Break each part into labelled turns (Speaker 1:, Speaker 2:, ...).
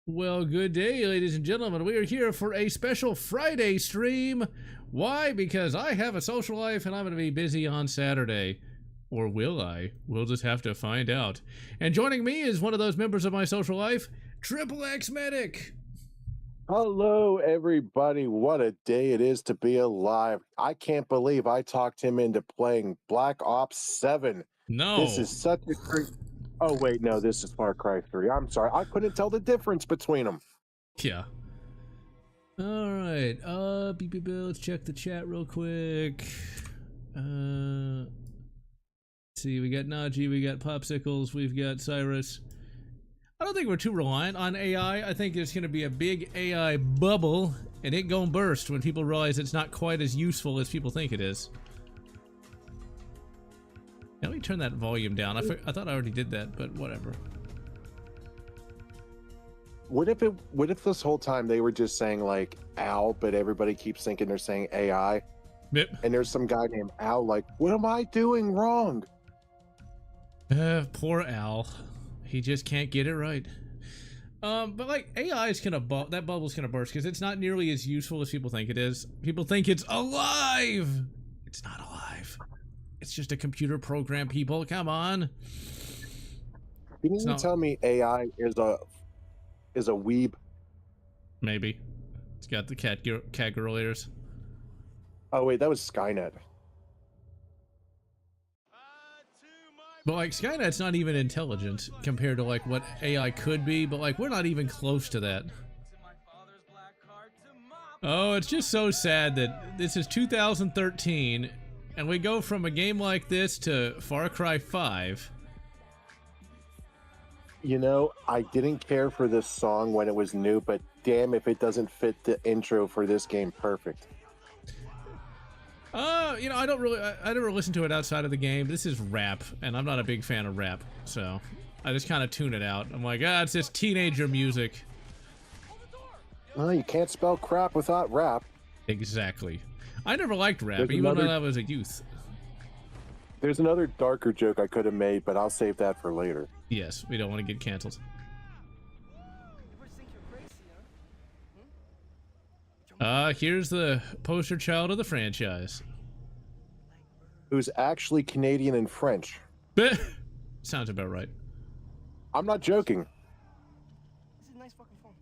Speaker 1: Well, good day, ladies and gentlemen. We are here for a special Friday stream. Why? Because I have a social life and I'm going to be busy on Saturday. Or will I? We'll just have to find out. And joining me is one of those members of my social life, Triple X Medic.
Speaker 2: Hello, everybody. What a day it is to be alive. I can't believe I talked him into playing Black Ops 7.
Speaker 1: No.
Speaker 2: This is such a great... Oh, wait, no, this is Far Cry 3. I'm sorry. I couldn't tell the difference between them.
Speaker 1: Yeah. All right. Let's check the chat real quick. Let's see, we got Najee, we got Popsicles, we've got Cyrus. I don't think we're too reliant on AI. I think there's going to be a big AI bubble, and it gonna burst when people realize it's not quite as useful as people think it is. Now, let me turn that volume down. I thought I already did that, but whatever.
Speaker 2: What if this whole time they were just saying, like, Al, but everybody keeps thinking they're saying AI?
Speaker 1: Yep.
Speaker 2: And there's some guy named Al, like, what am I doing wrong?
Speaker 1: Poor Al. He just can't get it right. But like AI is gonna that bubble's gonna burst because it's not nearly as useful as people think it is. People think it's alive. It's not alive. It's just a computer program. People, come on.
Speaker 2: Can you tell me AI is a weeb?
Speaker 1: Maybe. It's got the cat girl ears.
Speaker 2: Oh wait, that was Skynet.
Speaker 1: But like Skynet's not even intelligent compared to like what AI could be, but like we're not even close to that. Oh, it's just so sad that this is 2013 and we go from a game like this to Far Cry 5.
Speaker 2: You know, I didn't care for this song when it was new, but damn if it doesn't fit the intro for this game perfect.
Speaker 1: You know, I never listen to it outside of the game. This is rap, and I'm not a big fan of rap, so I just kind of tune it out. I'm like, it's just teenager music.
Speaker 2: Well, you can't spell crap without rap.
Speaker 1: Exactly. I never liked rap, even when I was a youth.
Speaker 2: There's another darker joke I could have made, but I'll save that for later.
Speaker 1: Yes, we don't want to get canceled. Here's the poster child of the franchise.
Speaker 2: Who's actually Canadian and French.
Speaker 1: Sounds about right.
Speaker 2: I'm not joking.
Speaker 3: This is a nice fucking phone.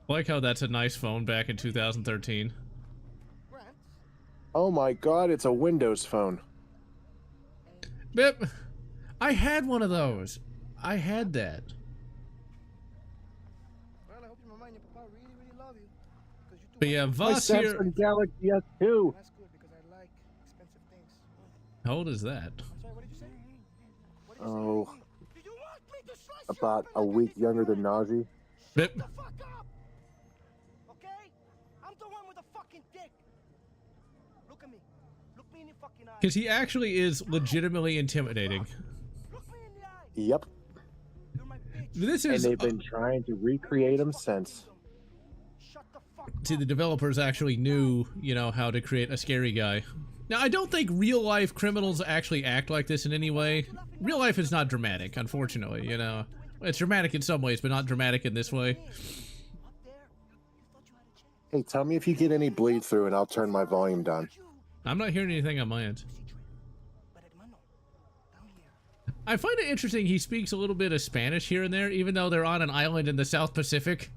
Speaker 1: I like how that's a nice phone back in 2013.
Speaker 2: Oh my god, it's a Windows phone.
Speaker 1: Bip. I had one of those. I had that.
Speaker 3: Well, I hope your mama and your papa really, really love you.
Speaker 1: But yeah, Voss
Speaker 2: My
Speaker 1: here.
Speaker 2: Samsung Galaxy S2.
Speaker 3: That's good because I like expensive things.
Speaker 1: How old is that?
Speaker 3: Sorry, what did you say?
Speaker 2: Oh,
Speaker 3: Did you want me to slice
Speaker 2: about a week younger than Najee.
Speaker 1: Bip.
Speaker 3: the fuck up? Okay? I'm the one with the fucking dick. Look at me. Look me in the fucking eye.
Speaker 1: Because he actually is legitimately intimidating.
Speaker 3: Look me in the eye.
Speaker 2: Yep.
Speaker 3: You're my bitch.
Speaker 1: This
Speaker 2: And
Speaker 1: is.
Speaker 2: they've been trying to recreate him since.
Speaker 3: Shut the fuck
Speaker 1: See, the developers actually knew, you know, how to create a scary guy. Now, I don't think real-life criminals actually act like this in any way. Real life is not dramatic, unfortunately, you know. It's dramatic in some ways, but not dramatic in this way.
Speaker 2: Hey, tell me if you get any bleed through and I'll turn my volume down.
Speaker 1: I'm not hearing anything on my end. I find it interesting he speaks a little bit of Spanish here and there, even though they're on an island in the South Pacific.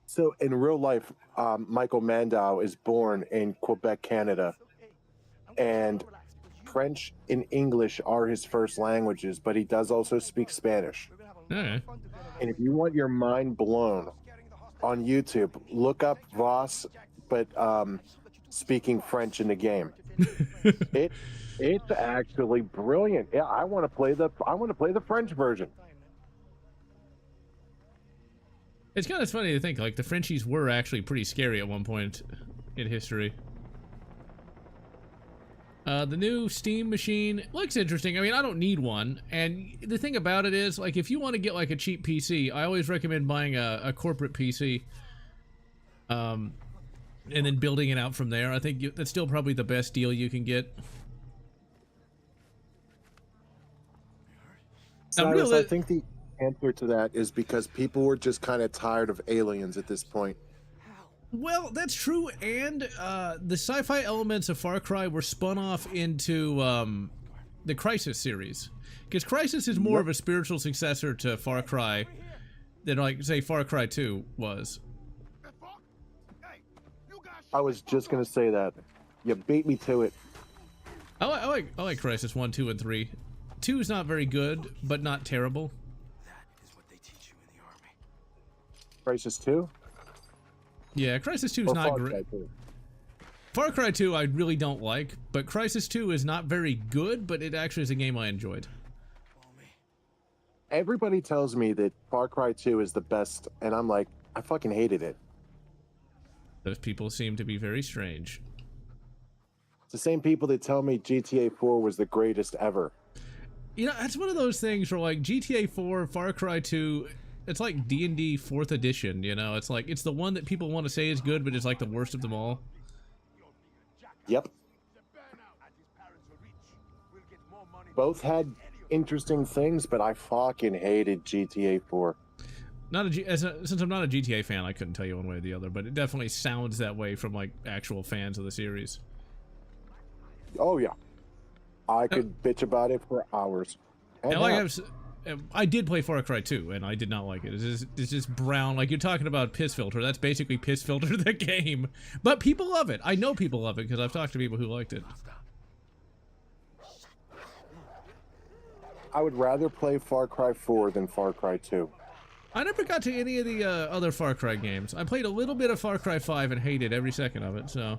Speaker 2: So in real life, Michael Mandow is born in Quebec, Canada, and French and English are his first languages, but he does also speak Spanish.
Speaker 1: Okay.
Speaker 2: And if you want your mind blown, on YouTube, look up Voss, but speaking French in the game. It's actually brilliant. Yeah, I want to play the French version.
Speaker 1: It's kind of funny to think, like, the Frenchies were actually pretty scary at one point in history. The new Steam machine looks interesting. I mean, I don't need one. And the thing about it is, like, if you want to get, like, a cheap PC, I always recommend buying a corporate PC. And then building it out from there. I think that's still probably the best deal you can get.
Speaker 2: Cyrus, I think the answer to that is because people were just kind of tired of aliens at this point.
Speaker 1: Well, that's true, and the sci-fi elements of Far Cry were spun off into the Crysis series. Because Crysis is more of a spiritual successor to Far Cry than, like, say, Far Cry 2 was.
Speaker 2: I was just going to say that. You beat me to it.
Speaker 1: I like Crysis 1, 2, and 3. 2 is not very good, but not terrible.
Speaker 3: That is what they teach you in the army.
Speaker 2: Crysis 2?
Speaker 1: Yeah, Crysis 2 is not great. Far Cry 2 I really don't like, but Crysis 2 is not very good, but it actually is a game I enjoyed.
Speaker 2: Everybody tells me that Far Cry 2 is the best, and I'm like, I fucking hated it.
Speaker 1: Those people seem to be very strange.
Speaker 2: It's the same people that tell me GTA 4 was the greatest ever.
Speaker 1: You know, that's one of those things where, like, GTA 4, Far Cry 2, it's like D&D 4th edition, you know? It's like, it's the one that people want to say is good, but it's like the worst of them all.
Speaker 2: Yep. Both had interesting things, but I fucking hated GTA 4.
Speaker 1: Since I'm not a GTA fan, I couldn't tell you one way or the other, but it definitely sounds that way from, like, actual fans of the series.
Speaker 2: Oh, yeah. I could bitch about it for hours. And
Speaker 1: I did play Far Cry 2, and I did not like it. It's just brown. Like, you're talking about Piss Filter. That's basically Piss Filter the game. But people love it. I know people love it, because I've talked to people who liked it.
Speaker 2: I would rather play Far Cry 4 than Far Cry 2.
Speaker 1: I never got to any of the other Far Cry games. I played a little bit of Far Cry 5 and hated every second of it, so...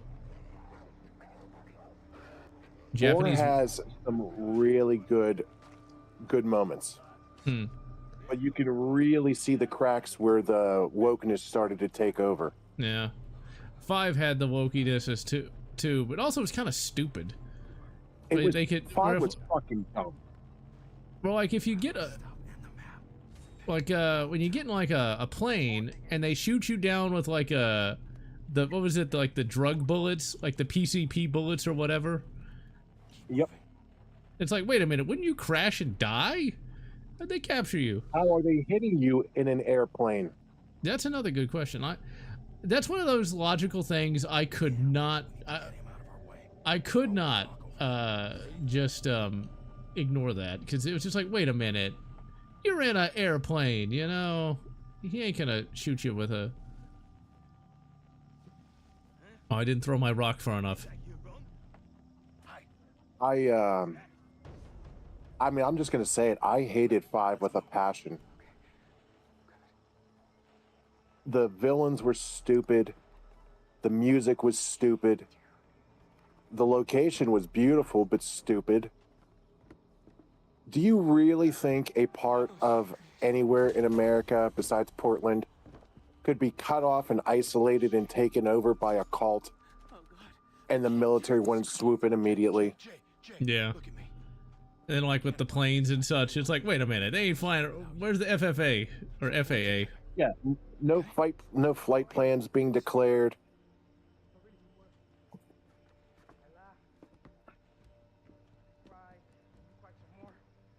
Speaker 2: 4 has some really good moments. But you can really see the cracks where the wokeness started to take over.
Speaker 1: Yeah. 5 had the wokeness as too, but also it was kind of stupid.
Speaker 2: 5 was fucking dumb.
Speaker 1: Well, like, if you get when you get in, like, a plane, and they shoot you down with, like, what was it, like, the drug bullets? Like, the PCP bullets or whatever?
Speaker 2: Yep.
Speaker 1: It's like, wait a minute, wouldn't you crash and die? How'd they capture you?
Speaker 2: How are they hitting you in an airplane?
Speaker 1: That's another good question. That's one of those logical things I could not just ignore that, because it was just like, wait a minute, you're in an airplane, you know, he ain't gonna shoot you with a... Oh, I didn't throw my rock far enough.
Speaker 2: I mean, I'm just gonna say it. I hated 5 with a passion. The villains were stupid. The music was stupid. The location was beautiful, but stupid. Do you really think a part of anywhere in America besides Portland could be cut off and isolated and taken over by a cult, and the military wouldn't swoop in immediately?
Speaker 1: Yeah. And then, like, with the planes and such, it's like, wait a minute, they ain't flying. Where's the FFA or FAA?
Speaker 2: Yeah, no flight plans being declared.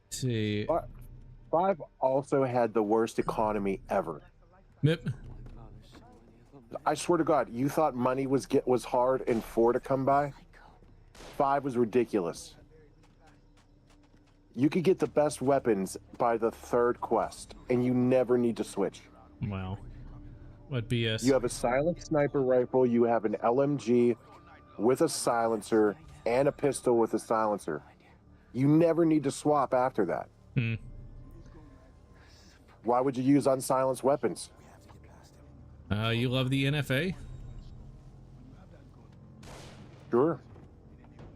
Speaker 1: Let's see.
Speaker 2: 5 also had the worst economy ever.
Speaker 1: Yep.
Speaker 2: I swear to God, you thought money was hard in 4 to come by? 5 was ridiculous. You could get the best weapons by the 3rd quest, and you never need to switch.
Speaker 1: Wow. What BS.
Speaker 2: You have a silent sniper rifle, you have an LMG with a silencer, and a pistol with a silencer. You never need to swap after that. Why would you use unsilenced weapons?
Speaker 1: You love the NFA?
Speaker 2: Sure.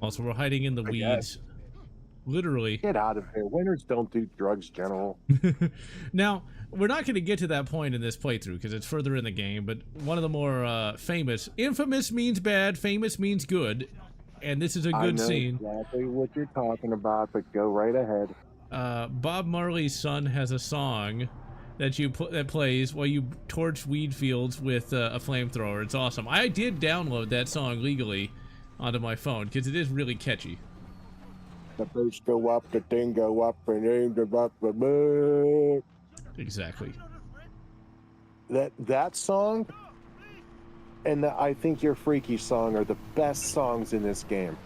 Speaker 1: Also, we're hiding in the weeds. Literally.
Speaker 2: Get out of here. Winners don't do drugs, General.
Speaker 1: Now, we're not going to get to that point in this playthrough because it's further in the game, but one of the more famous... Infamous means bad, famous means good, and this is a good scene.
Speaker 2: I know exactly what you're talking about, but go right ahead.
Speaker 1: Bob Marley's son has a song that plays while you torch weed fields with a flamethrower. It's awesome. I did download that song legally onto my phone because it is really catchy.
Speaker 2: The boots go up, the thing go up, and then the buck the boot.
Speaker 1: Exactly.
Speaker 2: That song and the I Think You're Freaky song are the best songs in this game.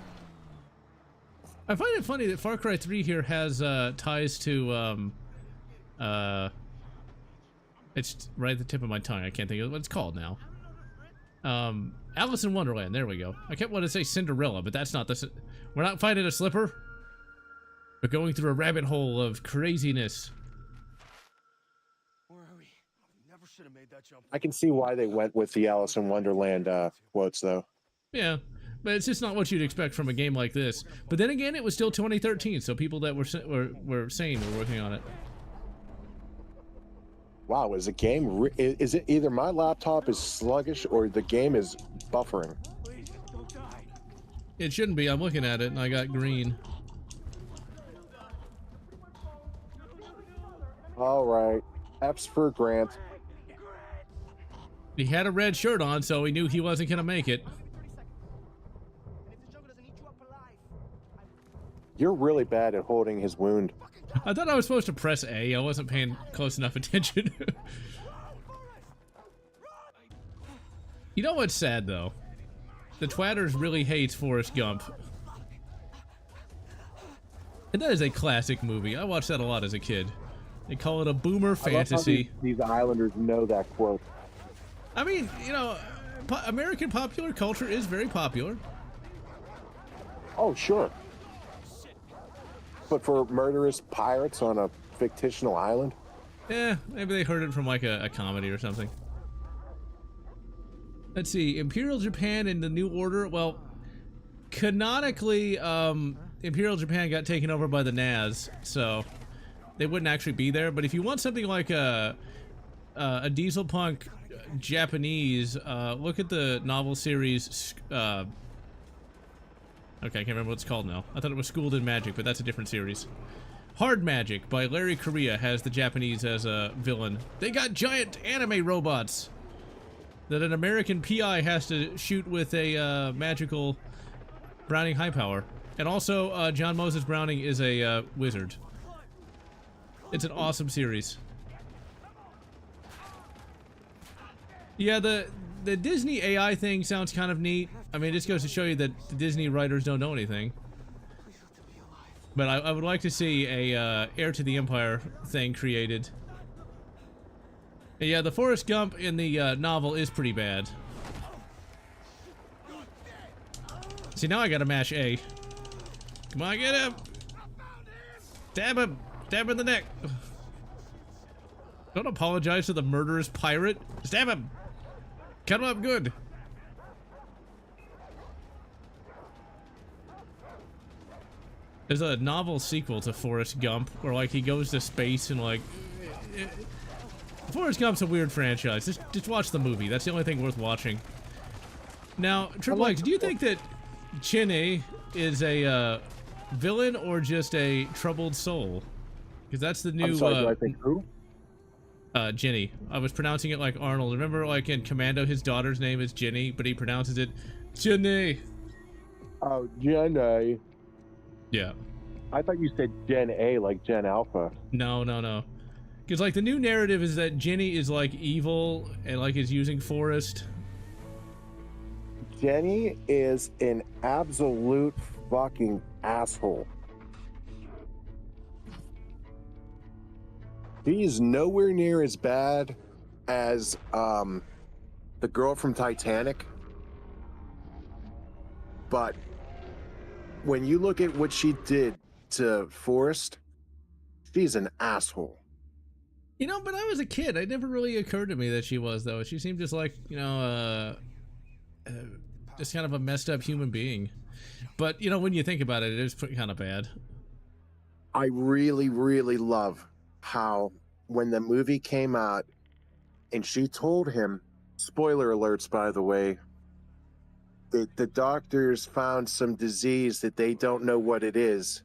Speaker 1: I find it funny that Far Cry 3 here has ties to it's right at the tip of my tongue. I can't think of what it's called now. Alice in Wonderland. There we go. I kept wanting to say Cinderella, but that's not the. We're not finding a slipper. We're going through a rabbit hole of craziness.
Speaker 3: Where are we? Never should have made that jump.
Speaker 2: I can see why they went with the Alice in Wonderland quotes, though.
Speaker 1: Yeah, but it's just not what you'd expect from a game like this. But then again, it was still 2013, so people that were sane were working on it.
Speaker 2: Wow, is the game? Is it either my laptop is sluggish or the game is buffering?
Speaker 3: Please, don't die.
Speaker 1: It shouldn't be. I'm looking at it, and I got green.
Speaker 2: All right, F's for Grant.
Speaker 1: He had a red shirt on, so he knew he wasn't gonna make it.
Speaker 3: 30 seconds. And if the jungle doesn't eat you up alive,
Speaker 2: You're really bad at holding his wound.
Speaker 1: I thought I was supposed to press A. I wasn't paying close enough attention. You know what's sad, though? The Twatters really hates Forrest Gump. And that is a classic movie. I watched that a lot as a kid. They call it a boomer fantasy.
Speaker 2: These Islanders know that quote.
Speaker 1: I mean, you know, American popular culture is very popular.
Speaker 2: Oh, sure. But for murderous pirates on a fictional island?
Speaker 1: Yeah, maybe they heard it from like a comedy or something. Let's see, Imperial Japan and the New Order. Well, canonically, Imperial Japan got taken over by the Naz, so they wouldn't actually be there. But if you want something like a diesel punk Japanese, look at the novel series. Okay, I can't remember what it's called now. I thought it was Schooled in Magic, but that's a different series. Hard Magic by Larry Correia has the Japanese as a villain. They got giant anime robots that an American PI has to shoot with a magical Browning high power. And also, John Moses Browning is a wizard. It's an awesome series. Yeah, the Disney AI thing sounds kind of neat. I mean, it just goes to show you that the Disney writers don't know anything. But I would like to see a Heir to the Empire thing created. And yeah, the Forrest Gump in the novel is pretty bad. See, now I gotta mash A. Come on, get him! Stab him! Stab him in the neck! Don't apologize to the murderous pirate. Stab him! Cut him up good! There's a novel sequel to Forrest Gump where like he goes to space and like Forrest Gump's a weird franchise. Just watch the movie. That's the only thing worth watching. Now, Triple X, do you think that Chinny is a villain or just a troubled soul? Because that's the new
Speaker 2: I'm sorry, do I think who?
Speaker 1: Ginny. I was pronouncing it like Arnold. Remember like in Commando his daughter's name is Ginny, but he pronounces it Ginny.
Speaker 2: Oh, Jenny.
Speaker 1: Yeah.
Speaker 2: I thought you said Gen A, like Gen Alpha.
Speaker 1: No. Because like the new narrative is that Ginny is like evil and like is using Forrest.
Speaker 2: Jenny is an absolute fucking asshole. He's nowhere near as bad as the girl from Titanic. But when you look at what she did to Forrest, she's an asshole.
Speaker 1: You know, but I was a kid. It never really occurred to me that she was, though. She seemed just like, you know, just kind of a messed up human being. But, you know, when you think about it, it is kind of bad.
Speaker 2: I really, really love how when the movie came out and she told him, spoiler alerts, by the way, that the doctors found some disease that they don't know what it is.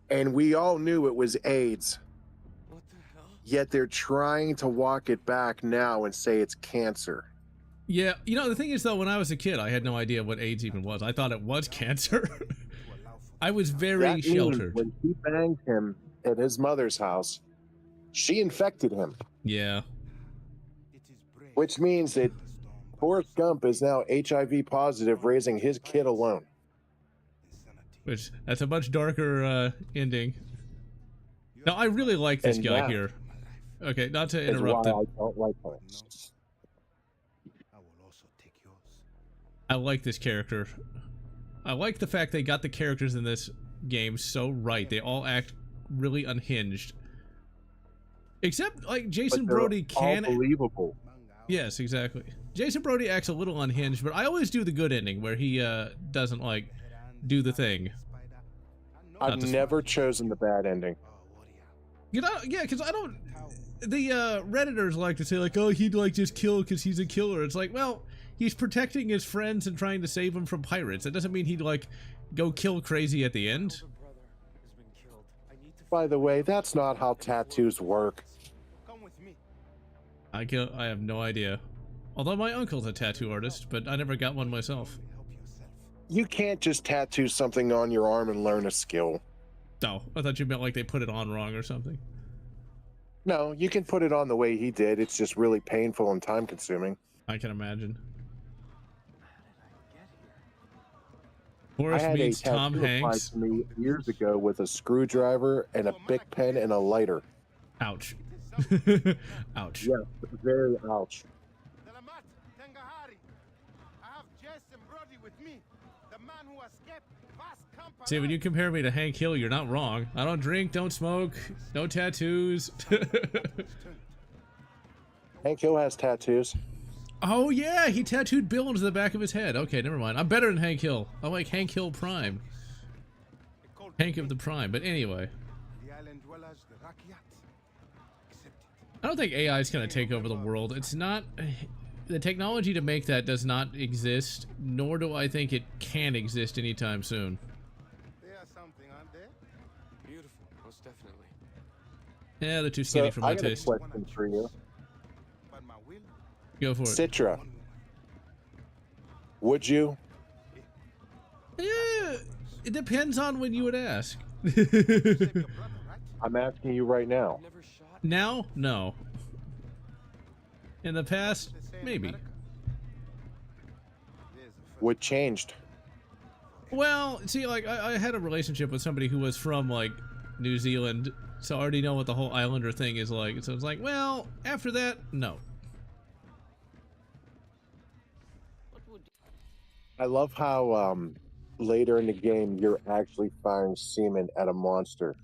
Speaker 2: And we all knew it was AIDS.
Speaker 3: what the hell?
Speaker 2: Yet they're trying to walk it back now and say it's cancer.
Speaker 1: Yeah, you know, the thing is, though, when I was a kid, I had no idea what AIDS even was. I thought it was cancer. I was very
Speaker 2: That means
Speaker 1: sheltered.
Speaker 2: when she banged him at his mother's house, she infected him,
Speaker 1: Yeah.
Speaker 2: which means that Forrest Gump is now HIV positive, raising his kid alone.
Speaker 1: Which, that's a much darker ending. Now, I really like this
Speaker 2: And
Speaker 1: guy
Speaker 2: that
Speaker 1: here. Okay, not to
Speaker 2: Is
Speaker 1: interrupt
Speaker 2: why
Speaker 1: it.
Speaker 2: I don't like her.
Speaker 1: I like this character. I like the fact they got the characters in this game so right. They all act really unhinged. Except, like, Jason
Speaker 2: But they're
Speaker 1: Brody can...
Speaker 2: all believable.
Speaker 1: Yes, exactly. Jason Brody acts a little unhinged, but I always do the good ending where he doesn't, like, do the thing.
Speaker 2: I've never chosen the bad ending.
Speaker 1: You know, yeah, because I don't... The Redditors like to say, like, oh, he'd, like, just kill because he's a killer. It's like, well, he's protecting his friends and trying to save them from pirates. That doesn't mean he'd, like, go kill crazy at the end.
Speaker 2: By the way, that's not how tattoos work.
Speaker 1: I have no idea. Although my uncle's a tattoo artist, but I never got one myself.
Speaker 2: You can't just tattoo something on your arm and learn a skill.
Speaker 1: Oh, I thought you meant like they put it on wrong or something.
Speaker 2: No, you can put it on the way he did. It's just really painful and time consuming.
Speaker 1: I can imagine.
Speaker 2: I
Speaker 1: Forrest
Speaker 2: had a
Speaker 1: meets Tom
Speaker 2: tattoo applied
Speaker 1: Hanks.
Speaker 2: to me years ago with a screwdriver and a Bic pen and a lighter.
Speaker 1: Ouch. Ouch.
Speaker 2: Yes, very ouch.
Speaker 1: See, when you compare me to Hank Hill, you're not wrong. I don't drink, don't smoke, no tattoos.
Speaker 2: Hank Hill has tattoos.
Speaker 1: Oh yeah, he tattooed Bill into the back of his head. Okay, never mind. I'm better than Hank Hill. I like Hank Hill Prime. Hank of the Prime. But anyway. I don't think AI is going to take over the world. It's not... The technology to make that does not exist, nor do I think it can exist anytime soon. Yeah, they're too skinny for my taste.
Speaker 2: I got a question for you.
Speaker 1: Go for it.
Speaker 2: Citra. Would you?
Speaker 1: Yeah, it depends on when you would ask.
Speaker 2: I'm asking you right now.
Speaker 1: Now? No. In the past? Maybe.
Speaker 2: What changed?
Speaker 1: Well, see, like, I had a relationship with somebody who was from, like, New Zealand, so I already know what the whole Islander thing is like. So it's like, well, after that, no.
Speaker 2: I love how later in the game you're actually firing semen at a monster.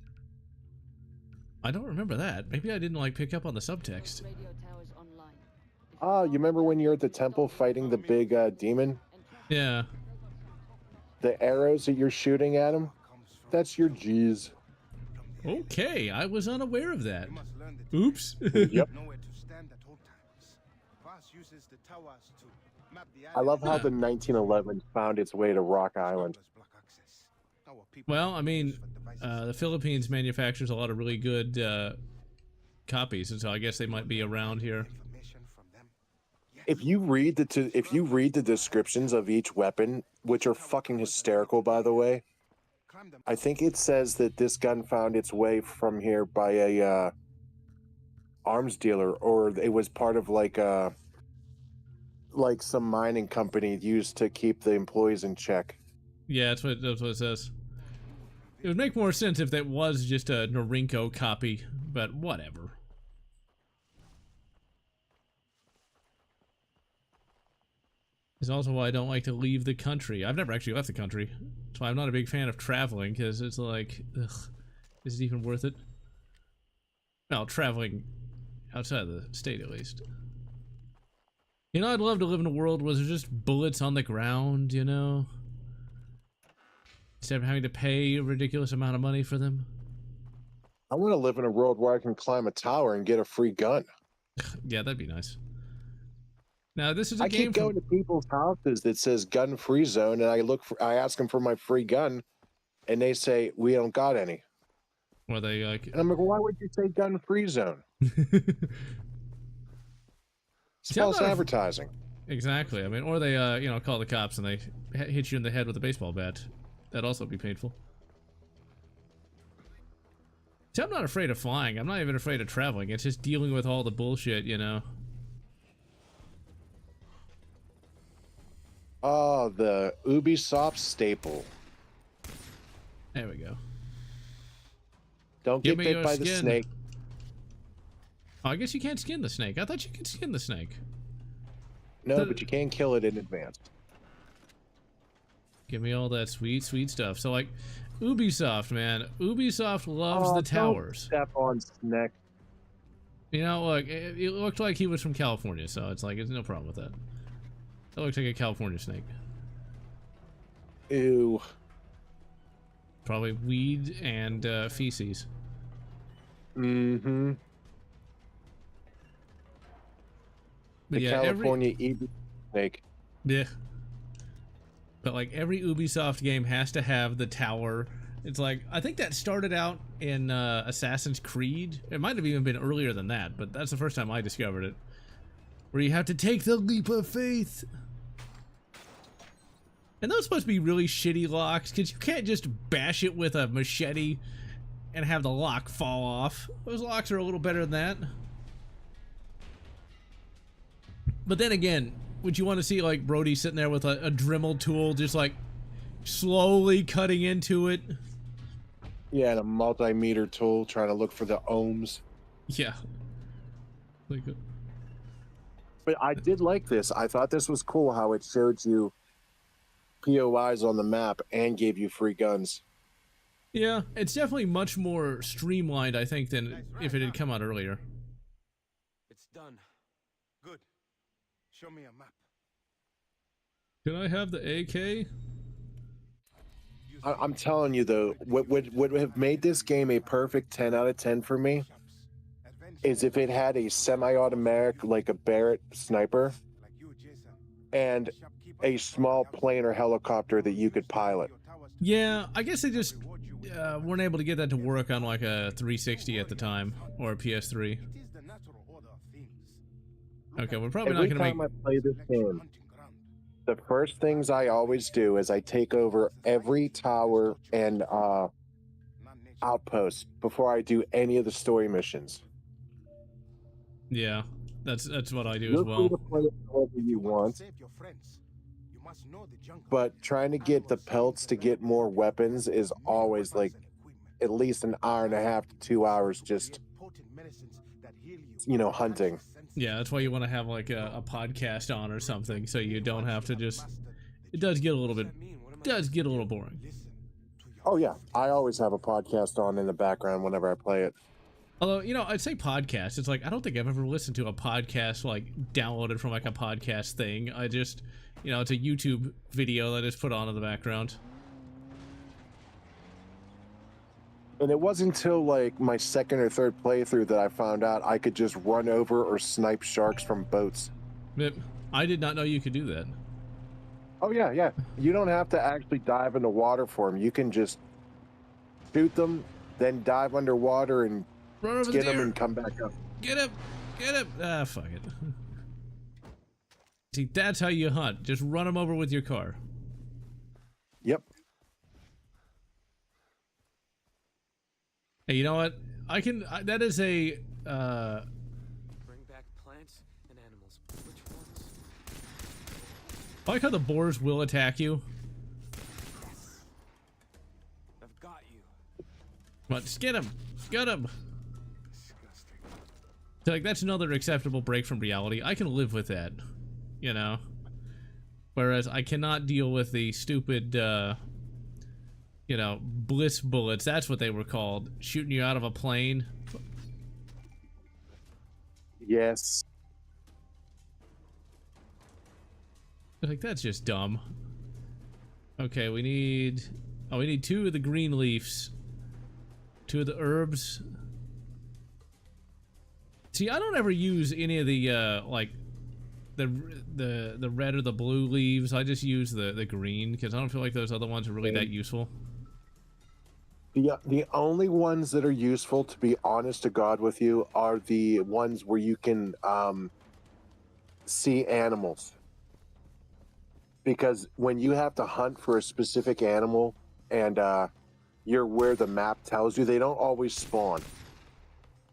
Speaker 1: I don't remember that. Maybe I didn't, like, pick up on the subtext.
Speaker 2: Oh, you remember when you're at the temple fighting the big demon?
Speaker 1: Yeah.
Speaker 2: The arrows that you're shooting at him? That's your G's.
Speaker 1: Okay, I was unaware of that. Oops.
Speaker 2: Yep. I love how the 1911 found its way to Rock Island.
Speaker 1: Well, I mean, the Philippines manufactures a lot of really good copies, and so I guess they might be around here.
Speaker 2: If you read the descriptions of each weapon, which are fucking hysterical, by the way, I think it says that this gun found its way from here by a arms dealer, or it was part of like some mining company used to keep the employees in check.
Speaker 1: Yeah, that's what it says. It would make more sense if that was just a Norinco copy, but whatever. It's also why I don't like to leave the country. I've never actually left the country. That's why I'm not a big fan of traveling, because it's like, ugh, is it even worth it? Well, traveling outside of the state, at least. You know, I'd love to live in a world where there's just bullets on the ground, you know? Instead of having to pay a ridiculous amount of money for them.
Speaker 2: I want to live in a world where I can climb a tower and get a free gun.
Speaker 1: Yeah, that'd be nice. Now, this is a
Speaker 2: I
Speaker 1: game
Speaker 2: keep going to people's houses that says gun free zone, and I ask them for my free gun, and they say, we don't got any.
Speaker 1: Where they like...
Speaker 2: And I'm like, why would you say gun free zone? It's false advertising.
Speaker 1: Exactly. I mean, or they, you know, call the cops and they hit you in the head with a baseball bat. That'd also be painful. See, I'm not afraid of flying. I'm not even afraid of traveling. It's just dealing with all the bullshit, you know.
Speaker 2: Oh, the Ubisoft staple.
Speaker 1: There we go.
Speaker 2: Don't
Speaker 1: Give
Speaker 2: get
Speaker 1: me
Speaker 2: bit
Speaker 1: your
Speaker 2: by the
Speaker 1: skin.
Speaker 2: snake.
Speaker 1: Oh, I guess you can't skin the snake. I thought you could skin the snake.
Speaker 2: No, but you can kill it in advance.
Speaker 1: Give me all that sweet, sweet stuff. So, like, Ubisoft, man. Ubisoft loves the
Speaker 2: Don't
Speaker 1: towers.
Speaker 2: Step on snake.
Speaker 1: You know, look, it looked like he was from California, so it's like, there's no problem with that. That looks like a California snake.
Speaker 2: Ew.
Speaker 1: Probably weed and feces.
Speaker 2: Mm-hmm.
Speaker 1: But
Speaker 2: The
Speaker 1: yeah,
Speaker 2: California Eagle snake.
Speaker 1: Yeah. But like every Ubisoft game has to have the tower. It's like, I think that started out in Assassin's Creed. It might have even been earlier than that, but that's the first time I discovered it. Where you have to take the leap of faith. And those supposed to be really shitty locks, because you can't just bash it with a machete and have the lock fall off. Those locks are a little better than that. But then again, would you want to see like Brody sitting there with a Dremel tool just like slowly cutting into it?
Speaker 2: Yeah, and a multimeter tool trying to look for the ohms.
Speaker 1: Yeah. Like,
Speaker 2: But I did like this. I thought this was cool how it showed you POIs on the map and gave you free guns.
Speaker 1: yeah, it's definitely much more streamlined, I think, than if it had come out earlier.
Speaker 3: It's done. Good. Show me a map.
Speaker 1: Can I have the AK?
Speaker 2: I'm telling you though, what would have made this game a perfect 10 out of 10 for me is if it had a semi-automatic, like a Barrett sniper, and a small plane or helicopter that you could pilot.
Speaker 1: Yeah, I guess they just weren't able to get that to work on like a 360 at the time, or a PS3. Okay, we're probably
Speaker 2: Every
Speaker 1: not going to
Speaker 2: time I play this game, the first things I always do is I take over every tower and outpost before I do any of the story missions.
Speaker 1: Yeah, that's what I do
Speaker 2: You're
Speaker 1: as well.
Speaker 2: free to play it however you want, but trying to get the pelts to get more weapons is always like at least an hour and a half to 2 hours just, you know, hunting.
Speaker 1: Yeah, that's why you want to have like a podcast on or something, so you don't have to just. It does get a little boring.
Speaker 2: Oh yeah, I always have a podcast on in the background whenever I play it.
Speaker 1: Although, you know, I'd say podcast. It's like, I don't think I've ever listened to a podcast, like, downloaded from, like, a podcast thing. I just, you know, it's a YouTube video that I just put on in the background.
Speaker 2: And it wasn't until, like, my second or third playthrough that I found out I could just run over or snipe sharks from boats.
Speaker 1: But I did not know you could do that.
Speaker 2: Oh, yeah, yeah. You don't have to actually dive into water for them. You can just shoot them, then dive underwater and
Speaker 1: Run over
Speaker 2: get
Speaker 1: the
Speaker 2: them
Speaker 1: deer.
Speaker 2: and come back up.
Speaker 1: Get him! Get him! Ah, fuck it. See, that's how you hunt. Just run them over with your car.
Speaker 2: Yep.
Speaker 1: Hey, you know what? That is a,
Speaker 4: Bring back plants and animals. Which ones?
Speaker 1: I like how the boars will attack you.
Speaker 4: I've got you.
Speaker 1: But just get him! Get him!
Speaker 4: Disgusting.
Speaker 1: So, like, that's another acceptable break from reality. I can live with that, you know? Whereas I cannot deal with the stupid, you know, bliss bullets. That's what they were called. Shooting you out of a plane.
Speaker 2: Yes.
Speaker 1: Like, that's just dumb. Okay, we need 2 of the green leaves. 2 of the herbs. See, I don't ever use any of the, like, the red or the blue leaves. I just use the green, because I don't feel like those other ones are really that useful.
Speaker 2: The only ones that are useful, to be honest to God with you, are the ones where you can see animals. Because when you have to hunt for a specific animal and you're where the map tells you. They don't always spawn.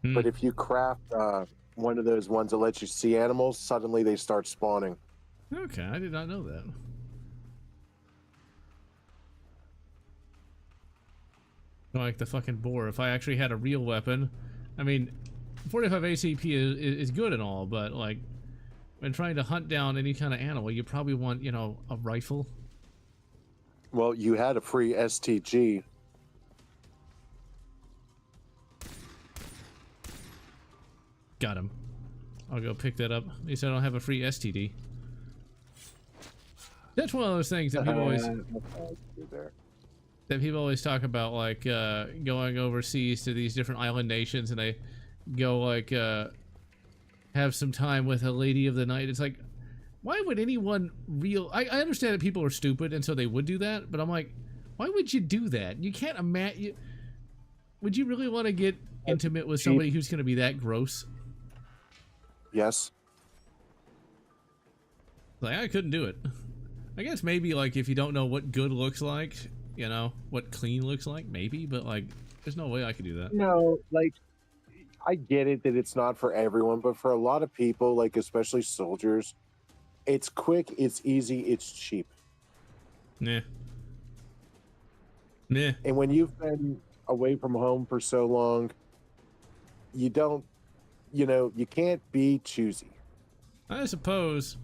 Speaker 2: But if you craft one of those ones that lets you see animals, suddenly they start spawning.
Speaker 1: Okay, I did not know that. Like the fucking boar. If I actually had a real weapon, I mean, 45 ACP is good and all, but like when trying to hunt down any kind of animal, you probably want, you know, a rifle.
Speaker 2: Well, you had a free STG.
Speaker 1: Got him. I'll go pick that up. At least I don't have a free STD. That's one of those things that people always talk about, like going overseas to these different island nations, and they go like have some time with a lady of the night. It's like, why would anyone I understand that people are stupid and so they would do that, but I'm like, why would you do that? You can't imagine. Would you really want to get intimate with somebody who's going to be that gross?
Speaker 2: Yes.
Speaker 1: Like, I couldn't do it. I guess maybe like if you don't know what good looks like, you know, what clean looks like, maybe, but like there's no way I could do that.
Speaker 2: No, like I get it that it's not for everyone, but for a lot of people, like especially soldiers, it's quick, it's easy, it's cheap.
Speaker 1: Nah. Nah.
Speaker 2: And when you've been away from home for so long, you don't, you know, you can't be choosy.
Speaker 1: I suppose.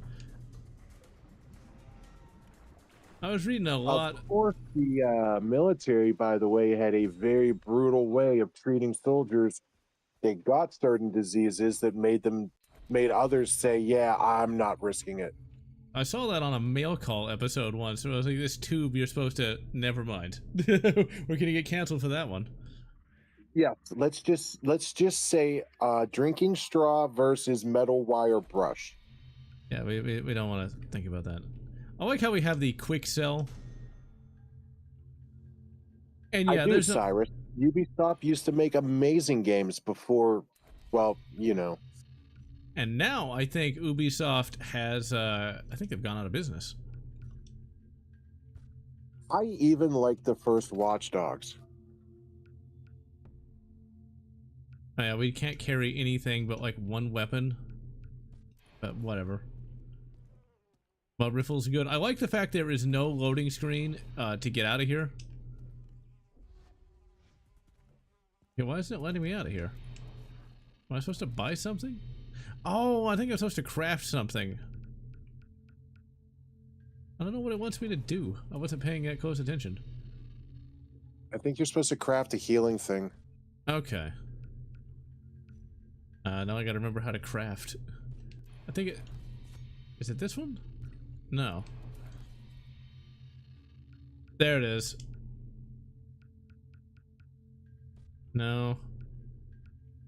Speaker 1: I was reading a lot.
Speaker 2: Of course, the military, by the way, had a very brutal way of treating soldiers. They got certain diseases that made others say, "Yeah, I'm not risking it."
Speaker 1: I saw that on a mail call episode once. Where I was like, "This tube, you're supposed to." Never mind. We're gonna get canceled for that one.
Speaker 2: Yeah, let's just say drinking straw versus metal wire brush.
Speaker 1: Yeah, we don't want to think about that. I like how we have the quick sell. And yeah,
Speaker 2: there's Cyrus. Ubisoft used to make amazing games before, well, you know.
Speaker 1: And now I think Ubisoft has, I think they've gone out of business.
Speaker 2: I even like the first Watch Dogs.
Speaker 1: Oh, yeah, we can't carry anything but like one weapon. But whatever. But Riffle's good. I like the fact there is no loading screen to get out of here. Okay, why isn't it letting me out of here? Am I supposed to buy something? Oh, I think I'm supposed to craft something. I don't know what it wants me to do. I wasn't paying that close attention.
Speaker 2: I think you're supposed to craft a healing thing.
Speaker 1: Okay. Now I gotta remember how to craft. I think it... Is it this one? No. There it is. No.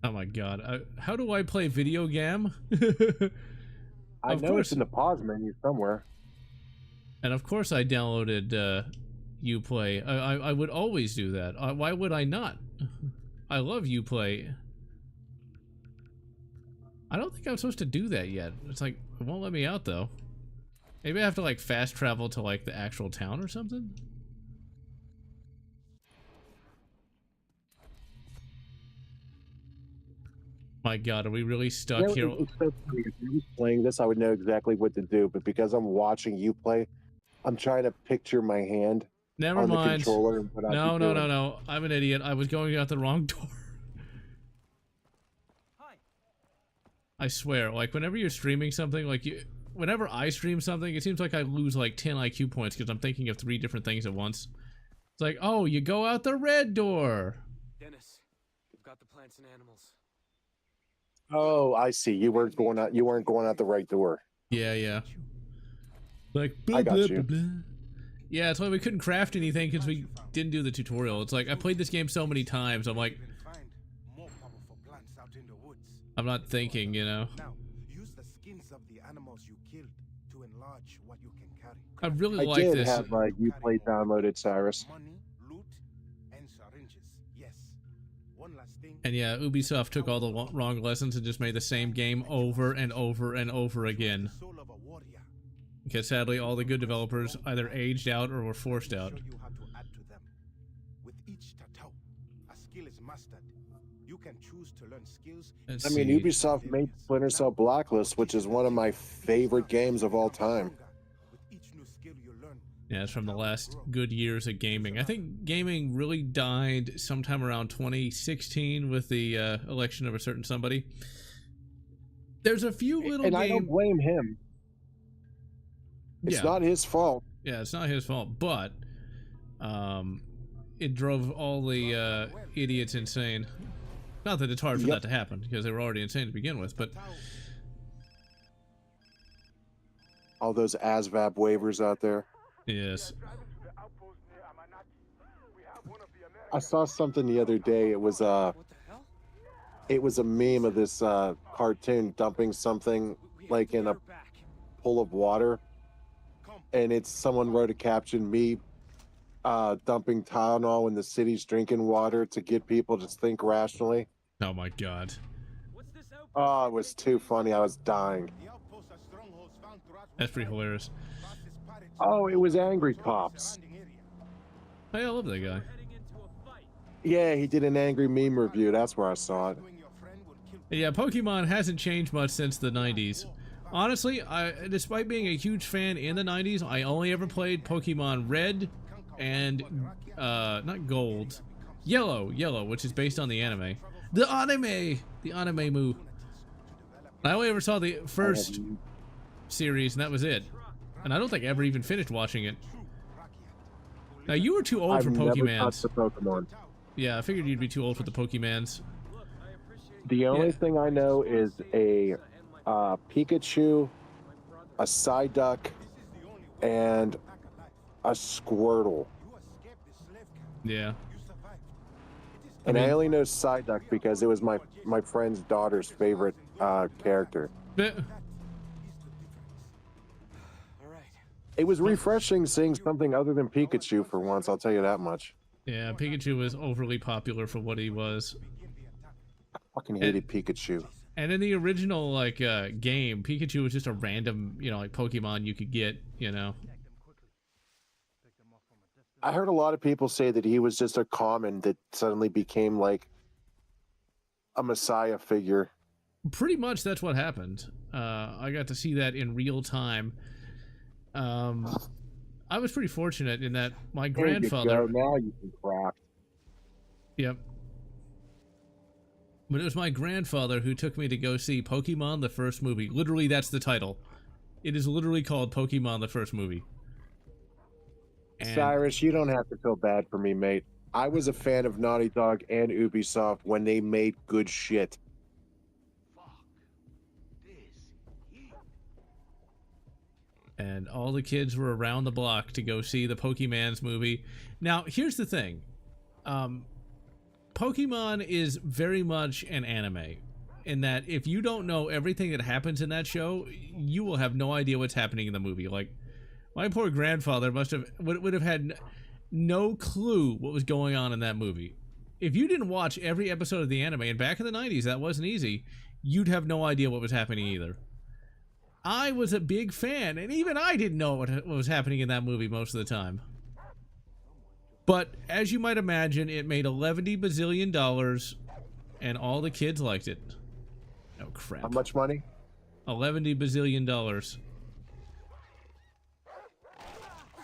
Speaker 1: Oh my god. How do I play video game?
Speaker 2: I know it's in the pause menu somewhere.
Speaker 1: And of course I downloaded Uplay. I would always do that. Why would I not? I love Uplay. I don't think I'm supposed to do that yet. It's like, it won't let me out though. Maybe I have to like fast travel to like the actual town or something? My god, are we really stuck here?
Speaker 2: It's so funny. If you was playing this, I would know exactly what to do, but because I'm watching you play, I'm trying to picture my hand
Speaker 1: Never
Speaker 2: on
Speaker 1: mind.
Speaker 2: the controller and what
Speaker 1: No, no, no, no. I'm an idiot. I was going out the wrong door.
Speaker 3: Hi.
Speaker 1: I swear, like whenever you're streaming something, like whenever I stream something, it seems like I lose like 10 IQ points because I'm thinking of 3 different things at once. It's like, oh, you go out the red door.
Speaker 4: Dennis, we've got the plants and animals.
Speaker 2: Oh, I see. You weren't going out. You weren't going out the right door.
Speaker 1: Yeah, yeah. Like blah,
Speaker 2: I got
Speaker 1: blah,
Speaker 2: you.
Speaker 1: blah, blah. Yeah, it's why we couldn't craft anything because we didn't do the tutorial. It's like I played this game so many times. I'm like, I'm not thinking, you know.
Speaker 5: Now, use the skins of the animals you killed to enlarge what you can carry.
Speaker 1: I really
Speaker 2: I
Speaker 1: like
Speaker 2: did
Speaker 1: this.
Speaker 2: have Uplay downloaded, Cyrus.
Speaker 5: Money, loot, and syringes. Yes. One last thing.
Speaker 1: And yeah, Ubisoft took all the wrong lessons and just made the same game over and over and over again.
Speaker 5: Soul of a warrior.
Speaker 1: Because sadly, all the good developers either aged out or were forced out.
Speaker 5: Show you how to add to them. With each skill is mastered, you can choose to learn skills.
Speaker 1: Let's
Speaker 2: I mean,
Speaker 1: see.
Speaker 2: Ubisoft made Splinter Cell Blacklist, which is one of my favorite games of all time.
Speaker 5: With each new skill you learn,
Speaker 1: Yeah, it's from the last good years of gaming. I think gaming really died sometime around 2016 with the election of a certain somebody. There's a few little
Speaker 2: And I don't
Speaker 1: games.
Speaker 2: blame him. It's
Speaker 1: Yeah.
Speaker 2: not his fault.
Speaker 1: Yeah, it's not his fault, but it drove all the idiots insane. Not that it's hard for that to happen, because they were already insane to begin with, but
Speaker 2: All those ASVAB waivers out there.
Speaker 1: yes.
Speaker 2: I saw something the other day. It was
Speaker 4: What the hell?
Speaker 2: it was a meme of this cartoon dumping something like in a
Speaker 4: Back.
Speaker 2: pool of water, and it's someone wrote a caption, me dumping Tylenol in the city's drinking water to get people to think rationally.
Speaker 1: Oh my god.
Speaker 4: What's this outpost?
Speaker 2: Oh, it was too funny. I was dying.
Speaker 5: the outposts are strongholds found throughout
Speaker 1: That's pretty hilarious.
Speaker 5: Boss's pirates
Speaker 2: Oh, it was Angry Cops.
Speaker 5: surrounding area.
Speaker 1: Hey, I love that guy.
Speaker 4: Heading into a fight.
Speaker 2: Yeah, he did an angry meme review. That's where I saw it.
Speaker 5: Doing your friend will kill
Speaker 1: Yeah, Pokemon hasn't changed much since the 90s. Honestly, despite being a huge fan in the 90s, I only ever played Pokemon Red and, not Gold. Yellow, which is based on the anime. The anime move. I only ever saw the first series, and that was it. And I don't think I ever even finished watching it. Now, you were too old
Speaker 2: I've
Speaker 1: for
Speaker 2: never touched
Speaker 1: Pokemans.
Speaker 2: the Pokemon.
Speaker 1: Yeah, I figured you'd be too old for the Pokemans.
Speaker 2: The only
Speaker 1: Yeah.
Speaker 2: thing I know is a Pikachu, a Psyduck, and a Squirtle.
Speaker 5: You escaped the slave camp.
Speaker 1: Yeah.
Speaker 5: You survived.
Speaker 2: And I
Speaker 1: mean-
Speaker 2: only know Psyduck because it was my friend's daughter's favorite character.
Speaker 1: Eh,
Speaker 4: All right.
Speaker 2: It was refreshing seeing something other than Pikachu for once, I'll tell you that much.
Speaker 1: Yeah, Pikachu was overly popular for what he was.
Speaker 2: I fucking hated Pikachu.
Speaker 1: And in the original game, Pikachu was just a random, like Pokemon you could get,
Speaker 2: I heard a lot of people say that he was just a common that suddenly became like a messiah figure.
Speaker 1: Pretty much that's what happened. I got to see that in real time. I was pretty fortunate in that my
Speaker 2: There you
Speaker 1: grandfather.
Speaker 2: go, now you can craft.
Speaker 1: Yep. But it was my grandfather who took me to go see Pokemon the first movie. Literally, that's the title. It is literally called Pokemon the first movie. And
Speaker 2: Cyrus, you don't have to feel bad for me, mate. I was a fan of Naughty Dog and Ubisoft when they made good shit.
Speaker 1: and all the kids were around the block to go see the Pokemans movie. Now, here's the thing. Pokemon is very much an anime, in that if you don't know everything that happens in that show, you will have no idea what's happening in the movie. Like, my poor grandfather would have had no clue what was going on in that movie. If you didn't watch every episode of the anime, and back in the 90s that wasn't easy, you'd have no idea what was happening either. I was a big fan, and even I didn't know what was happening in that movie most of the time. But as you might imagine, it made $11 bazillion, and all the kids liked it. Oh crap!
Speaker 2: How much money?
Speaker 1: $11 bazillion.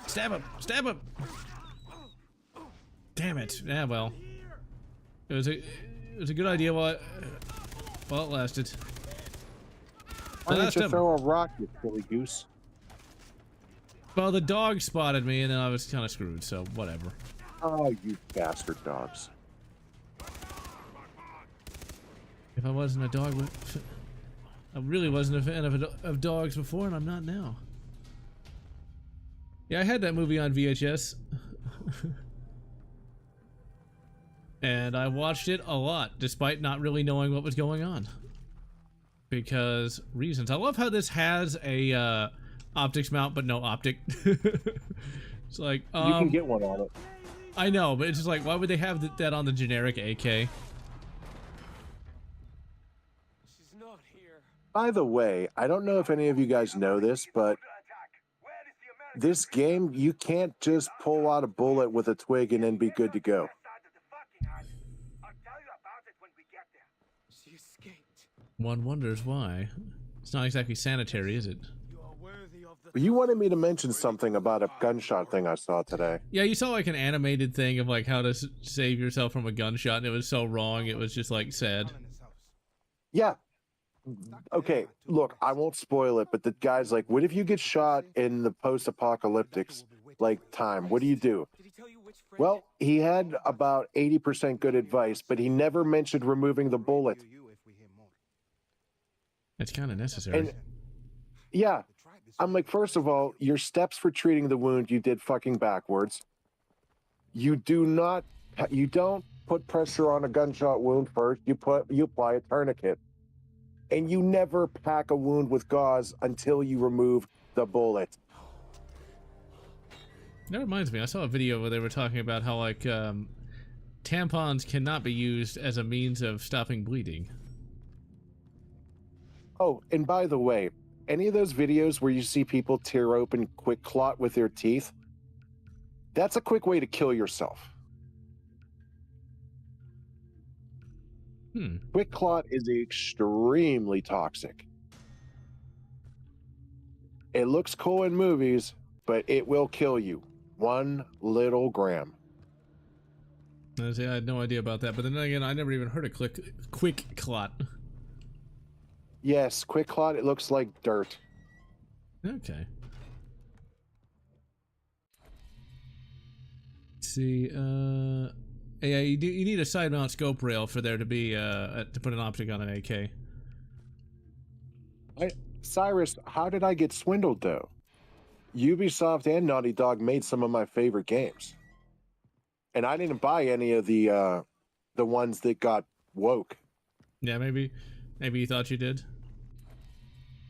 Speaker 1: Stab him! Stab him! Damn it! Yeah, well, it was a good idea while it lasted.
Speaker 2: Why didn't you
Speaker 1: Stab him.
Speaker 2: throw a rock, you silly goose?
Speaker 1: Well, the dog spotted me, and then I was kind of screwed. So whatever.
Speaker 2: Oh, you bastard dogs.
Speaker 1: If I wasn't a dog, I really wasn't a fan of dogs before, and I'm not now. Yeah, I had that movie on VHS. And I watched it a lot, despite not really knowing what was going on. Because reasons. I love how this has a optics mount, but no optic. It's like,
Speaker 2: You can get one on it.
Speaker 1: I know, but it's just like, why would they have that on the generic AK?
Speaker 4: She's not here.
Speaker 2: By the way, I don't know if any of you guys know this, but this game, you can't just pull out a bullet with a twig and then be good to go.
Speaker 1: One wonders why. It's not exactly sanitary, is it?
Speaker 3: You are worthy of the
Speaker 2: You wanted me to mention something about a gunshot thing I saw today.
Speaker 1: Yeah, you saw like an animated thing of like how to save yourself from a gunshot, and it was so wrong. It was just like sad.
Speaker 2: Yeah. Okay, look, I won't spoil it, but the guy's like, what if you get shot in the post-apocalyptic like time? What do you do?
Speaker 4: Did he tell you which friend?
Speaker 2: Well, he had about 80% good advice, but he never mentioned removing the bullet.
Speaker 1: It's kind of necessary.
Speaker 2: And yeah, I'm like, first of all, your steps for treating the wound you did fucking backwards. You don't put pressure on a gunshot wound first. You apply a tourniquet. And you never pack a wound with gauze until you remove the bullet.
Speaker 1: That reminds me, I saw a video where they were talking about how like tampons cannot be used as a means of stopping bleeding.
Speaker 2: Oh, and by the way, any of those videos where you see people tear open quick clot with their teeth, that's a quick way to kill yourself. Quick clot is extremely toxic. It looks cool in movies, but it will kill you. 1 little gram.
Speaker 1: I had no idea about that, but then again, I never even heard of quick clot.
Speaker 2: Yes, quick clot, it looks like dirt.
Speaker 1: Okay. Let's see, yeah, you need a side mount scope rail for there to be to put an optic on an AK.
Speaker 2: Cyrus, how did I get swindled though? Ubisoft and Naughty Dog made some of my favorite games, and I didn't buy any of the ones that got woke.
Speaker 1: Yeah, maybe you thought you did.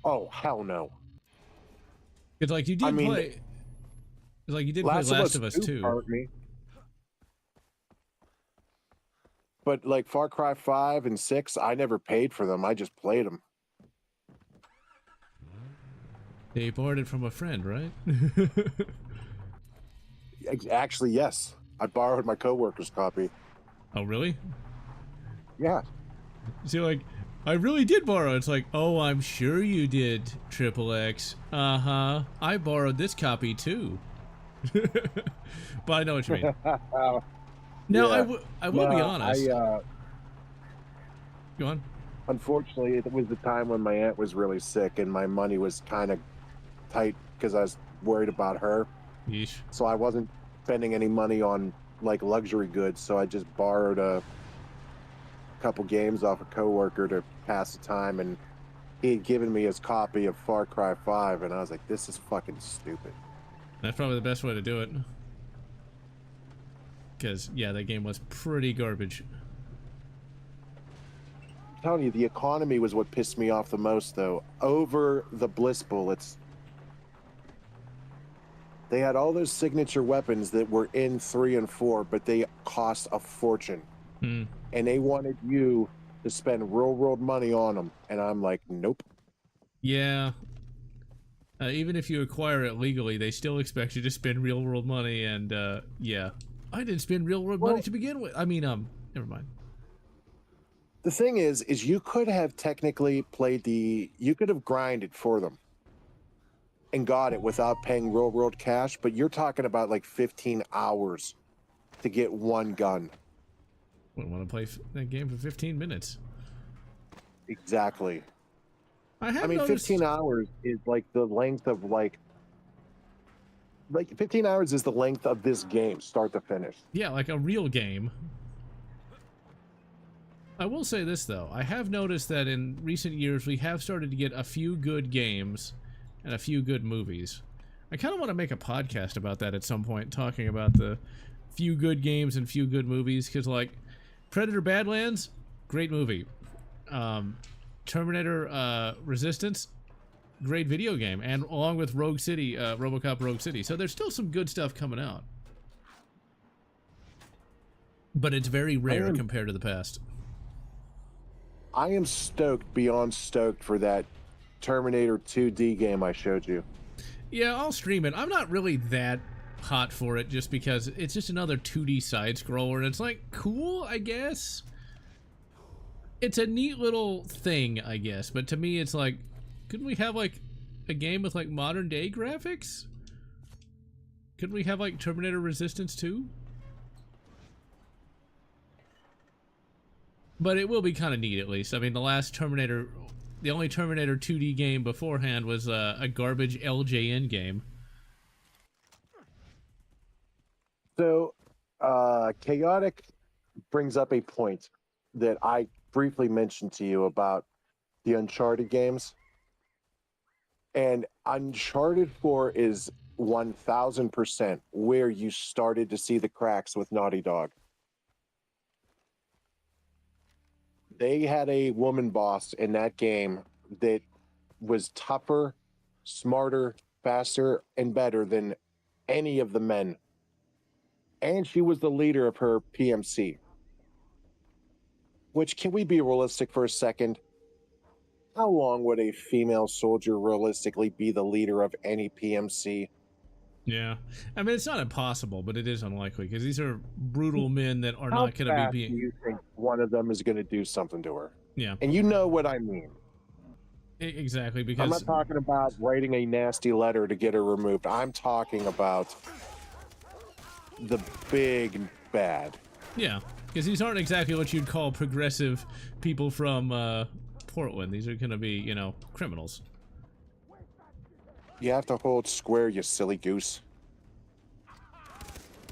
Speaker 2: Oh hell no!
Speaker 1: It's like you did play. It's like you did play Last of Us 2.
Speaker 2: Hurt me. But like Far Cry 5 and 6, I never paid for them. I just played them.
Speaker 1: They borrowed it from a friend, right?
Speaker 2: Actually, yes. I borrowed my coworker's copy.
Speaker 1: Oh, really?
Speaker 2: Yeah.
Speaker 1: See, like, I really did borrow. It's like, oh, I'm sure you did, Triple X. Uh-huh. I borrowed this copy, too. But I know what you mean. No,
Speaker 2: yeah.
Speaker 1: I will be honest. Go on.
Speaker 2: Unfortunately, it was the time when my aunt was really sick and my money was kind of tight because I was worried about her.
Speaker 1: Yeesh.
Speaker 2: So I wasn't spending any money on like luxury goods, so I just borrowed a couple games off a coworker to pass the time, and he had given me his copy of Far Cry 5, and I was like, this is fucking stupid.
Speaker 1: That's probably the best way to do it. Because, yeah, that game was pretty garbage.
Speaker 2: I'm telling you, the economy was what pissed me off the most, though. Over the bliss bullets. They had all those signature weapons that were in 3 and 4, but they cost a fortune. And they wanted you to spend real world money on them. And I'm like, nope.
Speaker 1: Yeah. Even if you acquire it legally, they still expect you to spend real world money, and, yeah. I didn't spend real world money to begin with. I mean, never mind.
Speaker 2: The thing is you could have technically played you could have grinded for them and got it without paying real world cash, but you're talking about like 15 hours to get one gun.
Speaker 1: Wouldn't want to play that game for 15 minutes.
Speaker 2: Exactly.
Speaker 1: I
Speaker 2: mean,
Speaker 1: noticed...
Speaker 2: 15 hours is like the length of like 15 hours is the length of this game, start to finish.
Speaker 1: Yeah, like a real game. I will say this, though. I have noticed that in recent years, we have started to get a few good games and a few good movies. I kind of want to make a podcast about that at some point, talking about the few good games and few good movies, because, like, Predator Badlands, great movie. Terminator Resistance, great video game, and along with Rogue City, RoboCop Rogue City. So there's still some good stuff coming out. But it's very rare compared to the past.
Speaker 2: I am stoked, beyond stoked, for that Terminator 2D game I showed you.
Speaker 1: Yeah, I'll stream it. I'm not really that hot for it just because it's just another 2D side-scroller, and it's like, cool, I guess. it's a neat little thing, I guess. But to me, it's like, couldn't we have like a game with like modern day graphics? Couldn't we have like Terminator Resistance 2? But it will be kind of neat, at least. I mean, the last Terminator, the only Terminator 2D game beforehand was a garbage LJN game.
Speaker 2: So, Chaotic brings up a point that I briefly mentioned to you about the Uncharted games. And Uncharted 4 is 1000% where you started to see the cracks with Naughty Dog. They had a woman boss in that game that was tougher, smarter, faster, and better than any of the men. And she was the leader of her PMC. Which, can we be realistic for a second? How long would a female soldier realistically be the leader of any PMC?
Speaker 1: Yeah. I mean, it's not impossible, but it is unlikely, because these are brutal men that are not going to
Speaker 2: How
Speaker 1: be
Speaker 2: fast do you think one of them is going to do something to her?
Speaker 1: Yeah.
Speaker 2: And you know what I mean.
Speaker 1: Exactly, because...
Speaker 2: I'm not talking about writing a nasty letter to get her removed. I'm talking about the big bad.
Speaker 1: Yeah, because these aren't exactly what you'd call progressive people from Portland. These are going to be, you know, criminals.
Speaker 2: You have to hold square, you silly goose.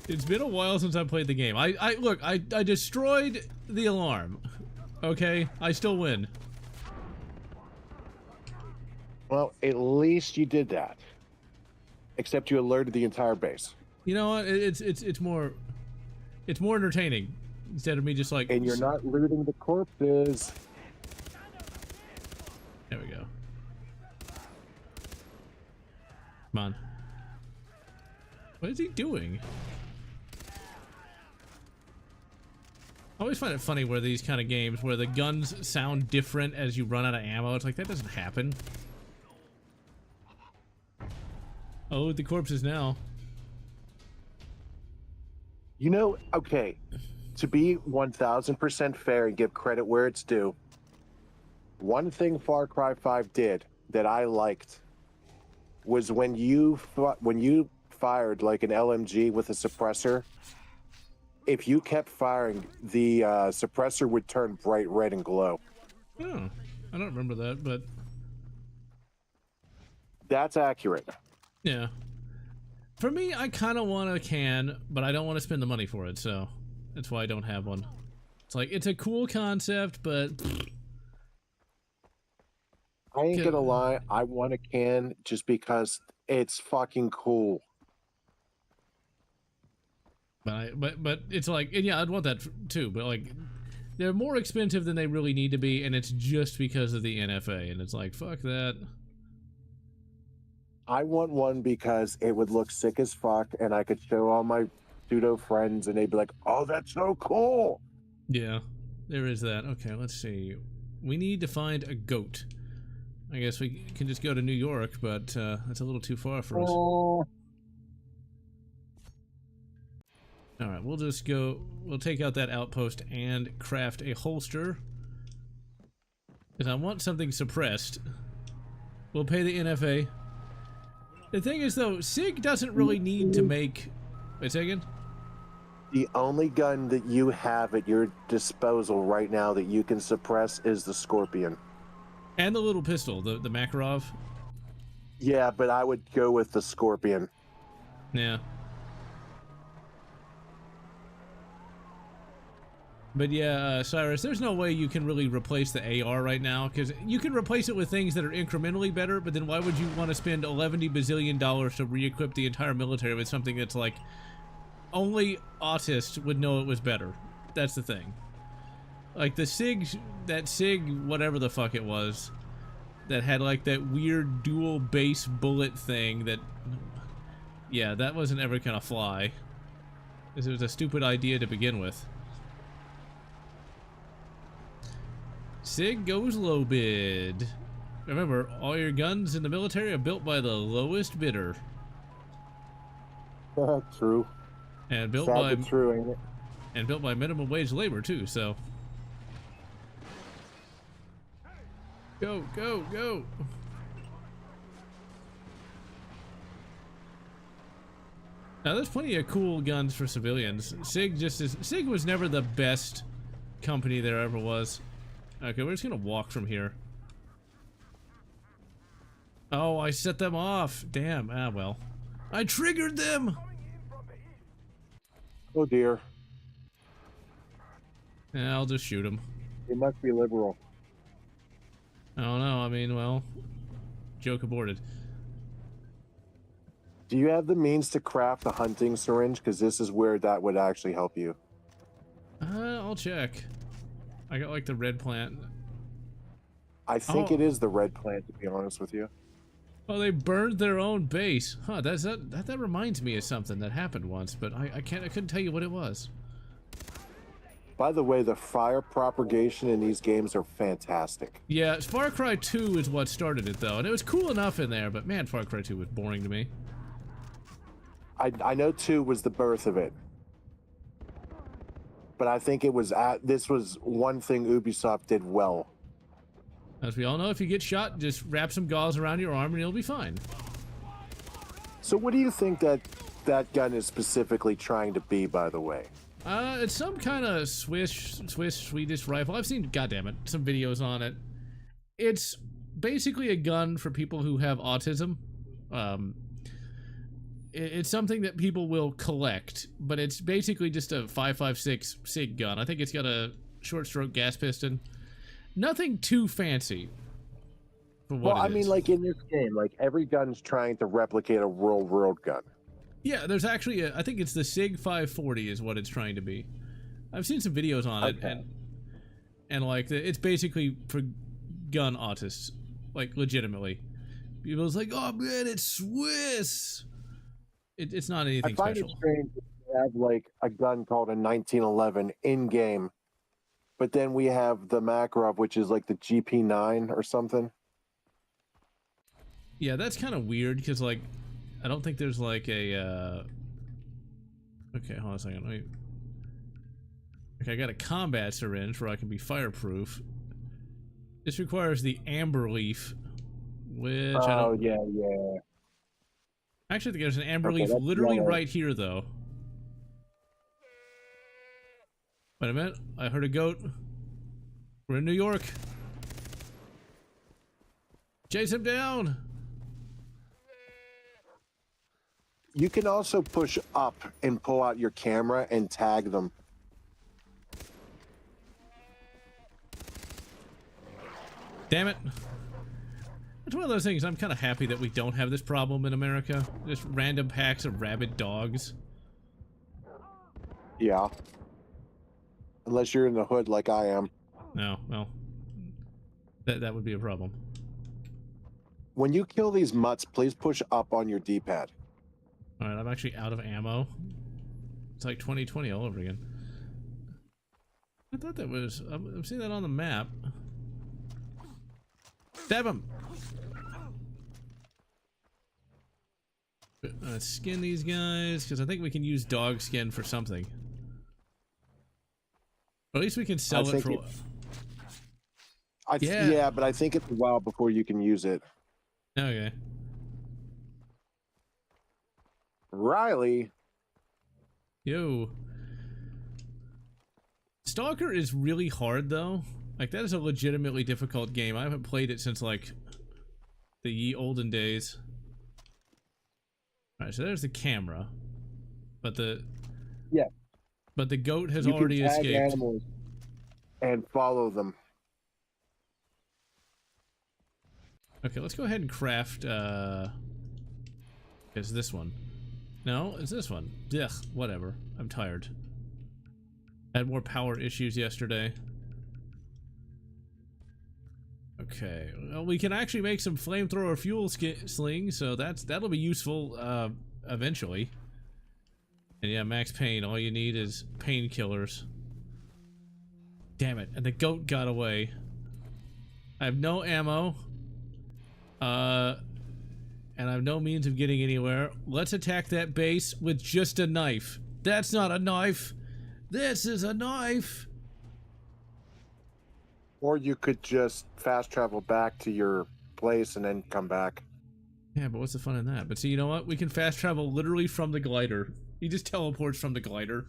Speaker 1: It's been a while since I played the game. Look, I destroyed the alarm. Okay, I still win.
Speaker 2: Well, at least you did that. Except you alerted the entire base.
Speaker 1: You know what? It's more entertaining instead of me just like.
Speaker 2: And you're not looting the corpses.
Speaker 1: There we go. Come on. What is he doing? I always find it funny where these kind of games where the guns sound different as you run out of ammo. It's like, that doesn't happen. Oh, the corpses now.
Speaker 2: You know, okay, to be 1000% fair and give credit where it's due, one thing Far Cry 5 did that I liked was when you fired like an LMG with a suppressor, if you kept firing, the suppressor would turn bright red and glow.
Speaker 1: Oh, I don't remember that, but
Speaker 2: that's accurate.
Speaker 1: Yeah. For me, I kind of want a can, but I don't want to spend the money for it, so that's why I don't have one. It's like, it's a cool concept, but
Speaker 2: I ain't gonna lie, I want a can just because it's fucking cool.
Speaker 1: But it's like, and yeah, I'd want that too, but like, they're more expensive than they really need to be, and it's just because of the NFA, and it's like, fuck that.
Speaker 2: I want one because it would look sick as fuck, and I could show all my pseudo friends, and they'd be like, "Oh, that's so cool."
Speaker 1: Yeah, there is that. Okay, let's see. We need to find a goat. I guess we can just go to New York, but that's a little too far for us.
Speaker 2: Oh.
Speaker 1: All right, we'll just go. We'll take out that outpost and craft a holster. Because I want something suppressed. We'll pay the NFA. The thing is, though, SIG doesn't really need to make... Wait a second.
Speaker 2: The only gun that you have at your disposal right now that you can suppress is the Scorpion.
Speaker 1: And the little pistol, the Makarov.
Speaker 2: Yeah, but I would go with the Scorpion.
Speaker 1: Yeah. But yeah, Cyrus, there's no way you can really replace the AR right now, because you can replace it with things that are incrementally better, but then why would you want to spend $11 bazillion to re-equip the entire military with something that's like, only autists would know it was better? That's the thing. Like the SIG, that SIG, whatever the fuck it was, that had like that weird dual base bullet thing that, yeah, that wasn't ever gonna fly. Because it was a stupid idea to begin with. SIG goes low bid. Remember, all your guns in the military are built by the lowest bidder.
Speaker 2: True.
Speaker 1: And built
Speaker 2: Sadly
Speaker 1: by
Speaker 2: true, ain't it?
Speaker 1: and built by minimum wage labor too, so Go, go, go. Now there's plenty of cool guns for civilians. SIG was never the best company there ever was. Okay, we're just gonna walk from here. Oh, I set them off. Damn, ah well. I triggered them!
Speaker 2: Oh dear.
Speaker 1: Yeah, I'll just shoot them.
Speaker 2: You must be liberal.
Speaker 1: I don't know, I mean, well, joke aborted.
Speaker 2: Do you have the means to craft a hunting syringe? Because this is where that would actually help you.
Speaker 1: I'll check. I got like the red plant.
Speaker 2: I think it is the red plant, to be honest with you.
Speaker 1: Oh, they burned their own base. Huh, that reminds me of something that happened once, but I couldn't tell you what it was.
Speaker 2: By the way, the fire propagation in these games are fantastic.
Speaker 1: Yeah, Far Cry 2 is what started it though, and it was cool enough in there, but man, Far Cry 2 was boring to me.
Speaker 2: I know 2 was the birth of it. But I think this was one thing Ubisoft did well.
Speaker 1: As we all know, if you get shot, just wrap some gauze around your arm and you'll be fine.
Speaker 2: So what do you think that gun is specifically trying to be, by the way?
Speaker 1: It's some kind of Swedish rifle. I've seen, goddammit, some videos on it. It's basically a gun for people who have autism. It's something that people will collect, but it's basically just a 5.56 SIG gun. I think it's got a short stroke gas piston. Nothing too fancy for what
Speaker 2: Well, I mean, like in this game, like every gun's trying to replicate a real world gun.
Speaker 1: Yeah, there's actually I think it's the SIG 540 is what it's trying to be. I've seen some videos on it, and like it's basically for gun autists, like legitimately. People's like, oh man, it's Swiss. It's not anything special. I find it
Speaker 2: strange to have like a gun called a 1911 in game, but then we have the Makarov, which is like the GP9 or something.
Speaker 1: Yeah, that's kind of weird because like I don't think there's like a okay, hold on a second. Wait. Okay, I got a combat syringe where I can be fireproof. This requires the amber leaf, which I don't...
Speaker 2: yeah.
Speaker 1: Actually, I think there's an amber leaf literally right here, though. Wait a minute. I heard a goat. We're in New York. Chase him down.
Speaker 2: You can also push up and pull out your camera and tag them.
Speaker 1: Damn it. It's one of those things, I'm kind of happy that we don't have this problem in America. Just random packs of rabid dogs.
Speaker 2: Yeah. Unless you're in the hood like I am.
Speaker 1: No, well, that would be a problem.
Speaker 2: When you kill these mutts, please push up on your D-pad.
Speaker 1: Alright, I'm actually out of ammo. It's like 2020 all over again. I thought that was... I'm seeing that on the map. Stab him! Let's skin these guys, because I think we can use dog skin for something. Or at least we can sell it for...
Speaker 2: Yeah, but I think it's a while before you can use it.
Speaker 1: Okay.
Speaker 2: Riley.
Speaker 1: Yo. Stalker is really hard, though. Like, that is a legitimately difficult game. I haven't played it since, like, the ye olden days. Alright, so there's the camera. But the...
Speaker 2: Yeah.
Speaker 1: But the goat has already escaped.
Speaker 2: Animals and follow them.
Speaker 1: Okay, let's go ahead and craft, it's this one. No, it's this one. Ugh, whatever. I'm tired. I had more power issues yesterday. Okay, well, we can actually make some flamethrower fuel slings, so that'll be useful, eventually. And yeah, max pain, all you need is painkillers. Damn it, and the goat got away. I have no ammo. And I have no means of getting anywhere. Let's attack that base with just a knife. That's not a knife. This is a knife.
Speaker 2: Or you could just fast travel back to your place and then come back.
Speaker 1: Yeah, but what's the fun in that? But see, you know what? We can fast travel literally from the glider. He just teleports from the glider.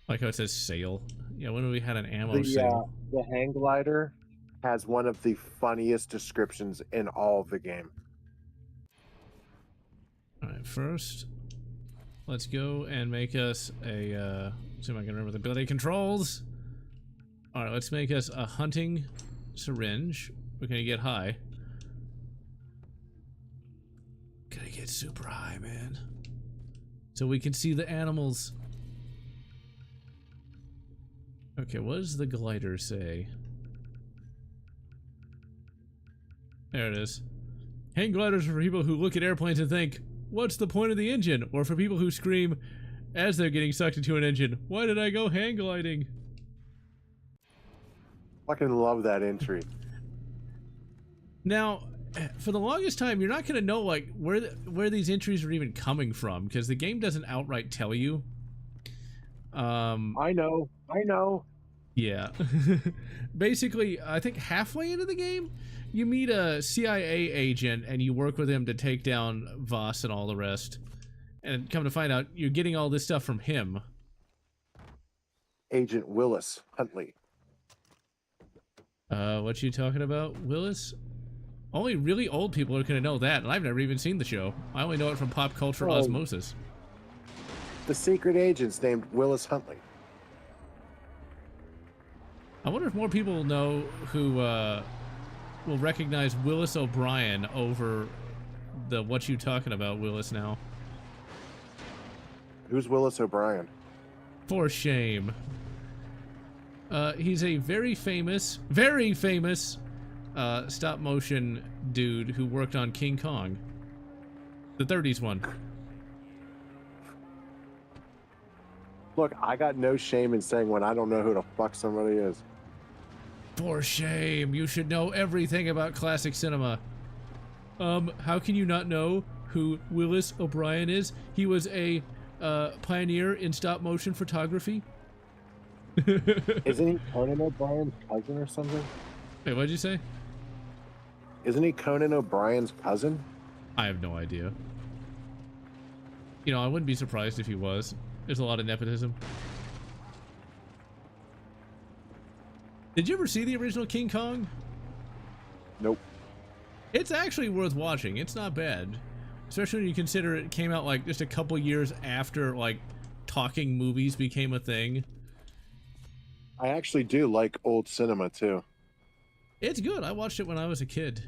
Speaker 1: Like how it says sail. Yeah, when we had an ammo sail.
Speaker 2: The hang glider has one of the funniest descriptions in all of the game.
Speaker 1: Alright, first, let's go and make us a, see if I can remember the ability controls. Alright, let's make us a hunting syringe. We're gonna get high. Gonna get super high, man. So we can see the animals. Okay, what does the glider say? There it is. Hang gliders are for people who look at airplanes and think, what's the point of the engine? Or for people who scream as they're getting sucked into an engine, why did I go hang gliding?
Speaker 2: Fucking love that entry.
Speaker 1: Now, for the longest time, you're not going to know like where these entries are even coming from, because the game doesn't outright tell you.
Speaker 2: I know.
Speaker 1: Yeah. Basically, I think halfway into the game, you meet a CIA agent and you work with him to take down Voss and all the rest. And come to find out, you're getting all this stuff from him.
Speaker 2: Agent Willis Huntley.
Speaker 1: What you talking about, Willis? Only really old people are gonna know that, and I've never even seen the show. I only know it from pop culture osmosis.
Speaker 2: The secret agent's named Willis Huntley.
Speaker 1: I wonder if more people know who will recognize Willis O'Brien over the what you talking about Willis now.
Speaker 2: Who's Willis O'Brien?
Speaker 1: For shame. He's a very famous stop motion dude who worked on King Kong. The 30s one.
Speaker 2: Look, I got no shame in saying when I don't know who the fuck somebody is.
Speaker 1: For shame. You should know everything about classic cinema. How can you not know who Willis O'Brien is? He was a pioneer in stop motion photography.
Speaker 2: Isn't he Conan O'Brien's cousin or something?
Speaker 1: Wait, what'd you say?
Speaker 2: Isn't he Conan O'Brien's cousin?
Speaker 1: I have no idea. You know, I wouldn't be surprised if he was. There's a lot of nepotism. Did you ever see the original King Kong?
Speaker 2: Nope.
Speaker 1: It's actually worth watching. It's not bad. Especially when you consider it came out like just a couple years after like talking movies became a thing.
Speaker 2: I actually do like old cinema too.
Speaker 1: It's good. I watched it when I was a kid.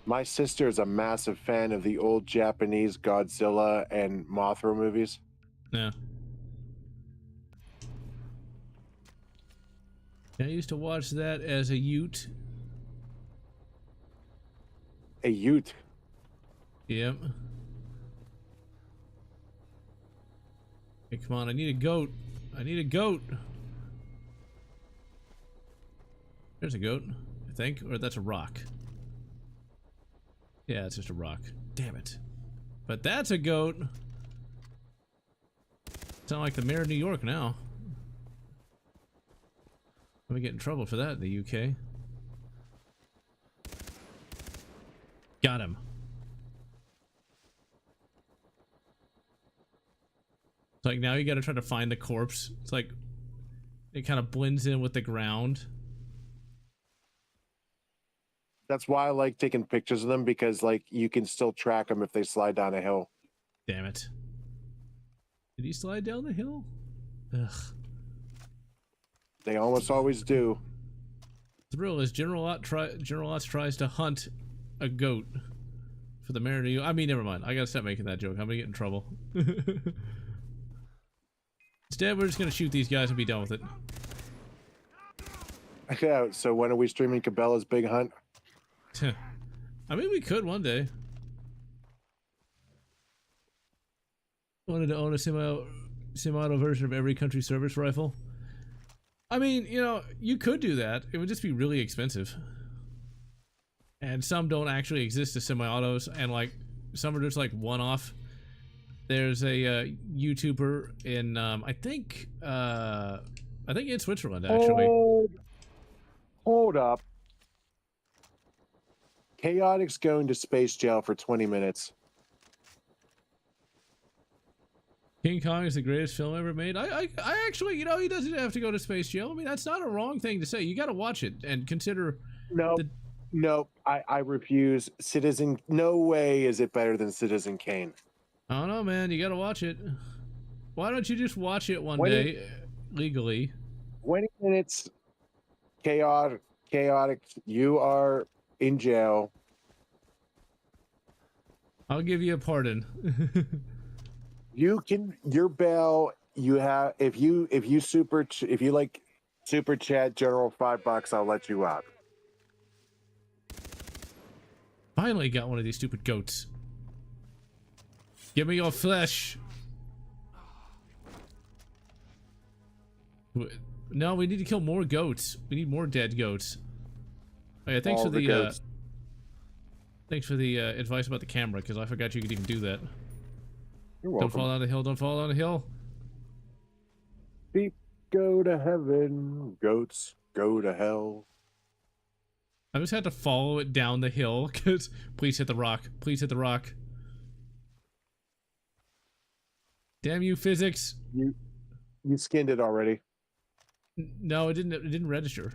Speaker 2: My sister is a massive fan of the old Japanese Godzilla and Mothra movies.
Speaker 1: Yeah. I used to watch that as a Ute.
Speaker 2: A Ute.
Speaker 1: Yep. Hey, come on, I need a goat. I need a goat. There's a goat, I think. Or that's a rock. Yeah, it's just a rock. Damn it. But that's a goat. Sound like the mayor of New York now. I'm gonna get in trouble for that in the UK. Got him. It's like now you gotta try to find the corpse. It's like it kind of blends in with the ground.
Speaker 2: That's why I like taking pictures of them, because like you can still track them if they slide down a hill.
Speaker 1: Damn it. Did he slide down the hill? Ugh.
Speaker 2: They almost always do.
Speaker 1: Thrill is General Lotz tries to hunt a goat for the mayor of New York. I mean, never mind. I gotta stop making that joke. I'm gonna get in trouble. Instead, we're just gonna shoot these guys and be done with it.
Speaker 2: Yeah, so when are we streaming Cabela's Big Hunt?
Speaker 1: I mean, we could one day. Wanted to own a semi-auto version of every country service rifle. I mean, you know, you could do that. It would just be really expensive. And some don't actually exist as semi-autos, and like some are just like one-off. There's a YouTuber in I think in Switzerland actually.
Speaker 2: Hold up. Chaotic's going to space jail for 20 minutes.
Speaker 1: King Kong is the greatest film ever made. I actually, you know, he doesn't have to go to space jail. I mean, that's not a wrong thing to say. You got to watch it and consider.
Speaker 2: No, I refuse. No way is it better than Citizen Kane.
Speaker 1: I don't know, man. You got to watch it. Why don't you just watch it one day legally?
Speaker 2: 20 minutes, chaotic. You are in jail.
Speaker 1: I'll give you a pardon.
Speaker 2: You can your bail. You have if you like super chat General $5, I'll let you out.
Speaker 1: Finally got one of these stupid goats. Give me your flesh. No, we need to kill more goats. We need more dead goats. Oh, yeah, thanks for the advice about the camera, because I forgot you could even do that.
Speaker 2: You're welcome.
Speaker 1: Don't fall down the hill. Don't fall down the hill.
Speaker 2: Sheep go to heaven, goats go to hell.
Speaker 1: I just had to follow it down the hill, because please hit the rock. Please hit the rock. Damn you, physics.
Speaker 2: You skinned it already.
Speaker 1: No, it didn't. It didn't register.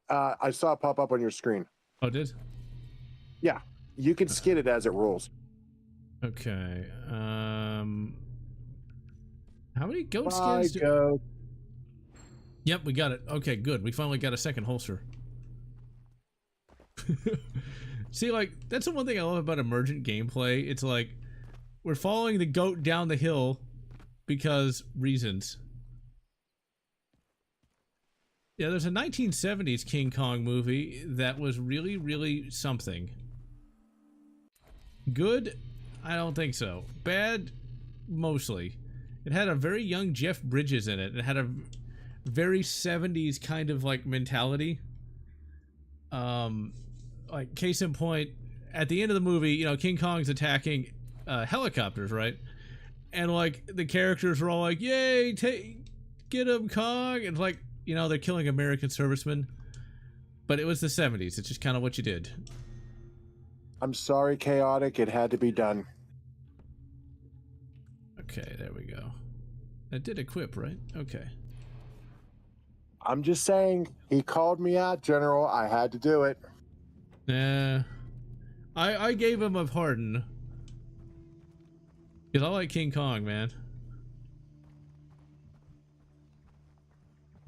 Speaker 2: I saw it pop up on your screen.
Speaker 1: Oh, it did?
Speaker 2: Yeah, you can skin it as it rolls.
Speaker 1: Okay. How many goat skins do... Yep, we got it. Okay, good. We finally got a second holster. See, like, that's the one thing I love about emergent gameplay. It's like, we're following the goat down the hill because reasons. Yeah, there's a 1970s King Kong movie that was really, really something. Good? I don't think so. Bad? Mostly. It had a very young Jeff Bridges in it. It had a very 70s kind of like mentality. Like case in point, at the end of the movie, you know, King Kong's attacking helicopters, right? And like the characters are all like, "Yay, get him, Kong!" And like, you know, they're killing American servicemen. But it was the 70s. It's just kind of what you did.
Speaker 2: I'm sorry, Chaotic. It had to be done.
Speaker 1: Okay, there we go. That did equip, right? Okay.
Speaker 2: I'm just saying, he called me out, General. I had to do it.
Speaker 1: Nah. I gave him a pardon. Because I like King Kong, man.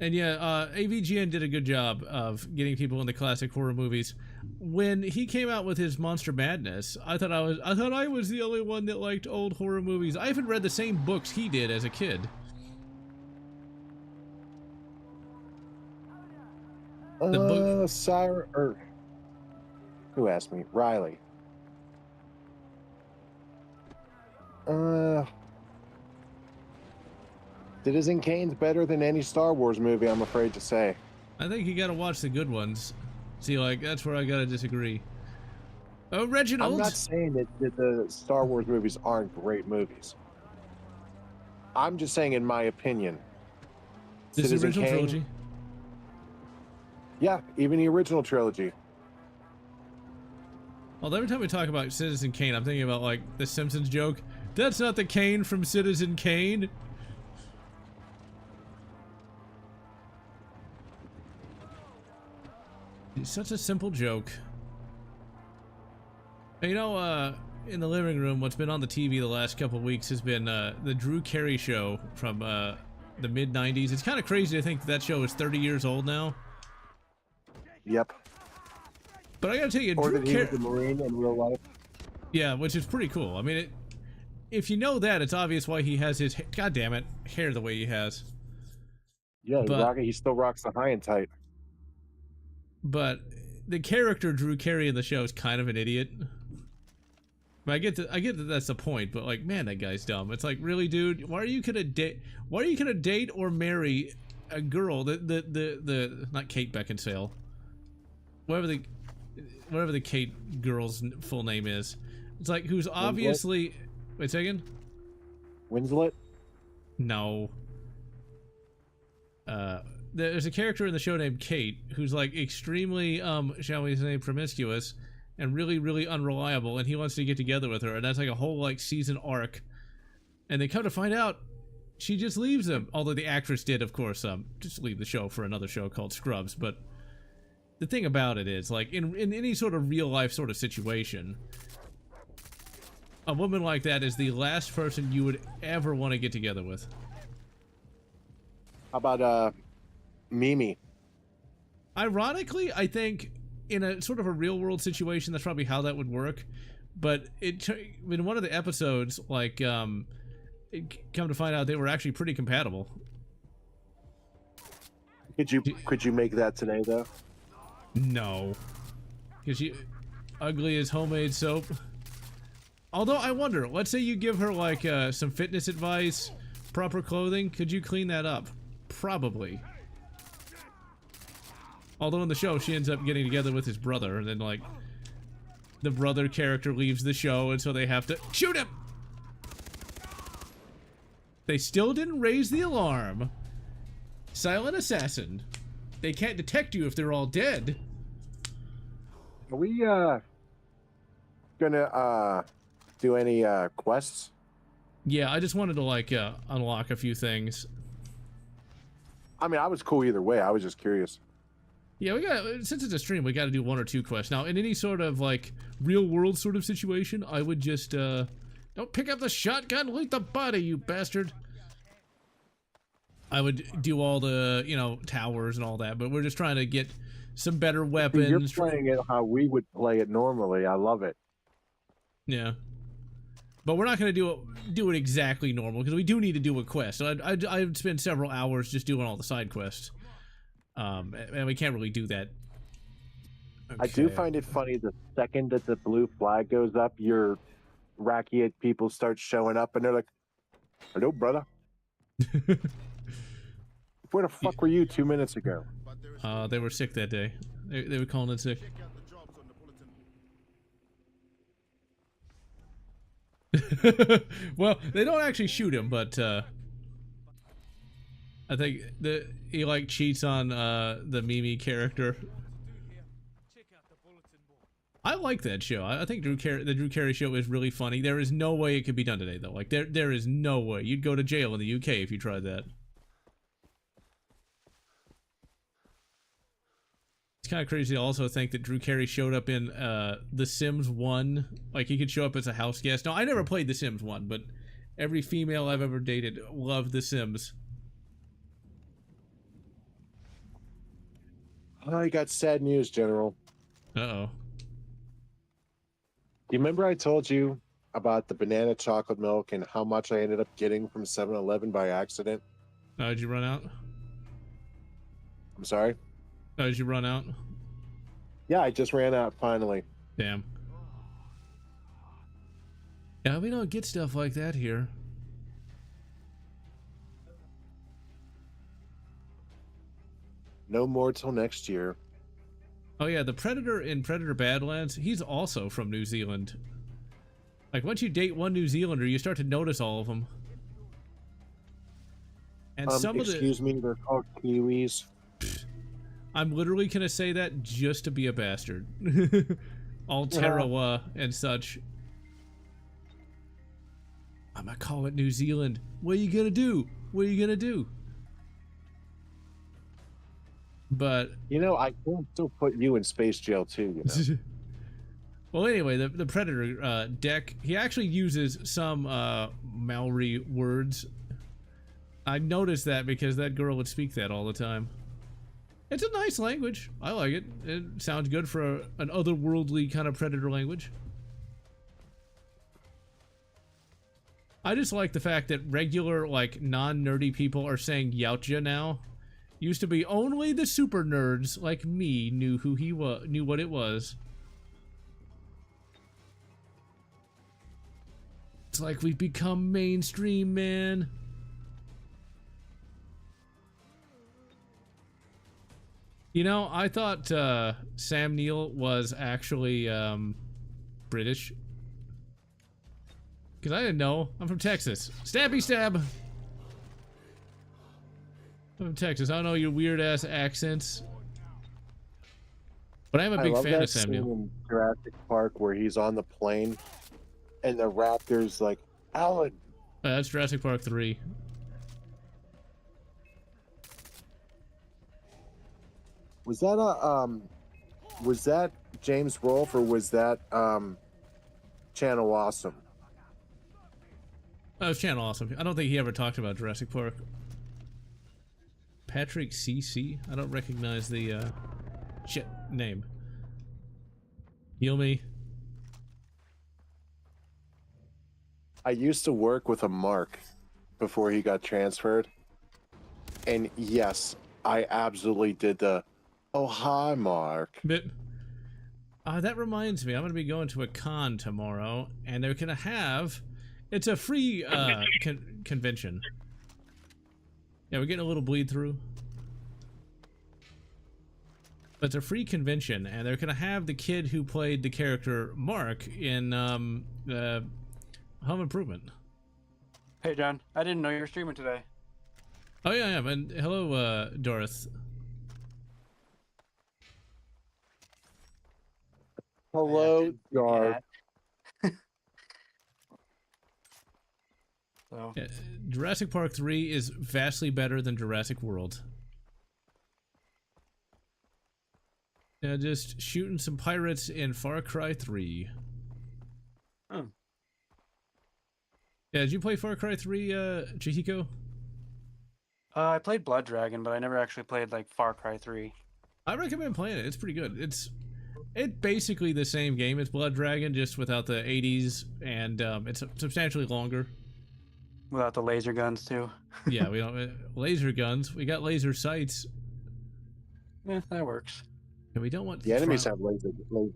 Speaker 1: And yeah, AVGN did a good job of getting people into classic horror movies. When he came out with his Monster Madness, I thought I was the only one that liked old horror movies. I even read the same books he did as a kid.
Speaker 2: Who asked me? Riley. Citizen Kane's better than any Star Wars movie, I'm afraid to say.
Speaker 1: I think you gotta watch the good ones. See, like, that's where I gotta disagree. Oh, Reginald!
Speaker 2: I'm not saying that the Star Wars movies aren't great movies. I'm just saying, in my opinion.
Speaker 1: This is the original trilogy?
Speaker 2: Yeah, even the original trilogy.
Speaker 1: Well, every time we talk about Citizen Kane, I'm thinking about, like, the Simpsons joke. That's not the Kane from Citizen Kane. It's such a simple joke. You know, in the living room, what's been on the TV the last couple of weeks has been the Drew Carey show from the mid-90s. It's kind of crazy to think that show is 30 years old now.
Speaker 2: Yep.
Speaker 1: But I gotta tell you,
Speaker 2: or
Speaker 1: Drew
Speaker 2: that he was a Marine in real life.
Speaker 1: Yeah, which is pretty cool. I mean, if you know that, it's obvious why he has his, goddammit, hair the way he has.
Speaker 2: Yeah, he still rocks the high and tight.
Speaker 1: But the character Drew Carey in the show is kind of an idiot. But I get that that's the point, but like, man, that guy's dumb. It's like, really, dude, why are you gonna date or marry a girl the not Kate Beckinsale, whatever the Kate girl's full name is. It's like, who's obviously Wait a second.
Speaker 2: Winslet?
Speaker 1: No. There's a character in the show named Kate who's like extremely, shall we say, promiscuous and really, really unreliable, and he wants to get together with her, and that's like a whole like season arc. And they come to find out she just leaves him. Although the actress did, of course, just leave the show for another show called Scrubs. But the thing about it is, like, in any sort of real life sort of situation, a woman like that is the last person you would ever want to get together with.
Speaker 2: How about Mimi?
Speaker 1: Ironically, I think in a sort of a real world situation, that's probably how that would work. But in one of the episodes, like, come to find out they were actually pretty compatible.
Speaker 2: Could you make that today though?
Speaker 1: No, because she ugly as homemade soap. Although I wonder, let's say you give her like some fitness advice, proper clothing, could you clean that up? Probably. Although in the show she ends up getting together with his brother, and then like the brother character leaves the show, and so they have to shoot him. They still didn't raise the alarm. Silent assassin. They can't detect you if they're all dead.
Speaker 2: Are we gonna do any quests?
Speaker 1: Yeah, I just wanted to like unlock a few things.
Speaker 2: I mean, I was cool either way. I was just curious.
Speaker 1: Yeah, since it's a stream, we got to do 1 or 2 quests. Now, in any sort of like real world sort of situation, I would just don't pick up the shotgun, loot the body, you bastard. I would do all the, you know, towers and all that, but we're just trying to get some better weapons.
Speaker 2: You're playing it how we would play it normally. I love it.
Speaker 1: Yeah, but we're not going to do it exactly normal, because we do need to do a quest. So I'd spend several hours just doing all the side quests, and we can't really do that. Okay.
Speaker 2: I do find it funny the second that the blue flag goes up, your Rakiet people start showing up, and they're like, "Hello, brother. Where the fuck were you 2 minutes ago?"
Speaker 1: They were sick that day. They were calling in sick. Well, they don't actually shoot him, but I think he like cheats on the Mimi character. I like that show. I think the Drew Carey show is really funny. There is no way it could be done today, though. Like there is no way. You'd go to jail in the UK if you tried that. It's kind of crazy to also think that Drew Carey showed up in The Sims 1. Like, he could show up as a house guest. No, I never played The Sims 1, but every female I've ever dated loved The Sims.
Speaker 2: I got sad news, General.
Speaker 1: Uh-oh.
Speaker 2: You remember I told you about the banana chocolate milk and how much I ended up getting from 7-Eleven by accident?
Speaker 1: Did you run out?
Speaker 2: I'm sorry?
Speaker 1: Did you run out?
Speaker 2: Yeah, I just ran out finally.
Speaker 1: Damn. Yeah, we don't get stuff like that here.
Speaker 2: No more till next year.
Speaker 1: Oh yeah, the Predator in Predator Badlands, he's also from New Zealand. Like, once you date one New Zealander, you start to notice all of them. And some of the...
Speaker 2: Excuse me, they're called Kiwis.
Speaker 1: I'm literally gonna say that just to be a bastard. Aotearoa and such. I'm gonna call it New Zealand. What are you gonna do? What are you gonna do? But
Speaker 2: you know, I can still put you in space jail too, you know.
Speaker 1: Well, anyway, the Predator deck, he actually uses some Maori words. I noticed that because that girl would speak that all the time. It's a nice language. I like it. It sounds good for an otherworldly kind of Predator language. I just like the fact that regular, like, non-nerdy people are saying Yautja now. Used to be only the super nerds like me knew who he was, knew what it was. It's like we've become mainstream, man. You know, I thought Sam Neill was actually British. Because I didn't know. I'm from Texas. Stabby stab! I'm from Texas. I don't know your weird-ass accents. But I'm a big
Speaker 2: love
Speaker 1: fan
Speaker 2: that
Speaker 1: of Samuel.
Speaker 2: scene in Jurassic Park where he's on the plane and the raptor's like, Alan.
Speaker 1: That's Jurassic Park 3.
Speaker 2: Was that James Rolfe or was that Channel Awesome?
Speaker 1: Oh, it's Channel Awesome. I don't think he ever talked about Jurassic Park. Patrick CC? I don't recognize the shit name. Heal me.
Speaker 2: I used to work with a Mark before he got transferred. And yes, I absolutely did the, oh, hi, Mark.
Speaker 1: But that reminds me, I'm going to be going to a con tomorrow, and they're going to have, it's a free convention. Yeah, we're getting a little bleed through. But it's a free convention, and they're going to have the kid who played the character Mark in Home Improvement.
Speaker 6: Hey, John. I didn't know you were streaming today.
Speaker 1: Oh, yeah, I am. And hello, Dorothy.
Speaker 2: Hello, Gar.
Speaker 6: So.
Speaker 1: Yeah, Jurassic Park 3 is vastly better than Jurassic World. Yeah, just shooting some pirates in Far Cry 3.
Speaker 6: Oh.
Speaker 1: Yeah, did you play Far Cry 3, Chihiko?
Speaker 6: I played Blood Dragon, but I never actually played like Far Cry 3.
Speaker 1: I recommend playing it. It's pretty good. It's basically the same game as Blood Dragon, just without the 80s, and it's substantially longer.
Speaker 6: Without the laser guns too.
Speaker 1: Yeah, we don't laser guns. We got laser sights.
Speaker 6: Yeah, that works.
Speaker 1: And we don't want
Speaker 2: The enemies have laser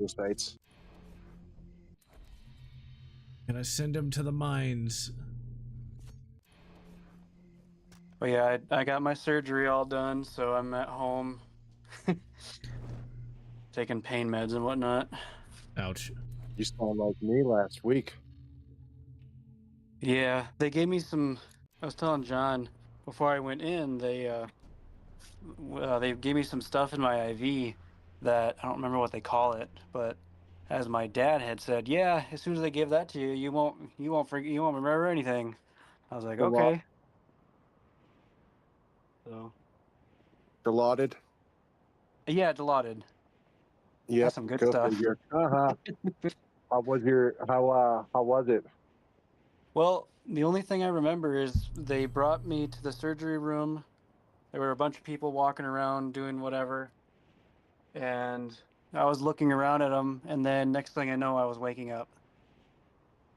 Speaker 2: sights.
Speaker 1: Gonna send them to the mines.
Speaker 6: But yeah, I got my surgery all done, so I'm at home. Taking pain meds and whatnot.
Speaker 1: Ouch.
Speaker 2: You sound like me last week.
Speaker 6: Yeah, they gave me some. I was telling John before I went in, they gave me some stuff in my IV that I don't remember what they call it, but as my dad had said, yeah, as soon as they give that to you, you won't remember anything. I was like, okay. So.
Speaker 2: Dilaudid?
Speaker 6: Yeah, Dilaudid.
Speaker 2: Yeah,
Speaker 6: some good stuff.
Speaker 2: How was it?
Speaker 6: Well, the only thing I remember is they brought me to the surgery room. There were a bunch of people walking around doing whatever. And I was looking around at them, and then next thing I know, I was waking up.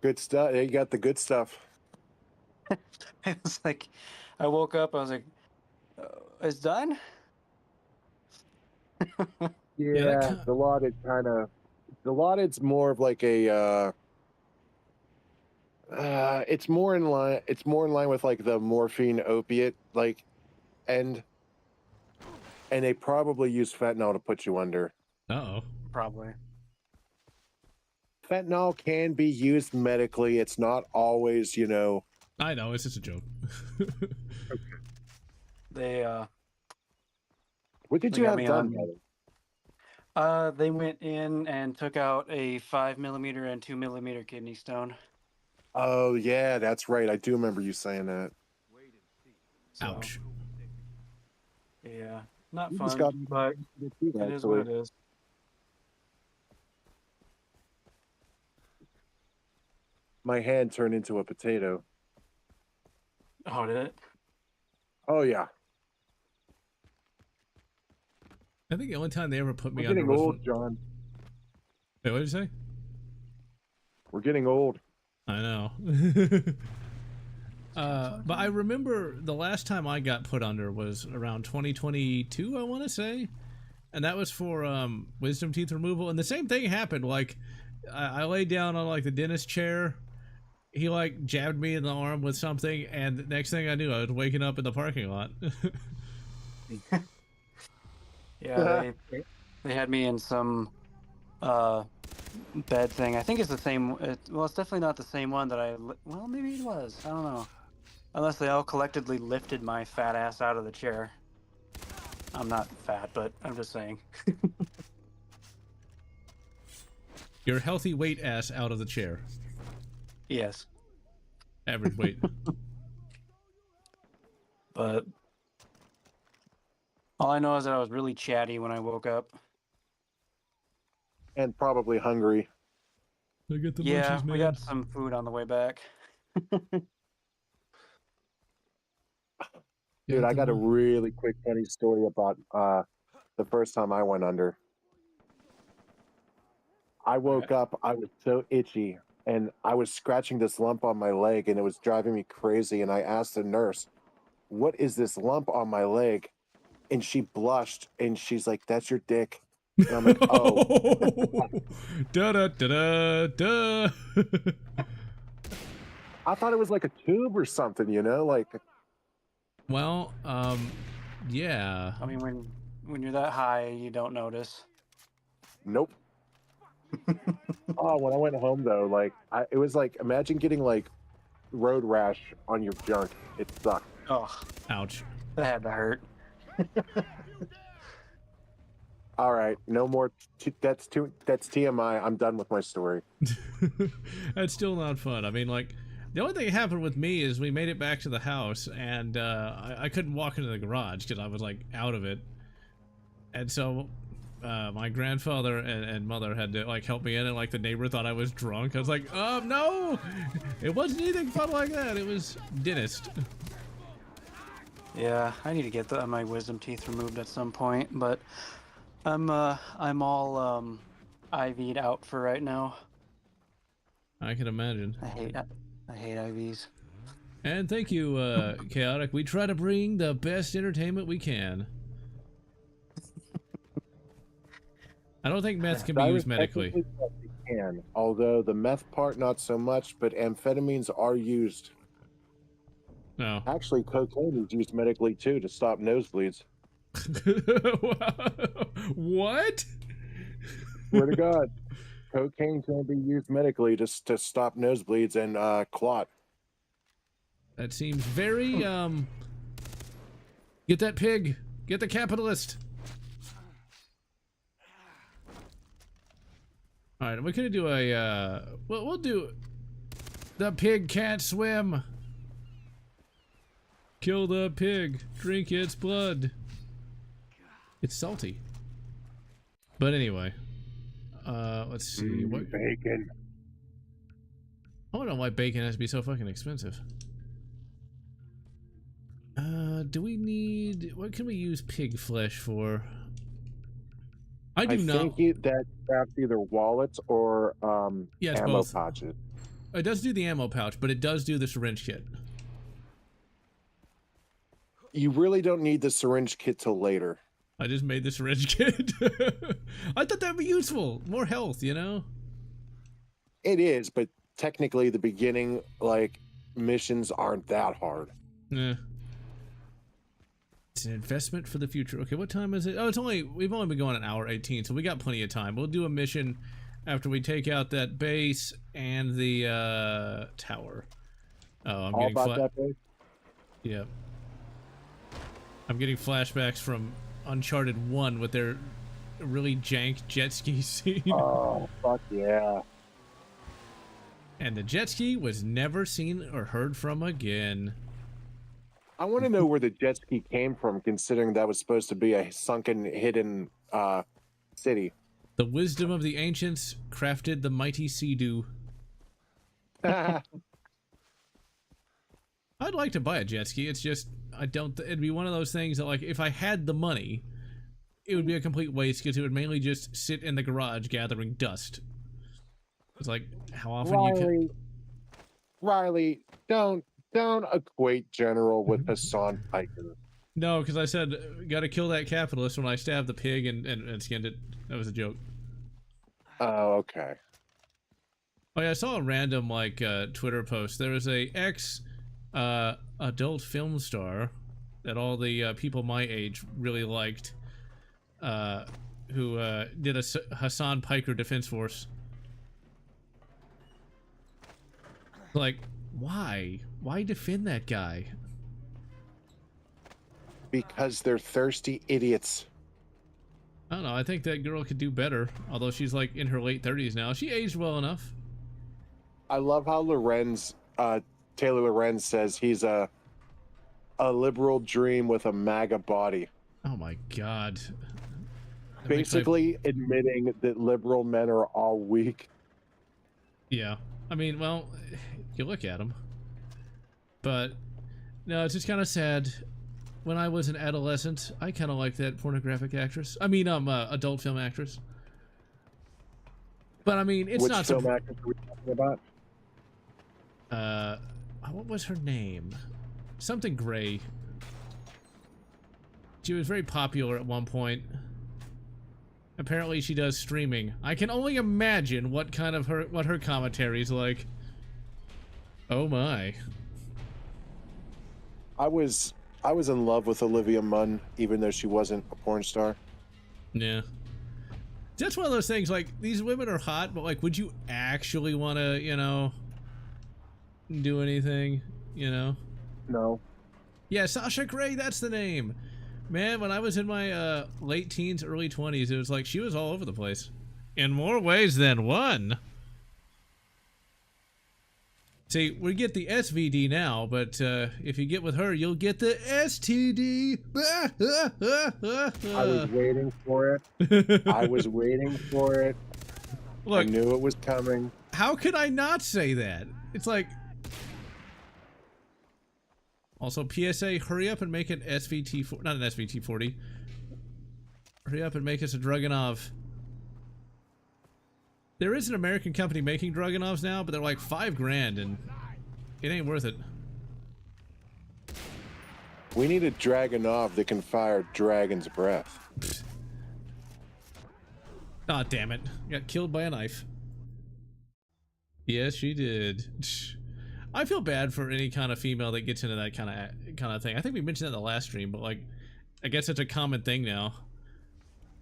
Speaker 2: Good stuff. You got the good stuff.
Speaker 6: It was like, I woke up, I was like, it's done?
Speaker 2: Yeah, Dilaudid's more of like a it's more in line with like the morphine opiate like and they probably use fentanyl to put you under.
Speaker 1: Uh-oh.
Speaker 6: Probably.
Speaker 2: Fentanyl can be used medically. It's not always,
Speaker 1: I know, it's just a joke.
Speaker 6: They
Speaker 2: What did you have done?
Speaker 6: They went in and took out a 5mm and 2mm kidney stone.
Speaker 2: Oh yeah, that's right. I do remember you saying that.
Speaker 6: So,
Speaker 1: ouch.
Speaker 6: Yeah, not
Speaker 2: You
Speaker 6: fun,
Speaker 2: just got-
Speaker 6: but it is what it is.
Speaker 2: My hand turned into a potato.
Speaker 6: Oh, did it?
Speaker 2: Oh yeah.
Speaker 1: I think the only time they ever put me
Speaker 2: We're
Speaker 1: under
Speaker 2: getting
Speaker 1: was
Speaker 2: old, John.
Speaker 1: Wait, what did you say?
Speaker 2: We're getting old.
Speaker 1: I know. But I remember the last time I got put under was around 2022, I want to say. And that was for wisdom teeth removal. And the same thing happened. Like, I laid down on like the dentist chair. He like jabbed me in the arm with something. And the next thing I knew, I was waking up in the parking lot.
Speaker 6: Yeah, they had me in some bed thing. I think it's the same. Well, it's definitely not the same one that well, maybe it was. I don't know. Unless they all collectively lifted my fat ass out of the chair. I'm not fat, but I'm just saying.
Speaker 1: Your healthy weight ass out of the chair.
Speaker 6: Yes.
Speaker 1: Average weight.
Speaker 6: But all I know is that I was really chatty when I woke up.
Speaker 2: And probably hungry.
Speaker 1: I get the
Speaker 6: Yeah,
Speaker 1: munchies, man.
Speaker 6: we got some food on the way back.
Speaker 2: Dude, I got a really quick funny story about the first time I went under. I woke up, I was so itchy, and I was scratching this lump on my leg, and it was driving me crazy. And I asked the nurse, "What is this lump on my leg?" And she blushed, and she's like, "That's your dick." And I'm like, "Oh."
Speaker 1: Da da da da da.
Speaker 2: I thought it was like a tube or something, you know, like.
Speaker 1: Well, yeah.
Speaker 6: I mean, when you're that high, you don't notice.
Speaker 2: Nope. Oh, when I went home though, like it was like, imagine getting like road rash on your junk. It sucked.
Speaker 6: Oh,
Speaker 1: Ouch.
Speaker 6: that had to hurt.
Speaker 2: All right, no more. That's TMI. I'm done with my story.
Speaker 1: That's still not fun. I mean, like, the only thing that happened with me is we made it back to the house, and I couldn't walk into the garage because I was like out of it, and so my grandfather and mother had to like help me in, and like the neighbor thought I was drunk. I was like, no, it wasn't anything fun like that. It was dentist.
Speaker 6: Yeah, I need to get my wisdom teeth removed at some point, but I'm all IV'd out for right now.
Speaker 1: I can imagine.
Speaker 6: I hate IVs.
Speaker 1: And thank you, Chaotic. We try to bring the best entertainment we can. I don't think meth can be used medically.
Speaker 2: It can, although the meth part not so much, but amphetamines are used.
Speaker 1: No.
Speaker 2: Actually, cocaine is used medically too to stop nosebleeds.
Speaker 1: What?
Speaker 2: Swear to God, cocaine can be used medically to stop nosebleeds and clot.
Speaker 1: That seems very Get that pig. Get the capitalist. All right, we're gonna do a we'll do the pig can't swim. Kill the pig. Drink its blood. It's salty. But anyway, let's see what
Speaker 2: Bacon.
Speaker 1: I don't know why bacon has to be so fucking expensive. Do we need, what can we use pig flesh for? I not
Speaker 2: think that's either wallets or
Speaker 1: yeah, it's
Speaker 2: ammo
Speaker 1: both.
Speaker 2: pouches.
Speaker 1: It does do the ammo pouch, but it does do the syringe kit.
Speaker 2: You really don't need the syringe kit till later.
Speaker 1: I just made the syringe kit. I thought that'd be useful. More health, you know?
Speaker 2: It is, but technically the beginning, like, missions aren't that hard.
Speaker 1: Yeah. It's an investment for the future. Okay, what time is it? Oh, we've only been going an hour 18, so we got plenty of time. We'll do a mission after we take out that base and the tower. Oh, I'm
Speaker 2: All
Speaker 1: getting
Speaker 2: about that base?
Speaker 1: Yeah. I'm getting flashbacks from Uncharted 1 with their really jank jet ski scene.
Speaker 2: Oh, fuck yeah.
Speaker 1: And the jet ski was never seen or heard from again.
Speaker 2: I want to know where the jet ski came from, considering that was supposed to be a sunken, hidden city.
Speaker 1: The wisdom of the ancients crafted the mighty Sea-Doo. I'd like to buy a jet ski. It's just, it'd be one of those things that, like, if I had the money, it would be a complete waste because it would mainly just sit in the garage gathering dust. It's like, how often you can...
Speaker 2: Riley, don't equate General with Hassan Piker.
Speaker 1: No, because I said, gotta kill that capitalist when I stabbed the pig and skinned it. That was a joke.
Speaker 2: Oh, okay.
Speaker 1: Oh yeah, I saw a random, like, Twitter post. There was a adult film star that all the people my age really liked, who did a Hassan Piker Defense Force. Like, why? Why defend that guy?
Speaker 2: Because they're thirsty idiots.
Speaker 1: I don't know. I think that girl could do better. Although she's like in her late 30s now. She aged well enough.
Speaker 2: I love how Taylor Lorenz says he's a liberal dream with a MAGA body.
Speaker 1: Oh my god. That makes
Speaker 2: Basically admitting that liberal men are all weak.
Speaker 1: Yeah. I mean, well, you look at them. But, no, it's just kind of sad. When I was an adolescent, I kind of liked that pornographic actress. I mean, adult film actress. But, I mean, it's
Speaker 2: Which
Speaker 1: not...
Speaker 2: film actress are we talking about?
Speaker 1: What was her name? Something Gray. She was very popular at one point. Apparently she does streaming. I can only imagine what her commentary is like. Oh my.
Speaker 2: I was in love with Olivia Munn, even though she wasn't a porn star.
Speaker 1: Yeah. That's one of those things, like, these women are hot, but, like, would you actually want to, you know, do anything, you know?
Speaker 2: No.
Speaker 1: Yeah, Sasha Grey, that's the name. Man, when I was in my late teens, early 20s, it was like she was all over the place. In more ways than one. See, we get the SVD now, but if you get with her, you'll get the STD.
Speaker 2: I was waiting for it. I was waiting for it.
Speaker 1: Look,
Speaker 2: I knew it was coming.
Speaker 1: how could I not say that? It's like... Also, PSA, hurry up and make an SVT... Not an SVT-40. Hurry up and make us a Dragunov. There is an American company making Dragunovs now, but they're like $5 grand, and it ain't worth it.
Speaker 2: We need a Dragunov that can fire dragon's breath.
Speaker 1: Aw, damn it. Got killed by a knife. Yes, she did. I feel bad for any kind of female that gets into that kind of thing. I think we mentioned that in the last stream, but like, I guess it's a common thing now.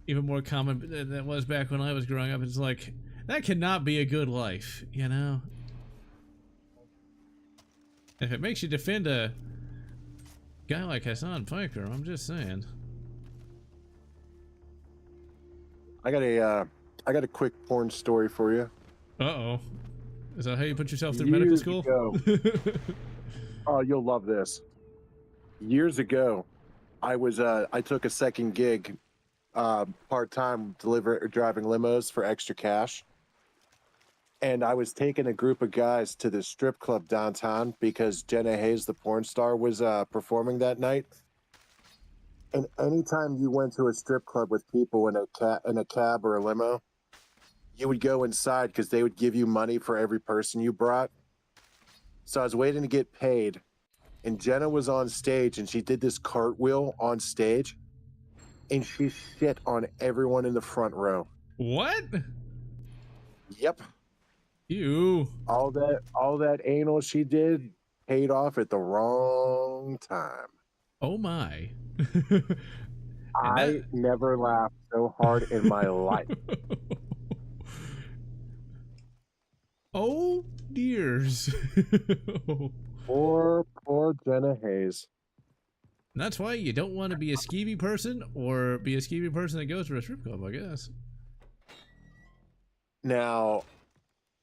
Speaker 1: Even more common than it was back when I was growing up. It's like, that cannot be a good life, you know? If it makes you defend a guy like Hassan Piker, I'm just saying.
Speaker 2: I got a quick porn story for you.
Speaker 1: Uh-oh. Is that how you put yourself through medical school?
Speaker 2: Oh, you'll love this. Years ago, I took a second gig, part-time driving limos for extra cash. And I was taking a group of guys to the strip club downtown because Jenna Hayes, the porn star, was performing that night. And anytime you went to a strip club with people in a cab or a limo, you would go inside because they would give you money for every person you brought. So I was waiting to get paid, and Jenna was on stage, and she did this cartwheel on stage, and she shit on everyone in the front row.
Speaker 1: What?
Speaker 2: Yep.
Speaker 1: Ew.
Speaker 2: All that anal she did paid off at the wrong time.
Speaker 1: Oh my.
Speaker 2: I never laughed so hard in my life.
Speaker 1: Oh dears.
Speaker 2: Poor Jenna Hayes.
Speaker 1: And that's why you don't want to be a skeevy person or be a skeevy person that goes to a strip club, I guess.
Speaker 2: Now,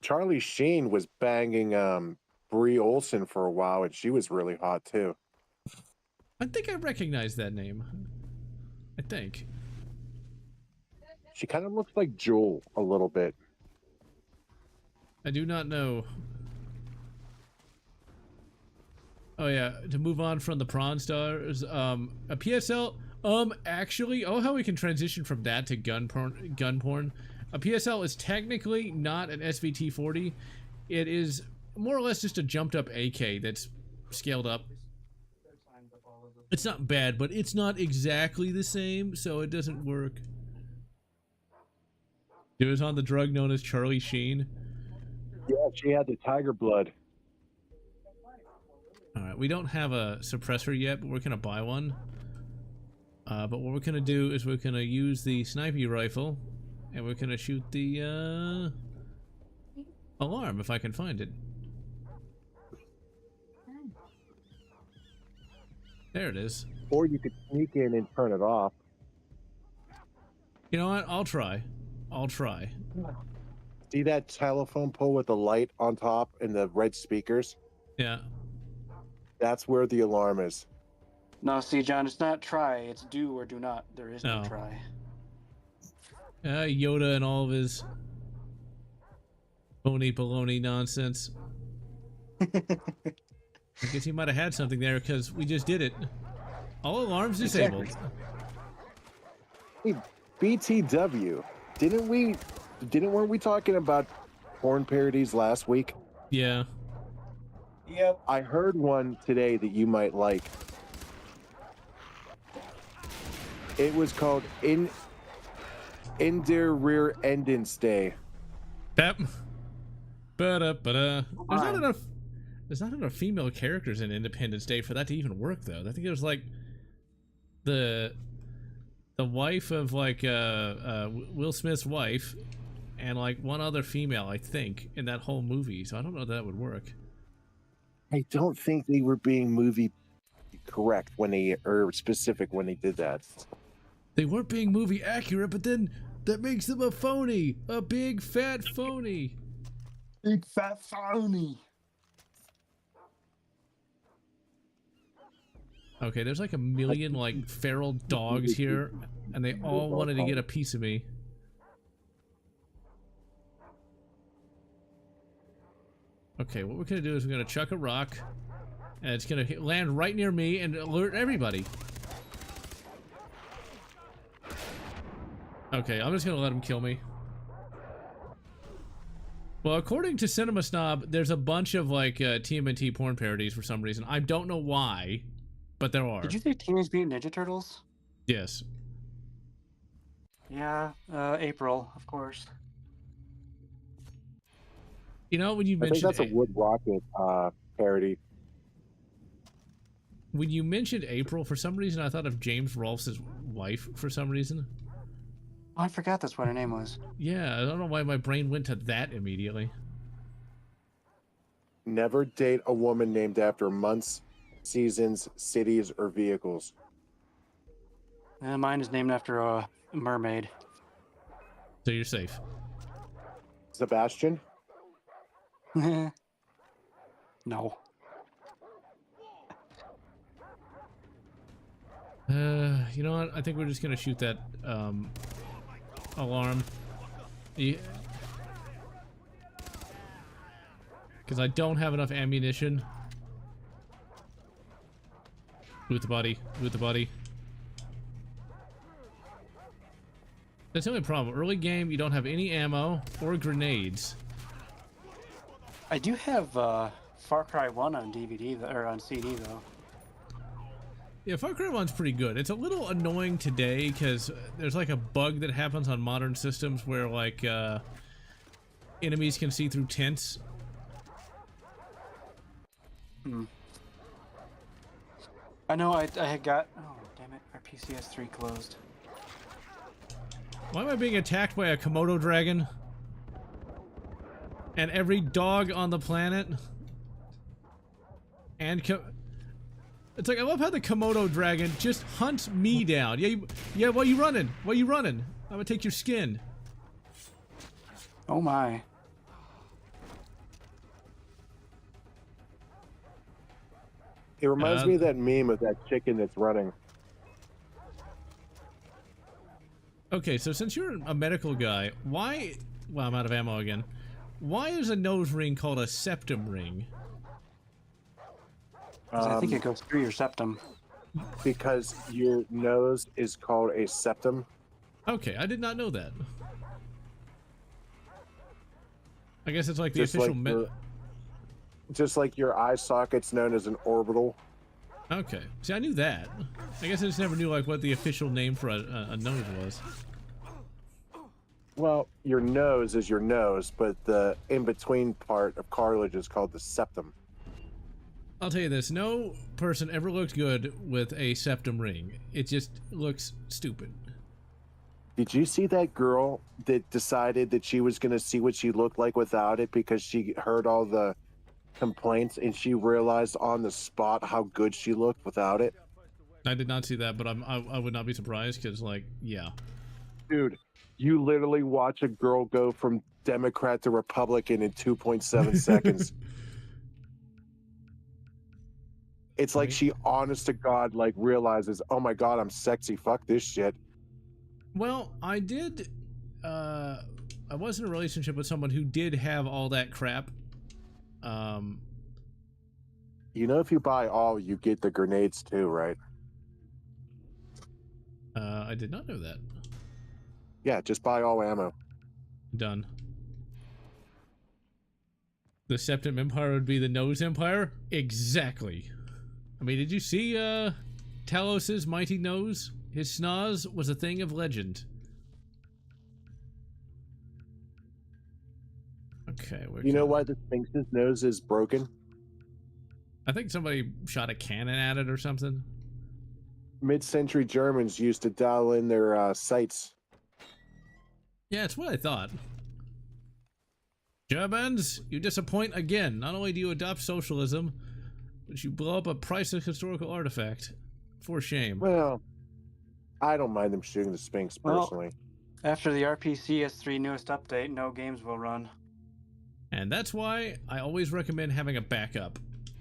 Speaker 2: Charlie Sheen was banging Brie Olson for a while, and she was really hot too.
Speaker 1: I think I recognize that name. I think.
Speaker 2: She kind of looks like Jewel a little bit.
Speaker 1: I do not know. Oh yeah, to move on from the prawn stars, a PSL, actually, oh how we can transition from that to gun porn. A PSL is technically not an SVT-40. It is more or less just a jumped up AK that's scaled up. It's not bad, but it's not exactly the same, so it doesn't work. It was on the drug known as Charlie Sheen.
Speaker 2: Yeah, she had the tiger blood.
Speaker 1: Alright, we don't have a suppressor yet, but we're gonna buy one. But what we're gonna do is we're gonna use the sniper rifle, and we're gonna shoot the alarm if I can find it. There it is.
Speaker 2: Or you could sneak in and turn it off.
Speaker 1: You know what? I'll try. I'll try.
Speaker 2: See that telephone pole with the light on top and the red speakers?
Speaker 1: Yeah.
Speaker 2: That's where the alarm is.
Speaker 6: No, see, John, it's not try. It's do or do not. There is no
Speaker 1: No.
Speaker 6: try.
Speaker 1: Yoda and all of his phony baloney nonsense. I guess he might have had something there because we just did it. All alarms disabled.
Speaker 2: Hey, BTW, weren't we talking about porn parodies last week?
Speaker 1: Yeah.
Speaker 6: Yep.
Speaker 2: I heard one today that you might like. It was called In Der Rear Endens Day.
Speaker 1: Yep. There's not enough female characters in Independence Day for that to even work, though. I think it was like the wife of like Will Smith's wife and like one other female, I think, in that whole movie. So I don't know if that would work.
Speaker 2: I don't think they were being movie correct or specific when they did that.
Speaker 1: They weren't being movie accurate, but then that makes them a phony, a big fat phony.
Speaker 6: Big fat phony.
Speaker 1: Okay, there's like a million like feral dogs here, and they all wanted to get a piece of me. Okay, what we're gonna do is we're gonna chuck a rock, and it's gonna land right near me and alert everybody. Okay, I'm just gonna let him kill me. Well, according to Cinema Snob, there's a bunch of like TMNT porn parodies for some reason. I don't know why, but there are.
Speaker 6: Did you say Teenage Mutant Ninja Turtles?
Speaker 1: Yes.
Speaker 6: Yeah, April, of course.
Speaker 1: You know, when you
Speaker 2: I think
Speaker 1: mentioned
Speaker 2: that's a Wood Rocket parody.
Speaker 1: when you mentioned April, for some reason I thought of James Rolfe's wife for some reason.
Speaker 6: Oh, I forgot that's what her name was.
Speaker 1: Yeah, I don't know why my brain went to that immediately.
Speaker 2: Never date a woman named after months, seasons, cities, or vehicles.
Speaker 6: Mine is named after a mermaid.
Speaker 1: So you're safe.
Speaker 2: Sebastian?
Speaker 6: No.
Speaker 1: You know what? I think we're just gonna shoot that alarm. Yeah. Because I don't have enough ammunition. Loot the body. Loot the body. That's the only problem. Early game, you don't have any ammo or grenades.
Speaker 6: I do have Far Cry 1 on DVD or on CD though.
Speaker 1: Yeah, Far Cry 1's pretty good. It's a little annoying today because there's like a bug that happens on modern systems where like enemies can see through tents.
Speaker 6: I know I had got... Oh, damn it. Our PCS3 closed.
Speaker 1: Why am I being attacked by a Komodo dragon? And every dog on the planet? And it's like, I love how the Komodo dragon just hunts me down. Yeah, why you running? Why you running? I'm gonna take your skin.
Speaker 6: Oh my.
Speaker 2: It reminds me of that meme of that chicken that's running.
Speaker 1: Okay, so since you're a medical guy, why... Well, I'm out of ammo again. Why is a nose ring called a septum ring?
Speaker 6: I think it goes through your septum.
Speaker 2: Because your nose is called a septum.
Speaker 1: Okay, I did not know that. I guess it's like the
Speaker 2: Just
Speaker 1: official...
Speaker 2: like just like your eye socket's known as an orbital.
Speaker 1: Okay. See, I knew that. I guess I just never knew like what the official name for a nose was.
Speaker 2: Well, your nose is your nose, but the in-between part of cartilage is called the septum.
Speaker 1: I'll tell you this, no person ever looked good with a septum ring. It just looks stupid.
Speaker 2: Did you see that girl that decided that she was going to see what she looked like without it because she heard all the complaints and she realized on the spot how good she looked without it?
Speaker 1: I did not see that, but I would not be surprised because, like, yeah.
Speaker 2: Dude, you literally watch a girl go from Democrat to Republican in 2.7 seconds. It's like
Speaker 1: Right.
Speaker 2: she, honest to God, like realizes, oh my God, I'm sexy. Fuck this shit.
Speaker 1: Well, I did. I was in a relationship with someone who did have all that crap.
Speaker 2: You know, if you buy all, you get the grenades too, right?
Speaker 1: I did not know that.
Speaker 2: Yeah, just buy all ammo.
Speaker 1: Done. The Septim Empire would be the Nose Empire? Exactly. I mean, did you see Talos's mighty nose? His schnoz was a thing of legend. Okay,
Speaker 2: You know why the Sphinx's nose is broken?
Speaker 1: I think somebody shot a cannon at it or something.
Speaker 2: Mid-century Germans used to dial in their sights.
Speaker 1: Yeah, it's what I thought. Germans, you disappoint again. Not only do you adopt socialism, but you blow up a priceless historical artifact. For shame.
Speaker 2: Well, I don't mind them shooting the Sphinx personally.
Speaker 6: Well, after the RPCS3 newest update, no games will run.
Speaker 1: And that's why I always recommend having a backup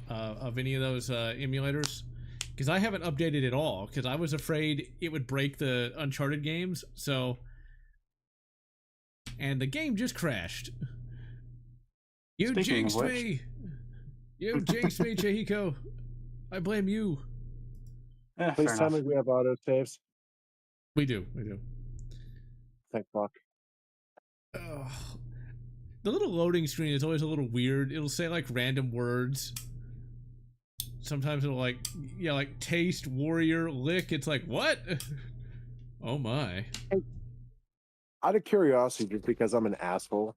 Speaker 1: of any of those emulators. Because I haven't updated it all, because I was afraid it would break the Uncharted games, so... And the game just crashed. You
Speaker 6: Speaking
Speaker 1: jinxed
Speaker 6: of which...
Speaker 1: me! You jinxed me, Chihiko! I blame you.
Speaker 2: Please tell me we have auto saves.
Speaker 1: We do.
Speaker 2: Thank fuck.
Speaker 1: Ugh. The little loading screen is always a little weird. It'll say like random words. Sometimes it'll like, yeah, like taste, warrior, lick. It's like, what? Oh my.
Speaker 2: Hey, out of curiosity, just because I'm an asshole,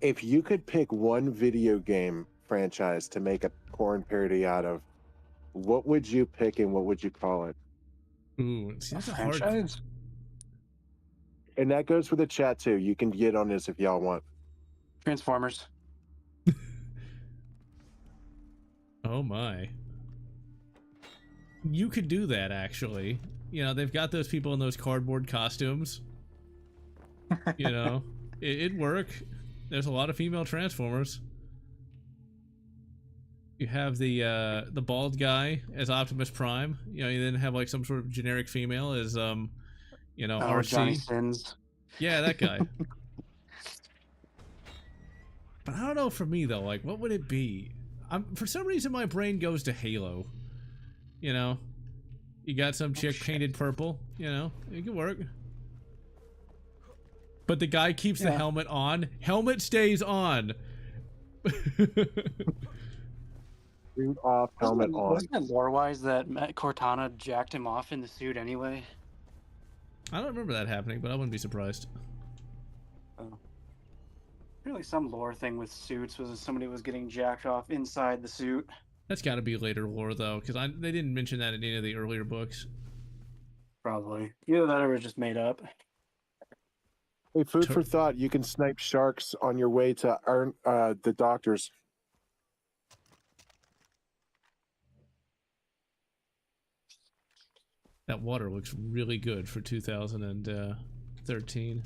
Speaker 2: if you could pick one video game franchise to make a porn parody out of, what would you pick and what would you call it?
Speaker 1: Ooh, see, that's a hard.
Speaker 6: Franchise?
Speaker 2: And that goes for the chat too. You can get on this if y'all want.
Speaker 6: Transformers.
Speaker 1: Oh my. You could do that actually. You know, they've got those people in those cardboard costumes. You know, it'd work. There's a lot of female Transformers. You have the bald guy as Optimus Prime. You know, you then have like some sort of generic female as you know, RC.
Speaker 6: Johnny Sins.
Speaker 1: Yeah, that guy. But I don't know for me though, like what would it be? For some reason my brain goes to Halo. You know? You got some chick painted purple, you know, it could work. But the guy keeps the helmet on. Helmet stays on.
Speaker 2: Suit off, helmet on.
Speaker 6: Wasn't it lore-wise that Matt Cortana jacked him off in the suit anyway?
Speaker 1: I don't remember that happening, but I wouldn't be surprised.
Speaker 6: Oh. Really, some lore thing with suits was somebody was getting jacked off inside the suit.
Speaker 1: That's got to be later lore, though, because they didn't mention that in any of the earlier books.
Speaker 6: Probably. Either that or it was just made up.
Speaker 2: Hey, food for thought. You can snipe sharks on your way to the doctors.
Speaker 1: That water looks really good for 2013.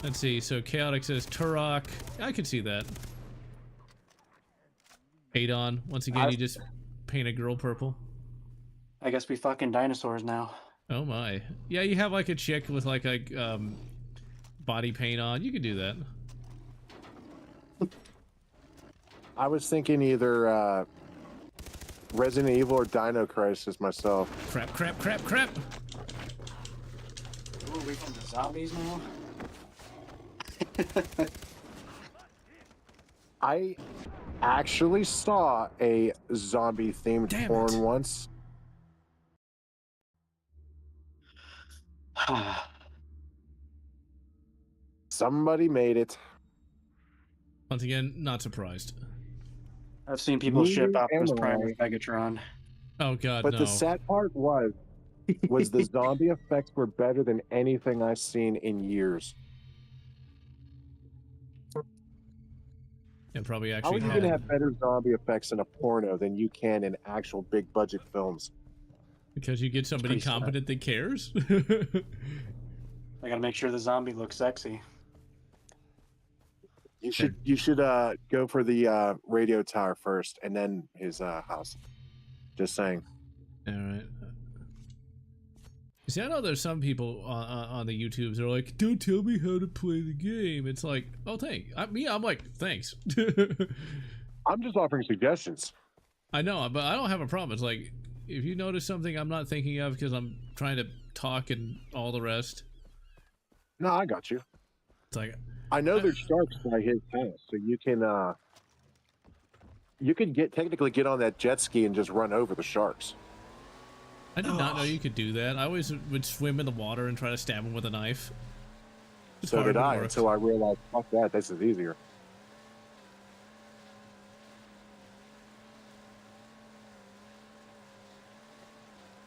Speaker 1: Let's see, so Chaotic says Turok. I could see that. Adon, once again, you just paint a girl purple.
Speaker 6: I guess we fucking dinosaurs now.
Speaker 1: Oh my. Yeah, you have like a chick with like a body paint on. You could do that.
Speaker 2: I was thinking either Resident Evil or Dino Crisis myself.
Speaker 1: Crap, crap, crap, crap!
Speaker 6: Ooh, we from the zombies now?
Speaker 2: I actually saw a zombie-themed porn once. Somebody made it.
Speaker 1: Once again, not surprised.
Speaker 6: I've seen people ship Optimus
Speaker 2: am
Speaker 6: Prime
Speaker 2: I.
Speaker 6: with Megatron.
Speaker 1: Oh god,
Speaker 2: But
Speaker 1: no.
Speaker 2: the sad part was the zombie effects were better than anything I've seen in years.
Speaker 1: And probably
Speaker 2: How are
Speaker 1: actually
Speaker 2: you going to have better zombie effects in a porno than you can in actual big budget films?
Speaker 1: because you get somebody
Speaker 6: pretty sad.
Speaker 1: competent that cares.
Speaker 6: I gotta make sure the zombie looks sexy.
Speaker 2: You should go for the radio tower first, and then his house. Just saying.
Speaker 1: All right. See, I know there's some people on the YouTubes that are like, "Don't tell me how to play the game." It's like, oh, I'm like, thanks.
Speaker 2: I'm just offering suggestions.
Speaker 1: I know, but I don't have a problem. It's like, if you notice something I'm not thinking of because I'm trying to talk and all the rest.
Speaker 2: No, I got you.
Speaker 1: It's like,
Speaker 2: I know there's sharks by his house, so you can technically get on that jet ski and just run over the sharks.
Speaker 1: I did not know you could do that. I always would swim in the water and try to stab them with a knife. It's
Speaker 2: So
Speaker 1: hard,
Speaker 2: did
Speaker 1: but it
Speaker 2: I,
Speaker 1: works.
Speaker 2: until I realized, fuck that, this is easier.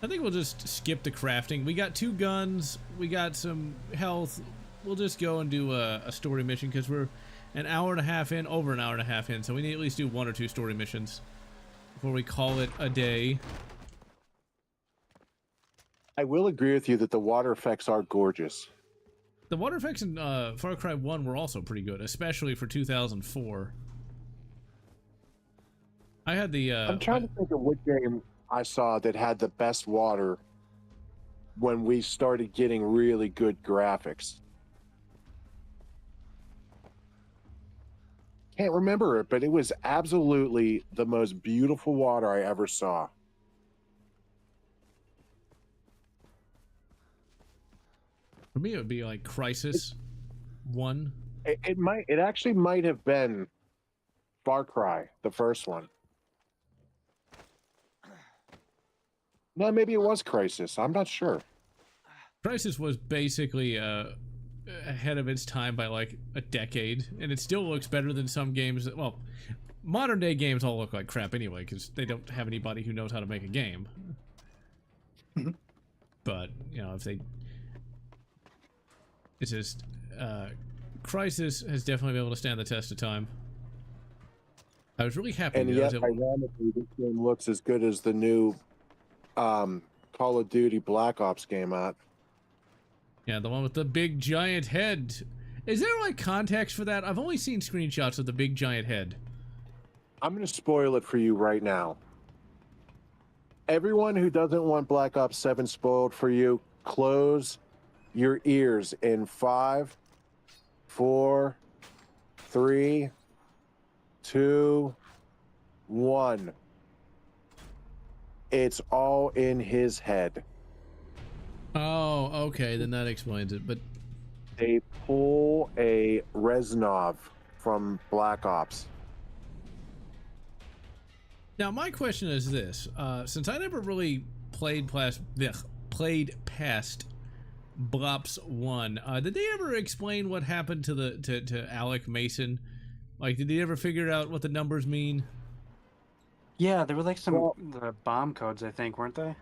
Speaker 1: I think we'll just skip the crafting. We got 2 guns. We got some health. We'll just go and do a story mission because we're an hour and a half in, over an hour and a half in. So we need to at least do 1 or 2 story missions before we call it a day.
Speaker 2: I will agree with you that the water effects are gorgeous.
Speaker 1: The water effects in Far Cry 1 were also pretty good, especially for 2004. I had the...
Speaker 2: I'm trying to think of what game I saw that had the best water when we started getting really good graphics. Can't remember it, but it was absolutely the most beautiful water I ever saw.
Speaker 1: For me, it would be like Crisis 1.
Speaker 2: It actually might have been Far Cry, the first one. No, maybe it was Crisis. I'm not sure.
Speaker 1: Crisis was basically ahead of its time by like a decade, and it still looks better than some games that, well, modern day games all look like crap anyway because they don't have anybody who knows how to make a game. But, you know, if they... It's just, Crisis has definitely been able to stand the test of time. I was really happy
Speaker 2: And
Speaker 1: that I was
Speaker 2: yet,
Speaker 1: able...
Speaker 2: ironically, this game looks as good as the new Call of Duty Black Ops game out.
Speaker 1: Yeah, the one with the big giant head. Is there like context for that? I've only seen screenshots of the big giant head.
Speaker 2: I'm going to spoil it for you right now. Everyone who doesn't want Black Ops 7 spoiled for you, close your ears in 5, 4, 3, 2, 1. It's all in his head.
Speaker 1: Oh, okay, then that explains it. But
Speaker 2: They pull a Reznov from Black Ops.
Speaker 1: now my question is this: since I never really played past Blops 1, did they ever explain what happened to to Alec Mason? Like, did they ever figure out what the numbers mean?
Speaker 6: Yeah, there were like some the bomb codes, I think, weren't they?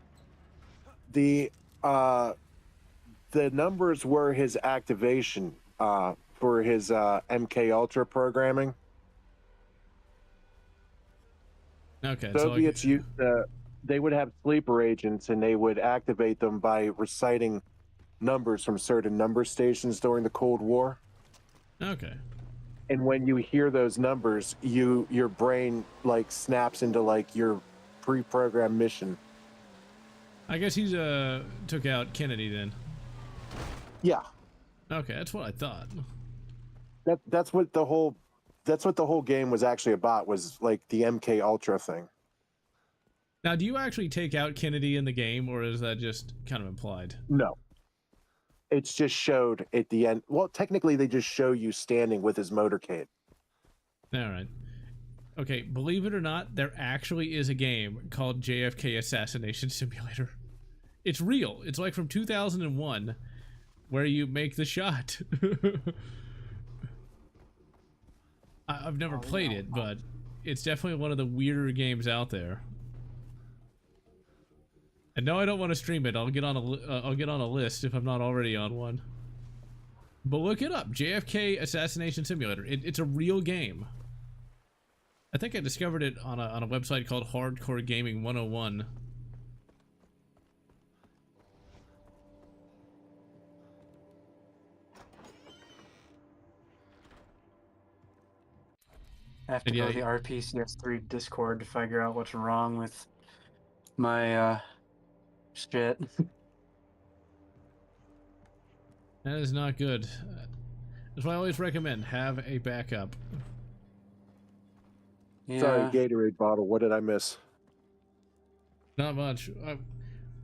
Speaker 2: The numbers were his activation for his MK Ultra programming.
Speaker 1: Okay,
Speaker 2: Soviets used they would have sleeper agents, and they would activate them by reciting numbers from certain number stations during the Cold War.
Speaker 1: okay.
Speaker 2: And when you hear those numbers, your brain like snaps into like your pre-programmed mission.
Speaker 1: I guess he's took out Kennedy then.
Speaker 2: Yeah,
Speaker 1: Okay, that's what I thought.
Speaker 2: that's what the whole game was actually about, was like the MK Ultra thing.
Speaker 1: Now, do you actually take out Kennedy in the game, or is that just kind of implied?
Speaker 2: No. It's just showed at the end. Well, technically, they just show you standing with his motorcade.
Speaker 1: All right. Okay, believe it or not, there actually is a game called JFK Assassination Simulator. It's real. It's like from 2001, where you make the shot. I've never played it, but it's definitely one of the weirder games out there. And no, I don't want to stream it. I'll get on a list if I'm not already on one. But look it up, JFK Assassination Simulator. It's a real game. I think I discovered it on a website called Hardcore Gaming 101.
Speaker 6: I have to
Speaker 1: And
Speaker 6: go
Speaker 1: yeah,
Speaker 6: to the RPCS3 Discord to figure out what's wrong with my shit.
Speaker 1: that is not good. That's why I always recommend have a backup.
Speaker 2: Sorry,
Speaker 6: Yeah.
Speaker 2: Gatorade bottle. What did I miss?
Speaker 1: Not much.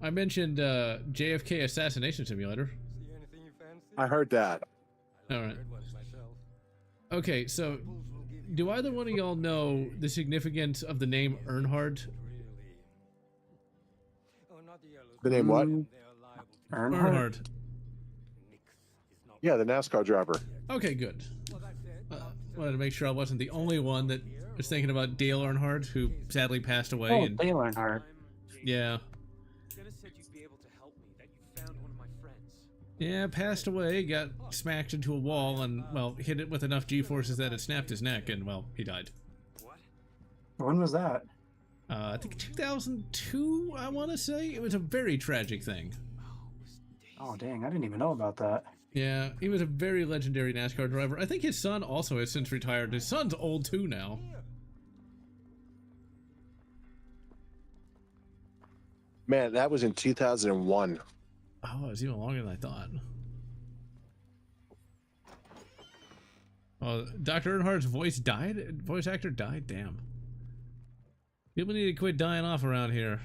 Speaker 1: I mentioned JFK Assassination Simulator.
Speaker 3: See anything you fancy?
Speaker 2: I heard that.
Speaker 1: All right.
Speaker 3: Heard one myself.
Speaker 1: Okay, so do either one of y'all know the significance of the name Earnhardt?
Speaker 3: Really. Oh, not the yellow.
Speaker 2: The name what?
Speaker 3: They are liable to
Speaker 6: Earnhardt?
Speaker 1: Earnhardt.
Speaker 3: Nix is not.
Speaker 2: Yeah, the NASCAR driver.
Speaker 1: Okay, good.
Speaker 3: Well, that's it.
Speaker 1: Wanted to make sure I wasn't the only one that was thinking about Dale Earnhardt, who sadly passed away.
Speaker 6: Oh,
Speaker 1: And
Speaker 6: Dale Earnhardt.
Speaker 1: yeah,
Speaker 4: Dennis said you'd be able to help me, that you found one of my friends.
Speaker 1: yeah, passed away. Got smacked into a wall and well, hit it with enough G-forces that it snapped his neck, and well, he died.
Speaker 4: What?
Speaker 6: When was that?
Speaker 1: I think 2002. I want to say it was a very tragic thing.
Speaker 6: Oh, dang. I didn't even know about that.
Speaker 1: Yeah, he was a very legendary NASCAR driver. I think his son also has since retired. His son's old too now.
Speaker 2: Man, that was in 2001.
Speaker 1: Oh, it was even longer than I thought. Oh, Dr. Earnhardt's voice died? Voice actor died? Damn. People need to quit dying off around here.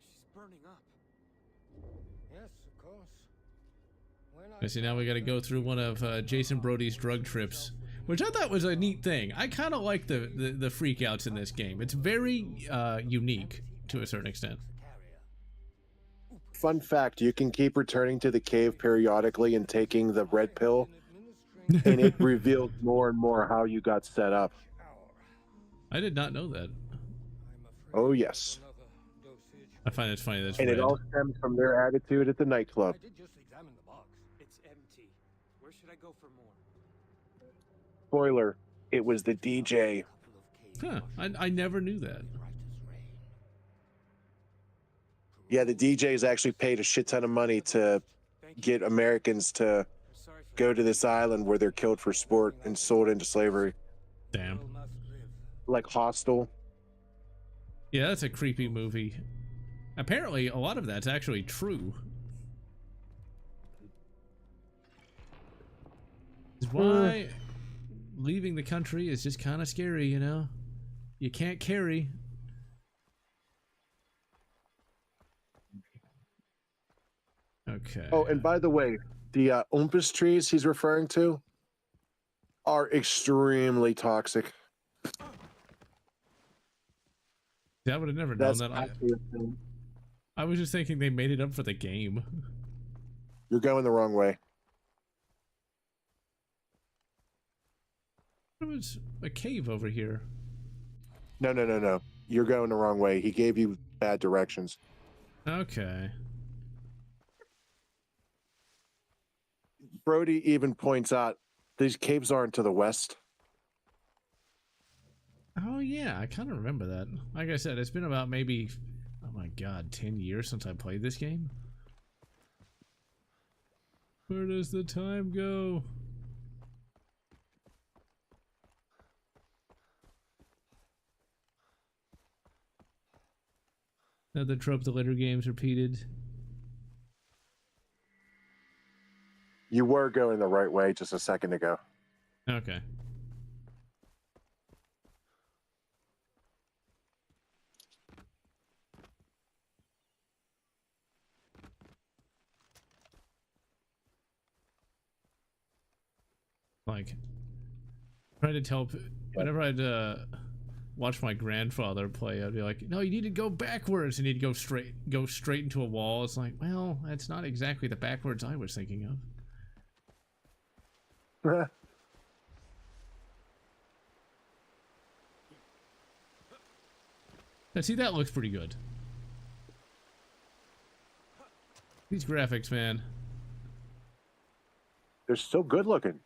Speaker 4: She's burning up.
Speaker 3: Yes, of course. When
Speaker 1: I see now we gotta go through one of Jason Brody's drug trips, which I thought was a neat thing. I kind of like the freak outs in this game. It's very unique to a certain extent.
Speaker 2: Fun fact, you can keep returning to the cave periodically and taking the red pill, and it reveals more and more how you got set up.
Speaker 1: I did not know that.
Speaker 2: Oh, yes.
Speaker 1: I find it funny that it's
Speaker 2: And
Speaker 1: red.
Speaker 2: it all stems from their attitude at the nightclub.
Speaker 3: I did just examine the box.
Speaker 4: It's empty. Where should I go for more?
Speaker 2: Spoiler, it was the DJ.
Speaker 1: Huh, I never knew that.
Speaker 2: Yeah, the DJs actually paid a shit ton of money to
Speaker 4: Thank you.
Speaker 2: get Americans to
Speaker 4: I'm sorry for
Speaker 2: go to this island where they're killed for sport and sold into slavery.
Speaker 1: Damn.
Speaker 2: Like Hostel.
Speaker 1: Yeah, that's a creepy movie. Apparently, a lot of that's actually true. Is why leaving the country is just kind of scary, you know? You can't carry. Okay.
Speaker 2: Oh, and by the way, the umpus trees he's referring to are extremely toxic.
Speaker 1: I would have never known
Speaker 2: That's
Speaker 1: that.
Speaker 2: actually a thing.
Speaker 1: I was just thinking they made it up for the game.
Speaker 2: You're going the wrong way.
Speaker 1: There was a cave over here.
Speaker 2: No, no, no, no. You're going the wrong way. He gave you bad directions.
Speaker 1: Okay.
Speaker 2: Brody even points out these caves aren't to the west.
Speaker 1: Oh yeah, I kind of remember that. Like I said, it's been about maybe, oh my god, 10 years since I played this game. Where does the time go? Another trope the later games repeated.
Speaker 2: You were going the right way just a second ago.
Speaker 1: Okay. Like, trying to tell, whenever I'd watch my grandfather play, I'd be like, no, you need to go backwards. You need to go straight into a wall. It's like, well, that's not exactly the backwards I was thinking of. Now, see, that looks pretty good. These graphics, man.
Speaker 2: They're so good looking.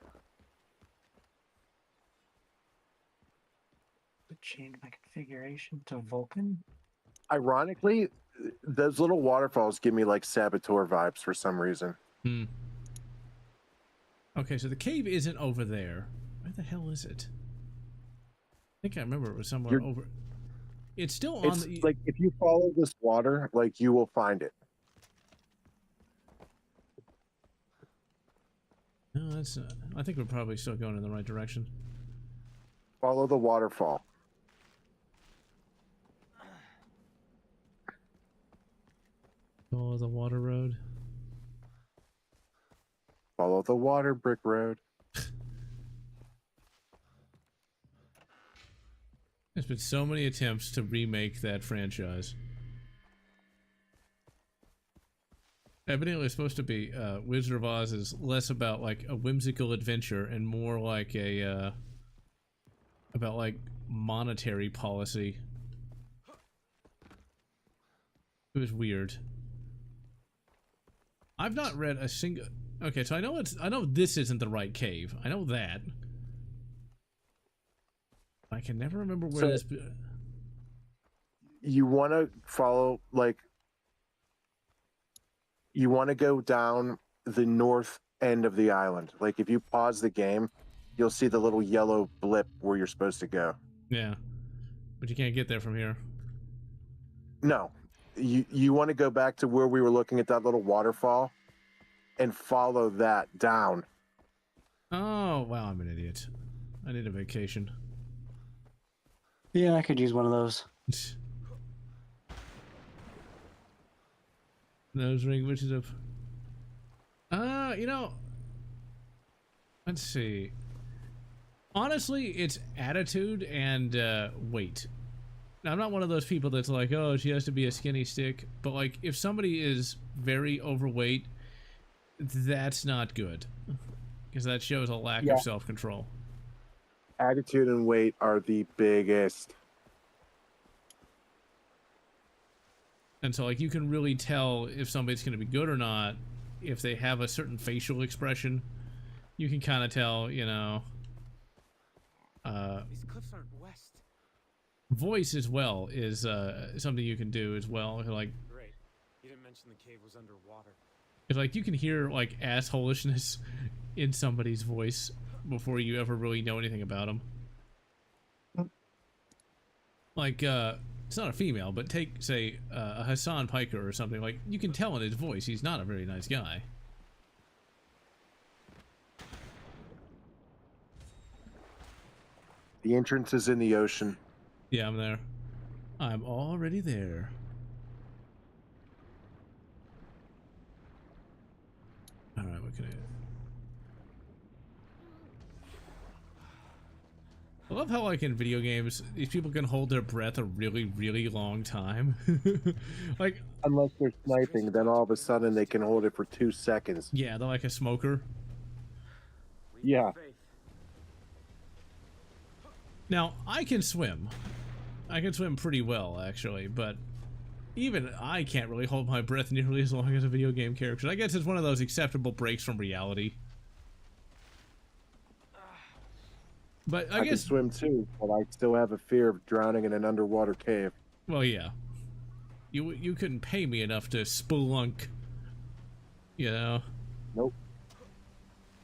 Speaker 6: Change my configuration to Vulcan.
Speaker 2: Ironically, those little waterfalls give me like Saboteur vibes for some reason.
Speaker 1: Hmm. Okay, so the cave isn't over there. Where the hell is it? I think I remember it was somewhere over. It's still on
Speaker 2: It's
Speaker 1: the.
Speaker 2: like if you follow this water, like you will find it.
Speaker 1: No, that's. I think we're probably still going in the right direction.
Speaker 2: Follow the waterfall.
Speaker 1: Follow the water road.
Speaker 2: Follow the water brick road.
Speaker 1: There's been so many attempts to remake that franchise. Evidently, it's supposed to be Wizard of Oz is less about like a whimsical adventure and more like a about like monetary policy. It was weird. I've not read a single. Okay, so I know this isn't the right cave. I know that. I can never remember where this.
Speaker 2: You want to follow, like, you want to go down the north end of the island. Like, if you pause the game, you'll see the little yellow blip where you're supposed to go.
Speaker 1: Yeah, but you can't get there from here.
Speaker 2: No, you want to go back to where we were looking at that little waterfall and follow that down.
Speaker 1: Oh, wow, I'm an idiot. I need a vacation.
Speaker 6: Yeah, I could use one of those.
Speaker 1: Nose ring, which is a. You know. Let's see. Honestly, it's attitude and weight. Now, I'm not one of those people that's like, oh, she has to be a skinny stick. But like, if somebody is very overweight, that's not good, because that shows a lack of self-control.
Speaker 2: Attitude and weight are the biggest.
Speaker 1: And so, like, you can really tell if somebody's going to be good or not if they have a certain facial expression. You can kind of tell, you know.
Speaker 4: These cliffs aren't west.
Speaker 1: Voice as well is something you can do as well. Like,
Speaker 4: Great. You didn't mention the cave was underwater.
Speaker 1: it's like you can hear like assholishness in somebody's voice before you ever really know anything about them. Like, it's not a female, but take, say, a Hassan Piker or something. Like, you can tell in his voice he's not a very nice guy.
Speaker 2: The entrance is in the ocean.
Speaker 1: Yeah, I'm there. I'm already there. Alright, what can I love how, like, in video games, these people can hold their breath a really, really long time. Like,
Speaker 2: Unless they're sniping, then all of a sudden they can hold it for 2 seconds.
Speaker 1: yeah, they're like a smoker.
Speaker 2: Yeah.
Speaker 1: Now, I can swim. I can swim pretty well, actually, but even I can't really hold my breath nearly as long as a video game character. I guess it's one of those acceptable breaks from reality. But I
Speaker 2: can
Speaker 1: guess...
Speaker 2: swim too, but I still have a fear of drowning in an underwater cave.
Speaker 1: Well, yeah. You couldn't pay me enough to spelunk. You know?
Speaker 2: Nope.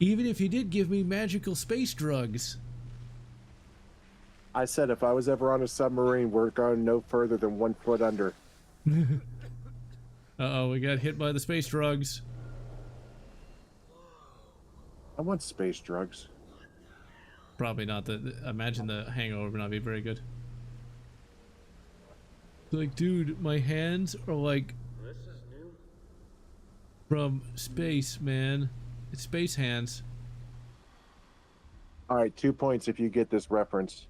Speaker 1: Even if you did give me magical space drugs.
Speaker 2: I said if I was ever on a submarine, we're going no further than 1 foot under.
Speaker 1: Uh-oh, we got hit by the space drugs.
Speaker 2: I want space drugs.
Speaker 1: Probably not. Imagine the hangover would not be very good. Like, dude, my hands are like
Speaker 4: This is new.
Speaker 1: from space, man. It's space hands.
Speaker 2: All right, 2 points if you get this reference.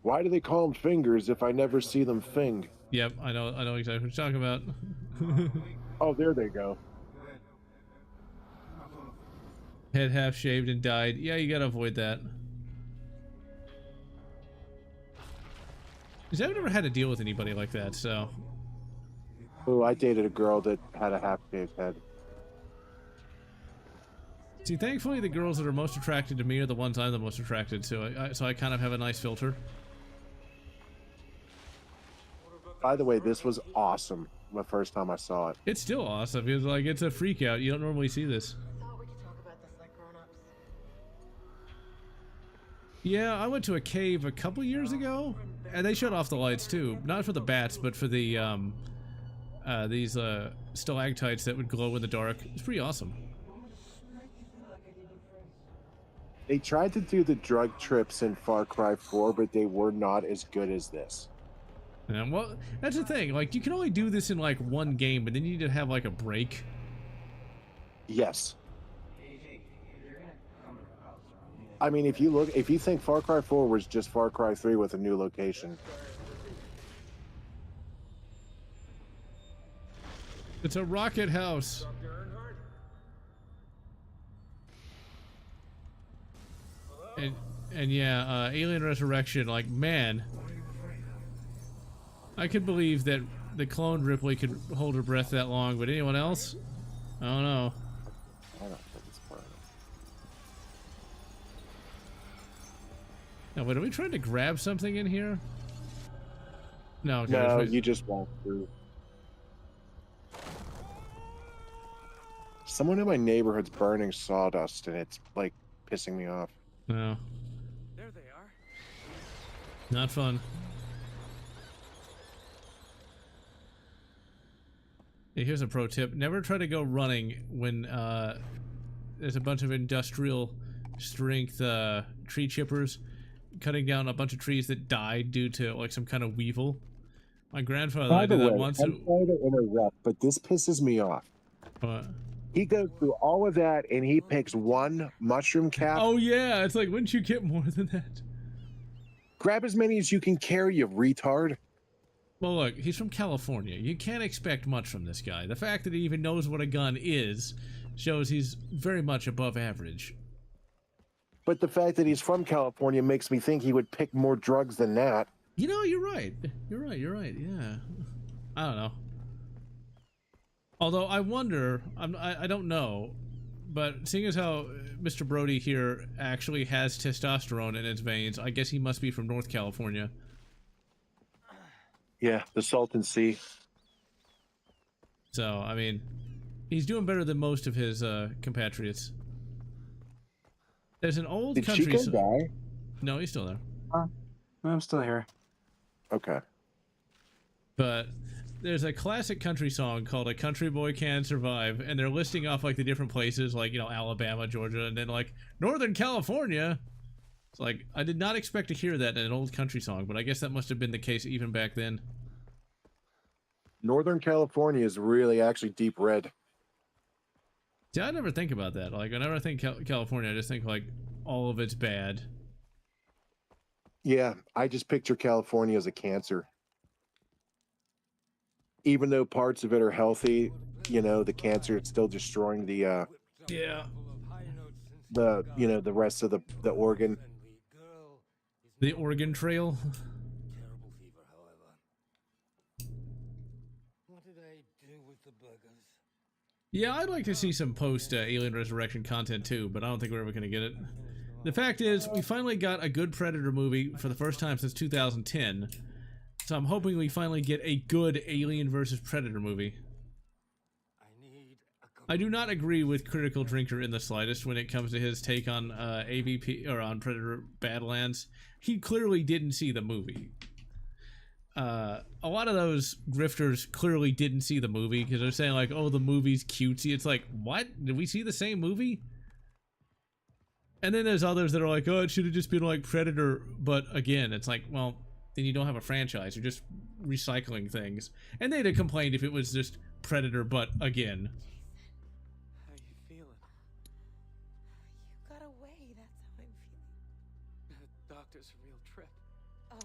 Speaker 2: Why do they call them fingers if I never see them fing?
Speaker 1: Yep, I know exactly what you're talking about.
Speaker 2: Oh, there they go.
Speaker 1: Head half shaved and dyed. Yeah, you gotta avoid that. Because I've never had to deal with anybody like that, so.
Speaker 2: Oh, I dated a girl that had a half-shaved head.
Speaker 1: See, thankfully, the girls that are most attracted to me are the ones I'm the most attracted to. So I kind of have a nice filter.
Speaker 2: By the way, this was awesome the first time I saw it.
Speaker 1: It's still awesome. It's like, it's a freak out. You don't normally see this.
Speaker 7: Thought we could talk about this like grown-ups.
Speaker 1: Yeah, I went to a cave a couple years ago, and they shut off the lights too. Not for the bats, but for the these stalactites that would glow in the dark. It's pretty awesome.
Speaker 2: They tried to do the drug trips in Far Cry 4, but they were not as good as this.
Speaker 1: And well, that's the thing. Like, you can only do this in like one game, but then you need to have like a break.
Speaker 2: Yes. I mean, if you think Far Cry 4 was just Far Cry 3 with a new location.
Speaker 1: It's a rocket house. And yeah, Alien Resurrection, like, man. I could believe that the cloned Ripley could hold her breath that long, but anyone else? I don't know.
Speaker 2: I don't think it's part of it.
Speaker 1: Now, wait, are we trying to grab something in here? No, okay,
Speaker 2: No,
Speaker 1: wait.
Speaker 2: you just walk through. Someone in my neighborhood's burning sawdust, and it's like pissing me off.
Speaker 1: No,
Speaker 4: There they are.
Speaker 1: not fun. Hey, here's a pro tip. Never try to go running when there's a bunch of industrial strength tree chippers cutting down a bunch of trees that died due to like some kind of weevil. My grandfather
Speaker 2: By the
Speaker 1: did that
Speaker 2: way,
Speaker 1: once.
Speaker 2: I'm sorry to interrupt, but this pisses me off.
Speaker 1: What?
Speaker 2: He goes through all of that, and he picks one mushroom cap.
Speaker 1: Oh yeah, it's like, wouldn't you get more than that?
Speaker 2: Grab as many as you can carry, you retard.
Speaker 1: Well, look, he's from California. You can't expect much from this guy. The fact that he even knows what a gun is shows he's very much above average.
Speaker 2: But the fact that he's from California makes me think he would pick more drugs than that.
Speaker 1: You know, you're right. You're right, yeah. I don't know. Although, I wonder, I don't know, but seeing as how Mr. Brody here actually has testosterone in his veins, I guess he must be from North California.
Speaker 2: Yeah, the Salton Sea.
Speaker 1: So, I mean, he's doing better than most of his compatriots. There's an old
Speaker 2: Did
Speaker 1: country...
Speaker 2: Chico die?
Speaker 1: No, he's still there.
Speaker 6: I'm still here.
Speaker 2: Okay.
Speaker 1: But there's a classic country song called A Country Boy Can Survive, and they're listing off like the different places, like, you know, Alabama, Georgia, and then like Northern California. It's like, I did not expect to hear that in an old country song, but I guess that must have been the case even back then.
Speaker 2: Northern California is really actually deep red.
Speaker 1: See, I never think about that. Like, whenever I think California, I just think like all of it's bad.
Speaker 2: Yeah, I just picture California as a cancer. Even though parts of it are healthy, you know, the cancer is still destroying the
Speaker 1: Yeah.
Speaker 2: the rest of the organ.
Speaker 1: The Oregon Trail.
Speaker 3: Terrible fever, however. What did I do with the burgers?
Speaker 1: Yeah, I'd like to see some post-Alien Resurrection content too, but I don't think we're ever going to get it. The fact is, we finally got a good Predator movie for the first time since 2010, so I'm hoping we finally get a good Alien vs. Predator movie. I do not agree with Critical Drinker in the slightest when it comes to his take on AVP, or on Predator Badlands. He clearly didn't see the movie. A lot of those grifters clearly didn't see the movie because they're saying like, oh, the movie's cutesy. It's like, what? Did we see the same movie? And then there's others that are like, oh, it should have just been like Predator. But again, it's like, well, then you don't have a franchise. You're just recycling things. And they'd have complained if it was just Predator, but again.
Speaker 4: How you feeling?
Speaker 7: You got away, that's how I'm feeling.
Speaker 4: The doctor's a real trip.
Speaker 7: Oh,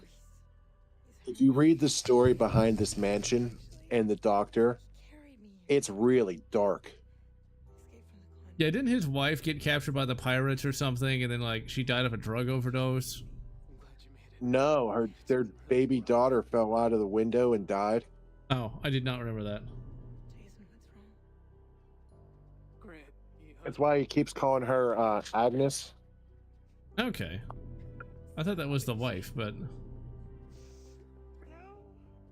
Speaker 2: If you read the story behind this mansion and the doctor,
Speaker 7: carried me.
Speaker 2: it's really dark.
Speaker 7: Escaped from the climate.
Speaker 1: Yeah, didn't his wife get captured by the pirates or something, and then like she died of a drug overdose?
Speaker 4: I'm glad you made it.
Speaker 2: No, their baby daughter fell out of the window and died.
Speaker 1: Oh, I did not remember that.
Speaker 7: Jason, what's wrong?
Speaker 4: Grant,
Speaker 2: That's why he keeps calling her Agnes.
Speaker 1: Okay. I thought that was the wife, but
Speaker 4: no.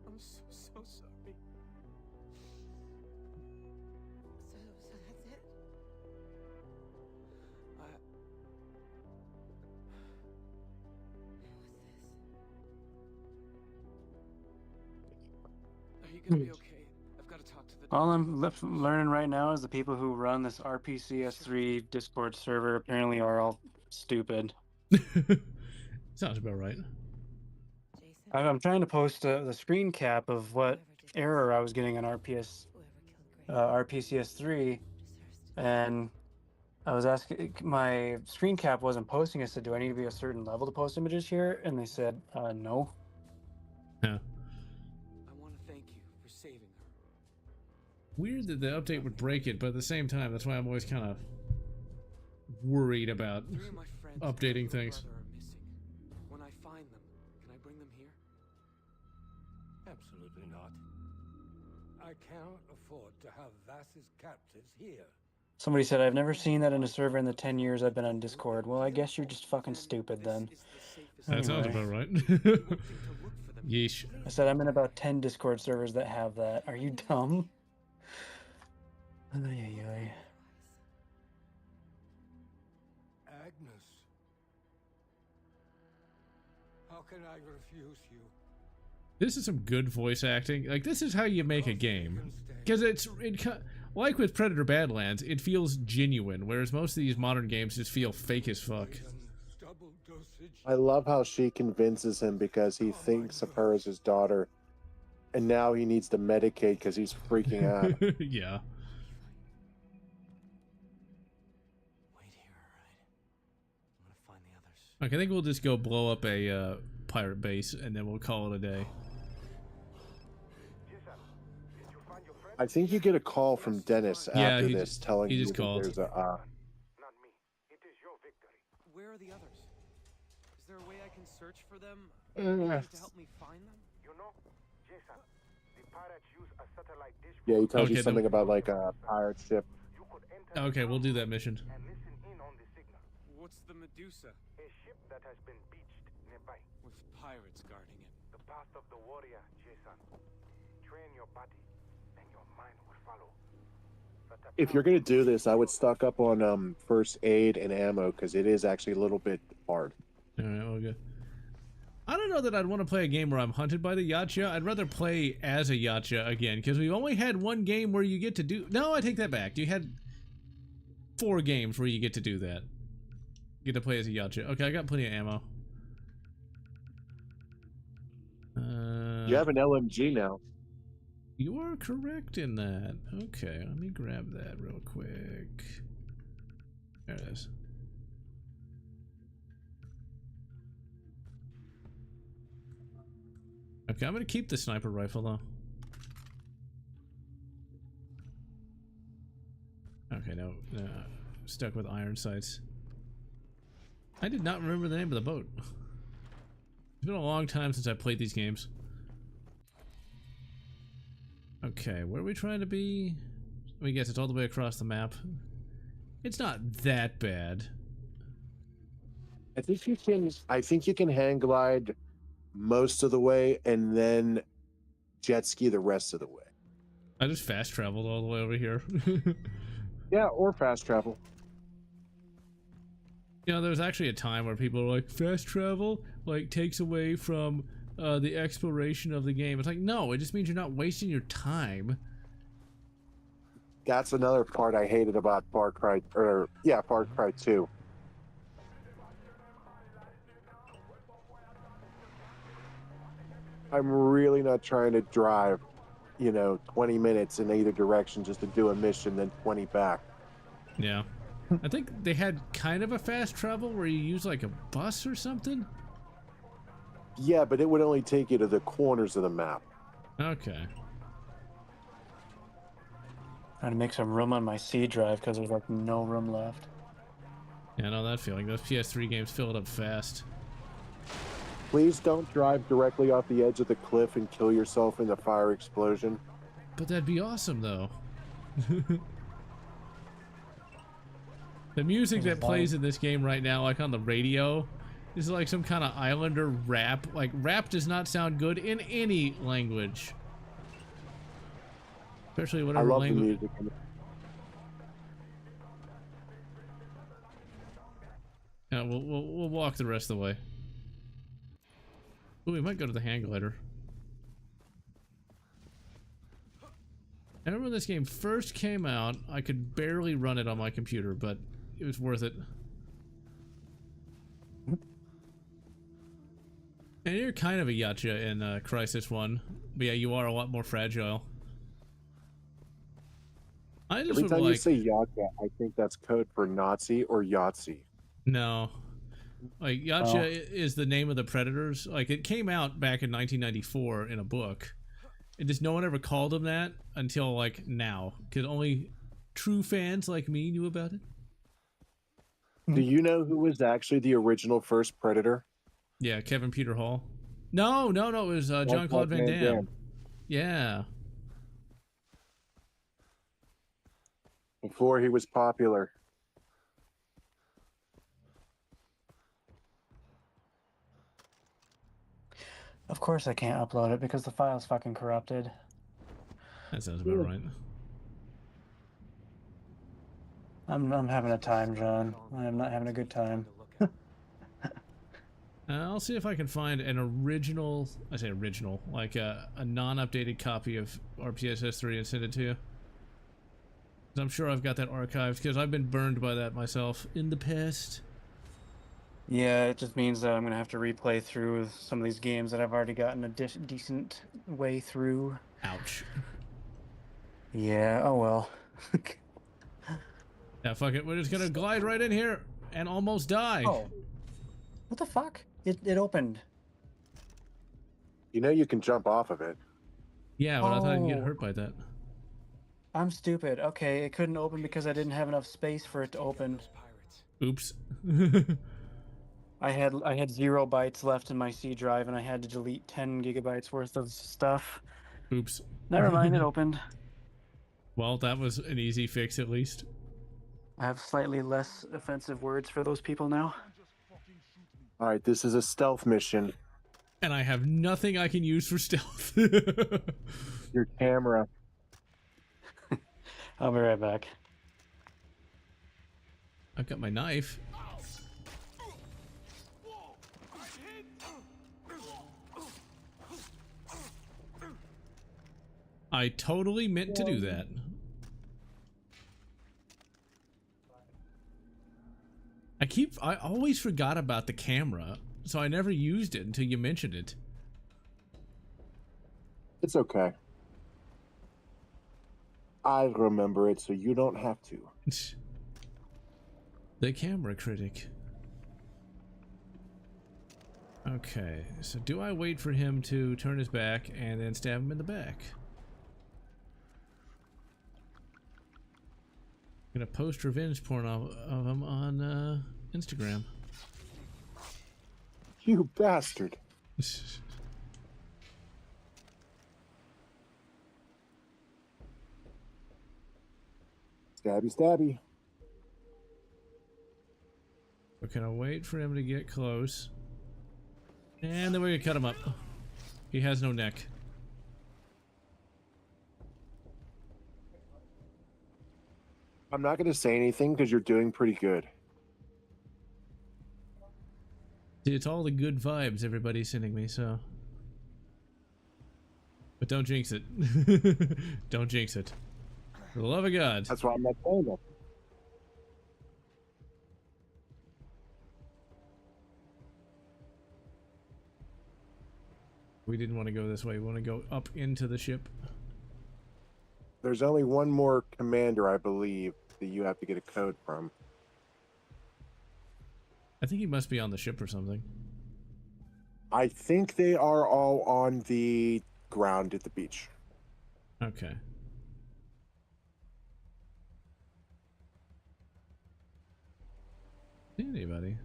Speaker 4: I'm so sorry.
Speaker 7: So that's it?
Speaker 4: I, are you gonna be okay? I've got to talk to the
Speaker 6: All I'm learning right now is the people who run this RPCS3 Discord server apparently are all stupid.
Speaker 1: sounds about right.
Speaker 7: Jason,
Speaker 6: I'm trying to post the screen cap of what
Speaker 7: whoever did this,
Speaker 6: error I was getting on
Speaker 7: whoever killed Grace,
Speaker 6: RPCS3,
Speaker 7: deserves to
Speaker 6: and I was asking, my screen cap wasn't posting. I said, do I need to be a certain level to post images here? And they said, no.
Speaker 1: Yeah.
Speaker 4: I want to thank you for saving her.
Speaker 1: Weird that the update would break it, but at the same time, that's why I'm always kind of worried about
Speaker 4: 3 of my friends and
Speaker 1: updating
Speaker 4: their
Speaker 1: things.
Speaker 4: brother are missing. When I find them, can I bring them here?
Speaker 5: Absolutely not. I cannot afford to have Vass's captives here.
Speaker 6: Somebody said, I've never seen that in a server in the 10 years I've been on Discord. Well, I guess you're just fucking stupid then.
Speaker 4: This is the safest
Speaker 1: That sounds
Speaker 6: Anyway.
Speaker 1: about right.
Speaker 4: You won't think to look for them.
Speaker 1: Yeesh.
Speaker 6: I said, I'm in about 10 Discord servers that have that. Are you dumb? Ay, ay, ay.
Speaker 5: Agnes. How can I refuse you?
Speaker 1: This is some good voice acting. Like, this is how you make a game. Because like with Predator Badlands, it feels genuine, whereas most of these modern games just feel fake as fuck.
Speaker 5: Double dosage.
Speaker 2: I love how she convinces him because he thinks of her as his daughter, and now he needs to medicate because he's freaking out.
Speaker 1: Yeah.
Speaker 4: Wait here, alright? I'm gonna find the others.
Speaker 1: Okay, I think we'll just go blow up a pirate base, and then we'll call it a day.
Speaker 2: I think you get a call from Dennis
Speaker 1: Yeah,
Speaker 2: after
Speaker 1: he
Speaker 2: this
Speaker 1: just-
Speaker 2: telling
Speaker 1: he
Speaker 2: you
Speaker 1: just
Speaker 2: that
Speaker 1: called.
Speaker 2: there's a
Speaker 4: Where are the others? Is there a way I can search for them?
Speaker 2: Uh,
Speaker 4: Anything to help me find them?
Speaker 2: yeah, he tells
Speaker 1: Okay,
Speaker 2: you
Speaker 1: then-
Speaker 2: something about like a pirate ship.
Speaker 1: Okay, we'll do that mission.
Speaker 4: What's the Medusa? With pirates guarding it.
Speaker 2: If you're gonna do this, I would stock up on first aid and ammo because it is actually a little bit hard.
Speaker 1: Alright, well, good. I don't know that I'd want to play a game where I'm hunted by the Yacha. I'd rather play as a Yacha again, because we've only had one game where you get to do... No, I take that back. You had 4 games where you get to do that. You get to play as a Yacha. Okay, I got plenty of ammo.
Speaker 2: You have an LMG now.
Speaker 1: You are correct in that. Okay, let me grab that real quick. There it is. Okay, I'm gonna keep the sniper rifle though. Okay, no, stuck with iron sights. I did not remember the name of the boat. It's been a long time since I played these games. Okay, where are we trying to be? Let me guess, it's all the way across the map. It's not that bad.
Speaker 2: I think you can hang glide most of the way and then jet ski the rest of the way.
Speaker 1: I just fast traveled all the way over here.
Speaker 2: Yeah, or fast travel.
Speaker 1: You know, there's actually a time where people are like, fast travel, like, takes away from the exploration of the game. It's like, no, it just means you're not wasting your time.
Speaker 2: That's another part I hated about Far Cry 2. I'm really not trying to drive, 20 minutes in either direction just to do a mission, then 20 back.
Speaker 1: Yeah. I think they had kind of a fast travel where you use like a bus or something.
Speaker 2: Yeah, but it would only take you to the corners of the map.
Speaker 1: Okay.
Speaker 6: Trying to make some room on my C drive because there's like no room left.
Speaker 1: Yeah, I know that feeling. Those PS3 games fill it up fast.
Speaker 2: Please don't drive directly off the edge of the cliff and kill yourself in the fire explosion.
Speaker 1: But that'd be awesome, though. The music that plays in this game right now, like on the radio, is like some kind of Islander rap. Like, rap does not sound good in any language. Especially
Speaker 2: I
Speaker 1: whatever
Speaker 2: love the
Speaker 1: language.
Speaker 2: music.
Speaker 1: Yeah, we'll walk the rest of the way. Ooh, we might go to the hang glider. I remember when this game first came out, I could barely run it on my computer, but it was worth it. And you're kind of a yacha in Crisis 1, but yeah, you are a lot more fragile. I just
Speaker 2: Every
Speaker 1: would
Speaker 2: time you
Speaker 1: like...
Speaker 2: say yacha, I think that's code for Nazi or Yahtzee.
Speaker 1: No. Like, yacha is the name of the Predators. Like, it came out back in 1994 in a book. And just no one ever called them that until, like, now. Because only true fans like me knew about it.
Speaker 2: Do you know who was actually the original first Predator?
Speaker 1: Yeah, Kevin Peter Hall. No, it was Jean-Claude Van Damme. Yeah.
Speaker 2: Before he was popular.
Speaker 6: Of course I can't upload it because the file's fucking corrupted.
Speaker 1: That sounds about right.
Speaker 6: I'm having a time, John. I am not having a good time.
Speaker 1: I'll see if I can find an original, I say original, like a non-updated copy of RPSS 3 and send it to you. 'Cause I'm sure I've got that archived, because I've been burned by that myself in the past.
Speaker 6: Yeah, it just means that I'm gonna have to replay through some of these games that I've already gotten a decent way through.
Speaker 1: Ouch.
Speaker 6: Yeah, oh well.
Speaker 1: Yeah, fuck it, we're just gonna glide right in here and almost die.
Speaker 6: Oh. What the fuck? It opened.
Speaker 2: You know you can jump off of it.
Speaker 1: Yeah, but I thought I'd get
Speaker 6: Oh.
Speaker 1: hurt by that.
Speaker 6: I'm stupid. Okay, it couldn't open because I didn't have enough space for it to open.
Speaker 1: Oops.
Speaker 6: I had 0 bytes left in my C drive and I had to delete 10 gigabytes worth of stuff.
Speaker 1: Oops.
Speaker 6: Never mind, it opened.
Speaker 1: Well, that was an easy fix at least.
Speaker 6: I have slightly less offensive words for those people now.
Speaker 2: All right, this is a stealth mission.
Speaker 1: And I have nothing I can use for stealth.
Speaker 2: Your camera.
Speaker 6: I'll be right back.
Speaker 1: I've got my knife. I totally meant to do that. I always forgot about the camera, so I never used it until you mentioned it.
Speaker 2: It's okay. I remember it, so you don't have to.
Speaker 1: The camera critic. Okay, so do I wait for him to turn his back and then stab him in the back? I'm gonna post revenge porn of him on Instagram.
Speaker 2: You bastard. Stabby, stabby.
Speaker 1: We're gonna wait for him to get close. And then we're gonna cut him up. He has no neck.
Speaker 2: I'm not going to say anything because you're doing pretty good.
Speaker 1: See, it's all the good vibes everybody's sending me, so. But don't jinx it. Don't jinx it. For the love of God.
Speaker 2: That's why I'm not saying that.
Speaker 1: We didn't want to go this way. We want to go up into the ship.
Speaker 2: There's only one more commander, I believe, that you have to get a code from.
Speaker 1: I think he must be on the ship or something.
Speaker 2: I think they are all on the ground at the beach.
Speaker 1: Okay. See anybody?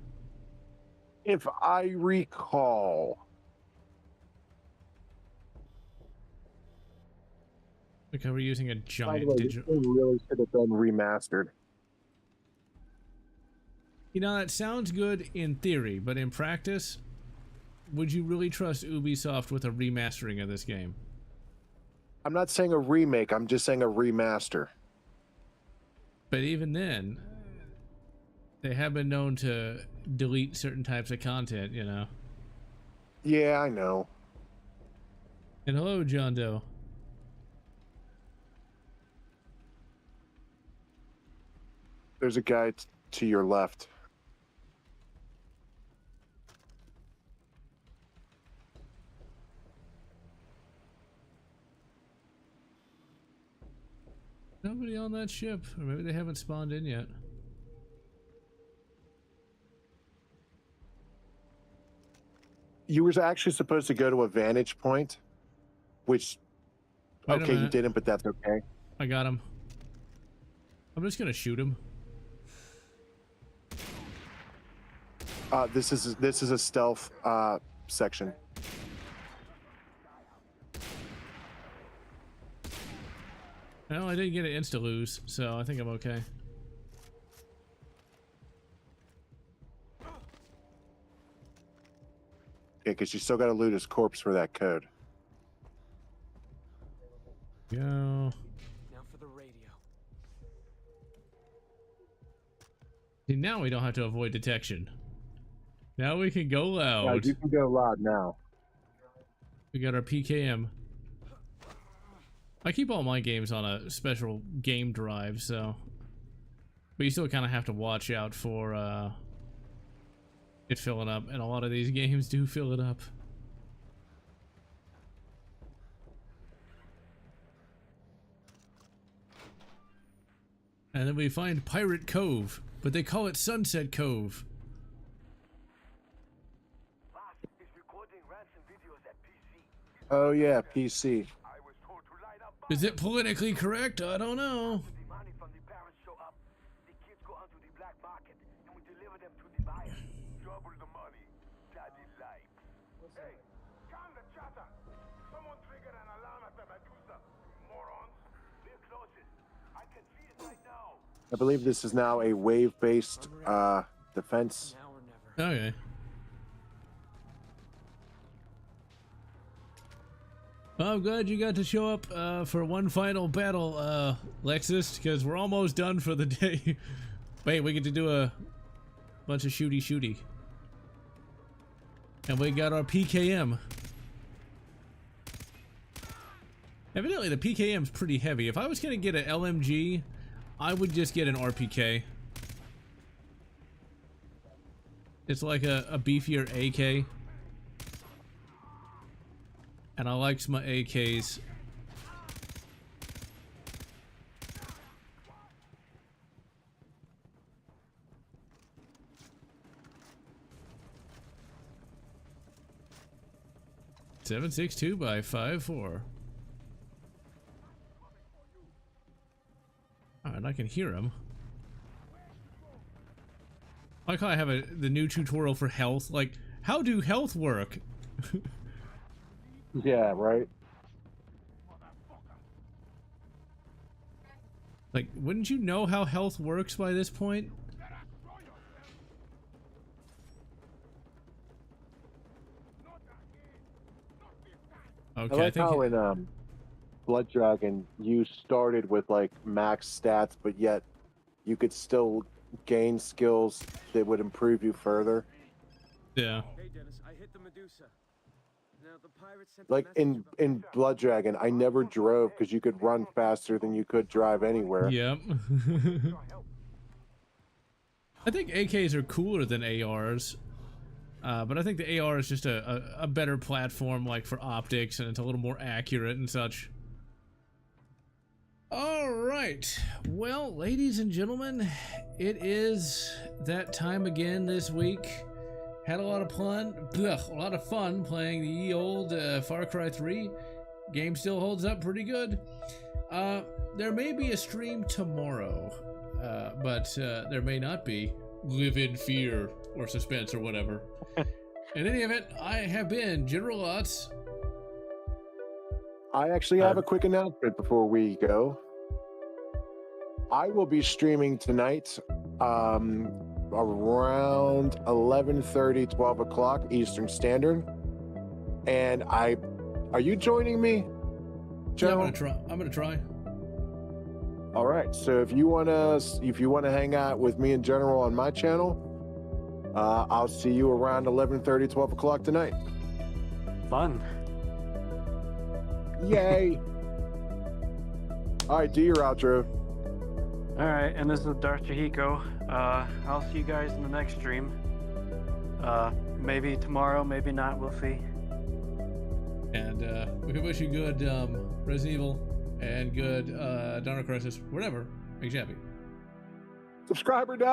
Speaker 2: if I recall.
Speaker 1: Okay, we're using a
Speaker 2: By the
Speaker 1: giant
Speaker 2: way, this
Speaker 1: digital.
Speaker 2: thing really should have been remastered.
Speaker 1: You know, that sounds good in theory, but in practice, would you really trust Ubisoft with a remastering of this game?
Speaker 2: I'm not saying a remake, I'm just saying a remaster.
Speaker 1: But even then, they have been known to delete certain types of content, you know.
Speaker 2: Yeah, I know.
Speaker 1: And hello, John Doe.
Speaker 2: There's a guy to your left.
Speaker 1: Nobody on that ship, or maybe they haven't spawned in yet.
Speaker 2: You were actually supposed to go to a vantage point, which,
Speaker 1: Wait a
Speaker 2: okay, you
Speaker 1: minute.
Speaker 2: didn't, but that's okay.
Speaker 1: I got him. I'm just gonna shoot him.
Speaker 2: This is a stealth section.
Speaker 1: Well, I didn't get an insta-lose, so I think I'm okay.
Speaker 2: Yeah, because you still got to loot his corpse for that code.
Speaker 1: Go.
Speaker 4: Now for the radio.
Speaker 1: See, now we don't have to avoid detection. Now we can go
Speaker 2: Yeah,
Speaker 1: loud.
Speaker 2: you can go loud now.
Speaker 1: We got our PKM. I keep all my games on a special game drive, so... But you still kind of have to watch out for, it filling up, and a lot of these games do fill it up. And then we find Pirate Cove, but they call it Sunset Cove.
Speaker 2: Oh yeah, PC.
Speaker 1: Is it politically correct? I don't know.
Speaker 2: I believe this is now a wave-based defense.
Speaker 4: Now or never.
Speaker 1: Okay. Well, I'm glad you got to show up for one final battle, Lexus, because we're almost done for the day. Wait, we get to do a bunch of shooty. And we got our PKM. Evidently, the PKM's pretty heavy. If I was going to get an LMG, I would just get an RPK. It's like a beefier AK. And I likes my AKs. .762 by 5.4. Alright, I can hear him. I like how I have the new tutorial for health. Like, how do health work?
Speaker 2: Yeah, right.
Speaker 1: Like, wouldn't you know how health works by this point? Okay,
Speaker 2: I like how
Speaker 1: it,
Speaker 2: in Blood Dragon you started with like max stats, but yet you could still gain skills that would improve you further.
Speaker 1: yeah.
Speaker 4: Hey Dennis, I hit the Medusa. Now the pirates sent
Speaker 2: Like in Blood Dragon, I never drove because you could run faster than you could drive anywhere.
Speaker 1: Yep. I think AKs are cooler than ARs, but I think the AR is just a better platform, like for optics, and it's a little more accurate and such. All right, well, ladies and gentlemen, it is that time again this week. Had a lot of fun playing the old Far Cry 3. Game still holds up pretty good. There may be a stream tomorrow, but there may not be. live in fear or suspense or whatever. In any event, I have been General Lotz.
Speaker 2: I actually have a quick announcement before we go. I will be streaming tonight around 11:30, 12 o'clock Eastern Standard. And are you joining me,
Speaker 1: Yeah,
Speaker 2: General?
Speaker 1: I'm gonna try.
Speaker 2: All right. So if you wanna hang out with me in general on my channel, I'll see you around 11:30, 12 o'clock tonight.
Speaker 6: Fun.
Speaker 2: Yay! All right, do your outro.
Speaker 6: All right, and this is Darth Chihiko. I'll see you guys in the next stream. Maybe tomorrow, maybe not. We'll see.
Speaker 1: And we can wish you good Resident Evil and good Dino Crisis, whatever makes you happy.
Speaker 2: Subscriber die.